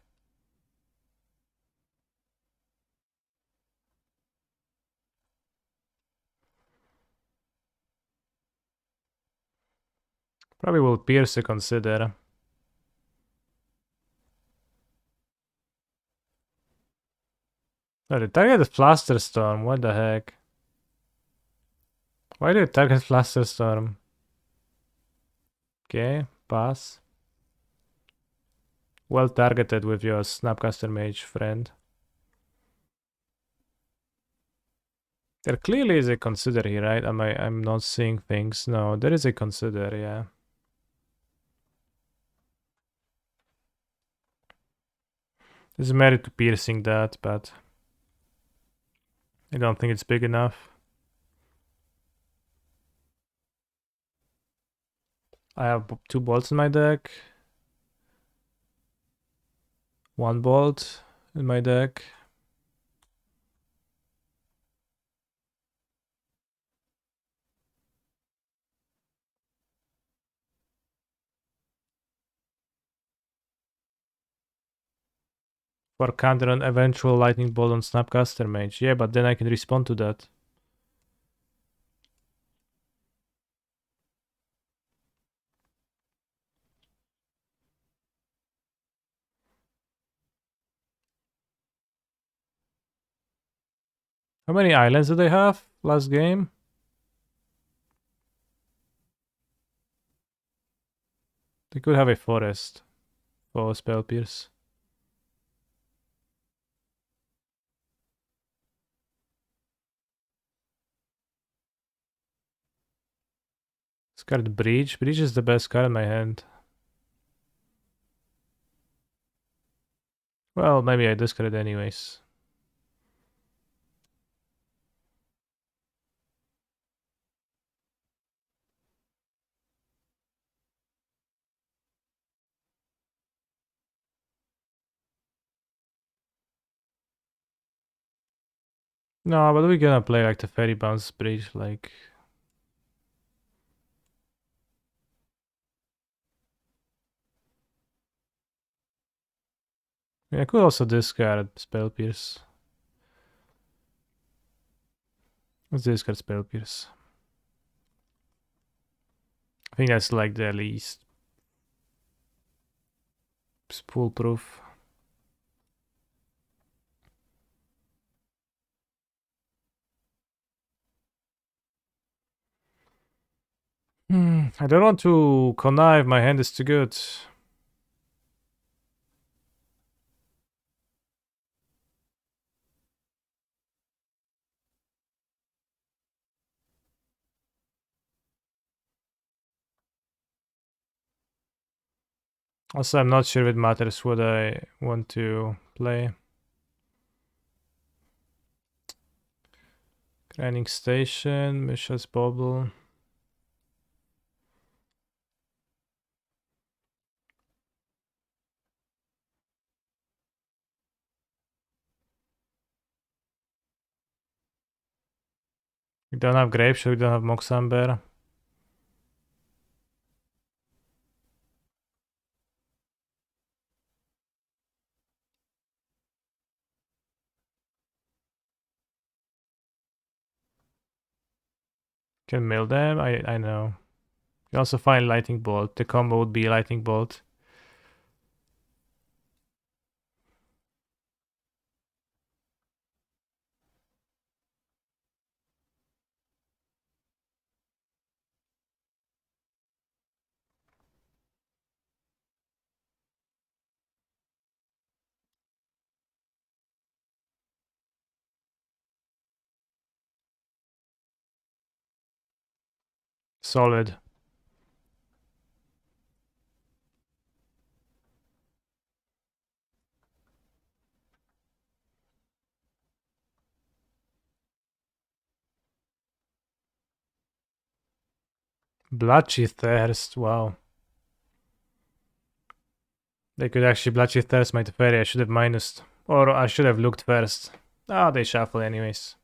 Probably will pierce the Consider. No, the target is Flusterstorm, what the heck? Why do you target Flusterstorm? Okay, pass. Well targeted with your Snapcaster Mage friend. There clearly is a Consider here, right? I'm not seeing things. No, there is a Consider, yeah. There's merit to piercing that, but I don't think it's big enough. I have 2 bolts in my deck. 1 bolt in my deck. For counter an eventual lightning bolt on Snapcaster Mage. Yeah, but then I can respond to that. How many islands do they have last game? They could have a forest for Spell Pierce. Discard Breach. Breach is the best card in my hand. Well, maybe I discard it anyways. No, but we're gonna play like the Fairy Bounce Breach, like... I could also discard Spell Pierce. Let's discard Spell Pierce. I think that's like the least foolproof. I don't want to connive, my hand is too good. Also, I'm not sure if it matters what I want to play. Grinding Station, Mishra's Bubble. We don't have Grapeshot, we don't have Moxamber. Can mill them, I know. You also find Lightning Bolt. The combo would be Lightning Bolt. Solid. Bloodchi Thirst, wow. They could actually Bloodchi Thirst my Teferi, I should have minused. Or I should have looked first. Ah, they shuffle anyways.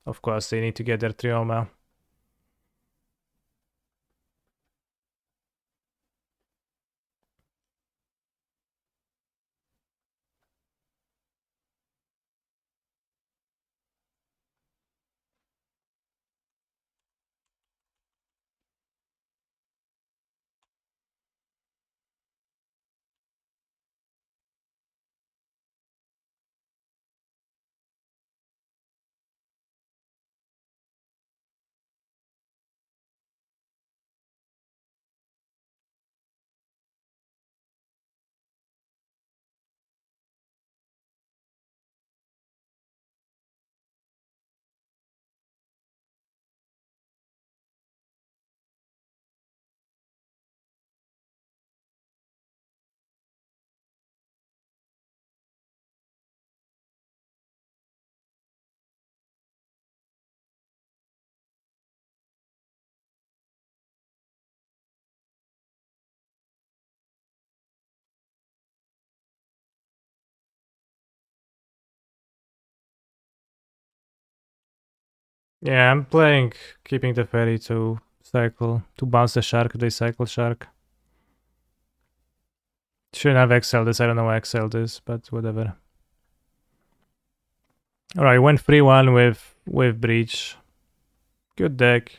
Of course, they need to get their Trioma. Yeah, I'm playing keeping the Fairy to cycle, to bounce the Shark if they cycle Shark. Shouldn't have exiled this, I don't know why I exiled this, but whatever. Alright, went 3-1 with Breach. Good deck.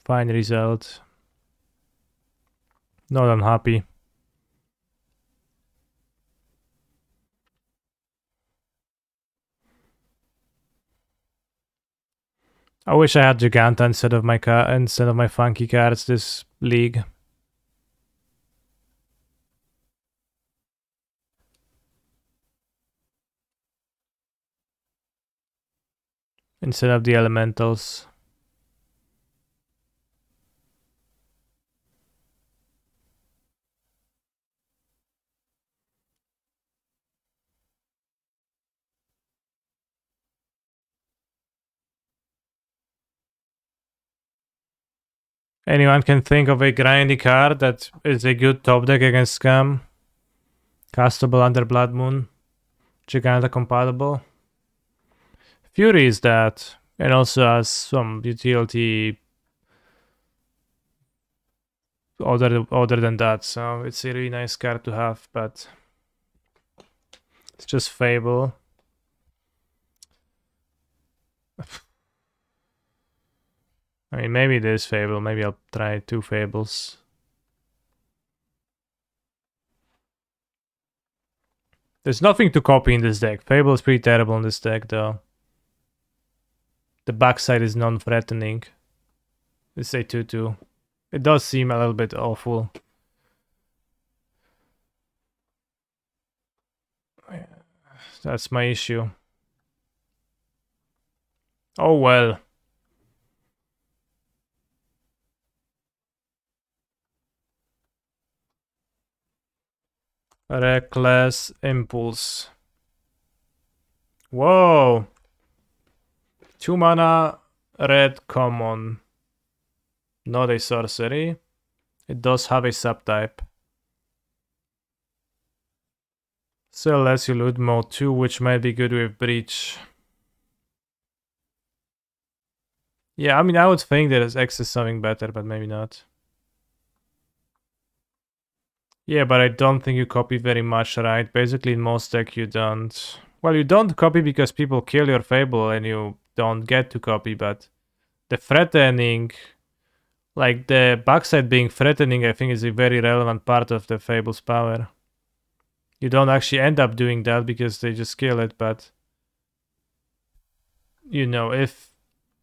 Fine result. Not unhappy. I wish I had Giganta instead of my funky cards this league. Instead of the elementals. Anyone can think of a grindy card that is a good top deck against Scam. Castable under Blood Moon. Giganta compatible. Fury is that. And also has some utility other than that. So it's a really nice card to have, but it's just Fable. I mean, maybe it is Fable. Maybe I'll try 2 Fables. There's nothing to copy in this deck. Fable is pretty terrible in this deck, though. The backside is non-threatening. It's a 2-2. It does seem a little bit awful. That's my issue. Oh well. Reckless Impulse. Whoa. 2 mana, red common. Not a sorcery. It does have a subtype. So lets you loot mode 2, which might be good with Breach. Yeah, I mean, I would think that X is something better, but maybe not. Yeah, but I don't think you copy very much, right? Basically, in most deck you don't. Well, you don't copy because people kill your Fable and you don't get to copy, but the threatening, like the backside being threatening, I think is a very relevant part of the Fable's power. You don't actually end up doing that because they just kill it, but you know, if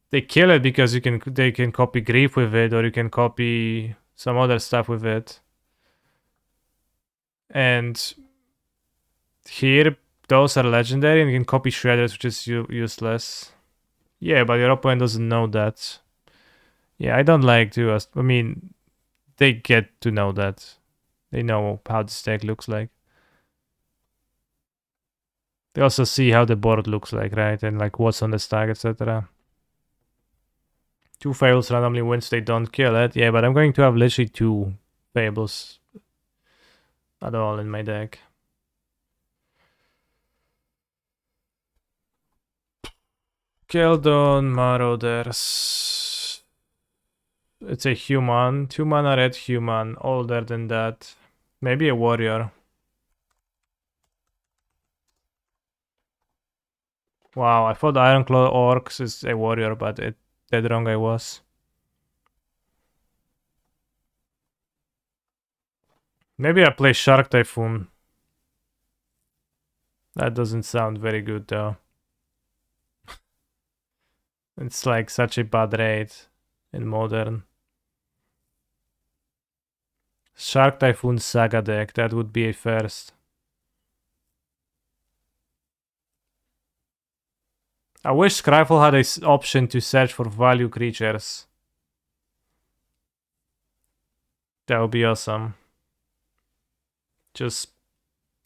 they kill it because they can copy Grief with it, or you can copy some other stuff with it. And here, those are legendary, and you can copy Shredders, which is useless. Yeah, but your opponent doesn't know that. Yeah, I don't like to. I mean, they get to know that. They know how this deck looks like. They also see how the board looks like, right? And like what's on the stack, etc. 2 Fables randomly wins, they don't kill it. Yeah, but I'm going to have literally 2 Fables at all in my deck. Keldon Marauders. It's a human. 2 mana red human. Older than that. Maybe a warrior. Wow, I thought Ironclaw Orcs is a warrior, but dead wrong I was. Maybe I play Shark Typhoon. That doesn't sound very good though. It's like such a bad rate in Modern. Shark Typhoon Saga deck, that would be a first. I wish Scryfall had an option to search for value creatures. That would be awesome. Just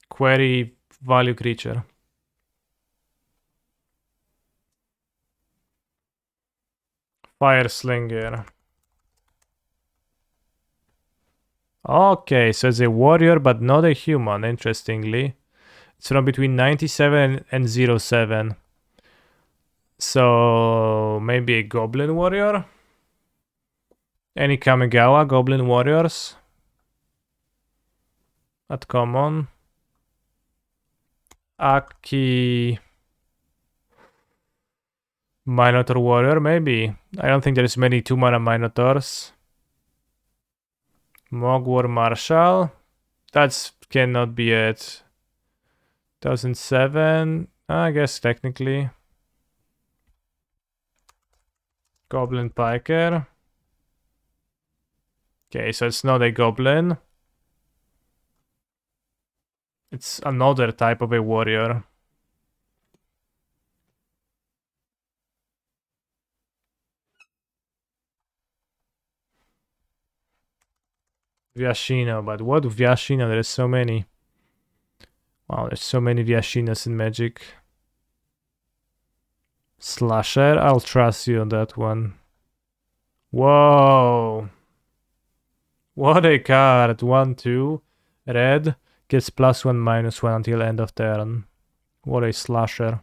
query value creature. Fire Slinger. Okay, so it's a warrior but not a human, interestingly. It's from between 97 and 07. So maybe a goblin warrior? Any Kamigawa goblin warriors? At common. Aki Minotaur warrior, maybe. I don't think there's many 2 mana Minotaurs. Mogwar Marshal. That cannot be it. 2007. I guess technically. Goblin Piker. Okay, so it's not a goblin. It's another type of a warrior. Vyashino, but what Vyashino? There's so many. Wow, there's so many Vyashinas in Magic. Slasher, I'll trust you on that one. Whoa. What a card. 1-2. Red. Gets +1/-1 until end of turn. What a slasher.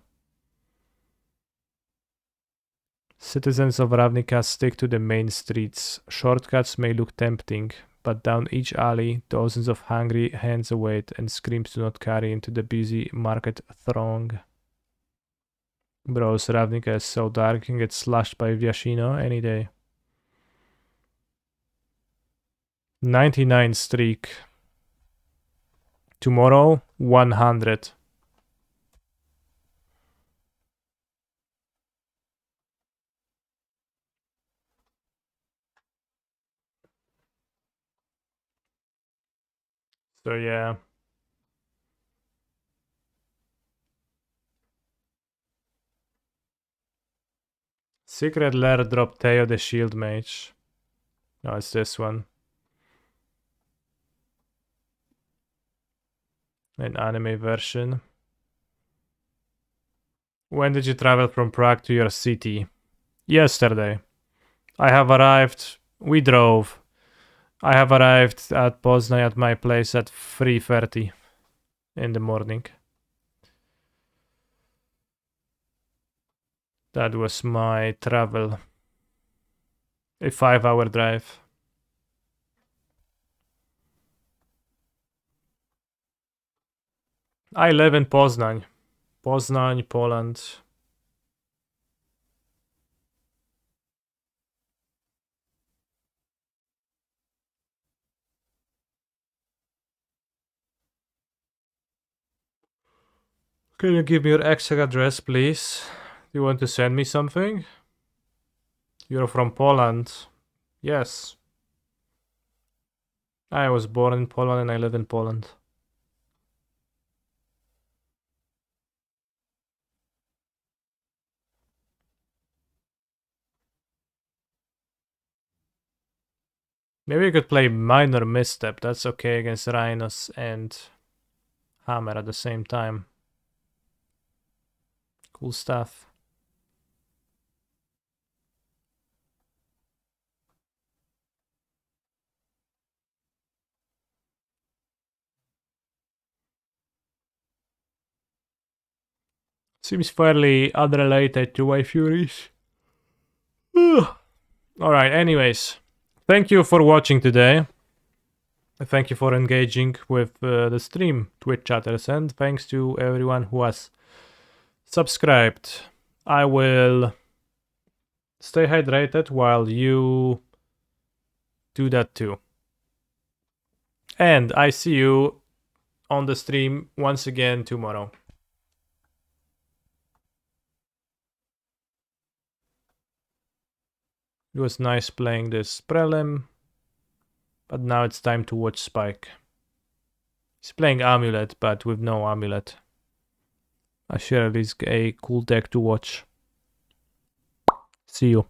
Citizens of Ravnica stick to the main streets. Shortcuts may look tempting, but down each alley, dozens of hungry hands await, and screams do not carry into the busy market throng. Bros, Ravnica is so dark, you can get slashed by Vyashino any day. 99 streak. Tomorrow, 100. So yeah. Secret Lair drop Teo the Shield Mage. No, it's this one. An anime version. When did you travel from Prague to your city? Yesterday. I have arrived. We drove. I have arrived at Poznan at my place at 3:30 in the morning. That was my travel. A 5-hour drive. I live in Poznań. Poznań, Poland. Can you give me your exact address, please? Do you want to send me something? You're from Poland. Yes. I was born in Poland and I live in Poland. Maybe you could play Minor Misstep. That's okay against Rhinos and Hammer at the same time. Cool stuff. Seems fairly unrelated to my Furies. Alright, anyways. Thank you for watching today. Thank you for engaging with the stream, Twitch chatters, and thanks to everyone who has subscribed. I will stay hydrated while you do that too. And I see you on the stream once again tomorrow. It was nice playing this prelim, but now it's time to watch Spike. He's playing Amulet, but with no Amulet. I share this a cool deck to watch. See you.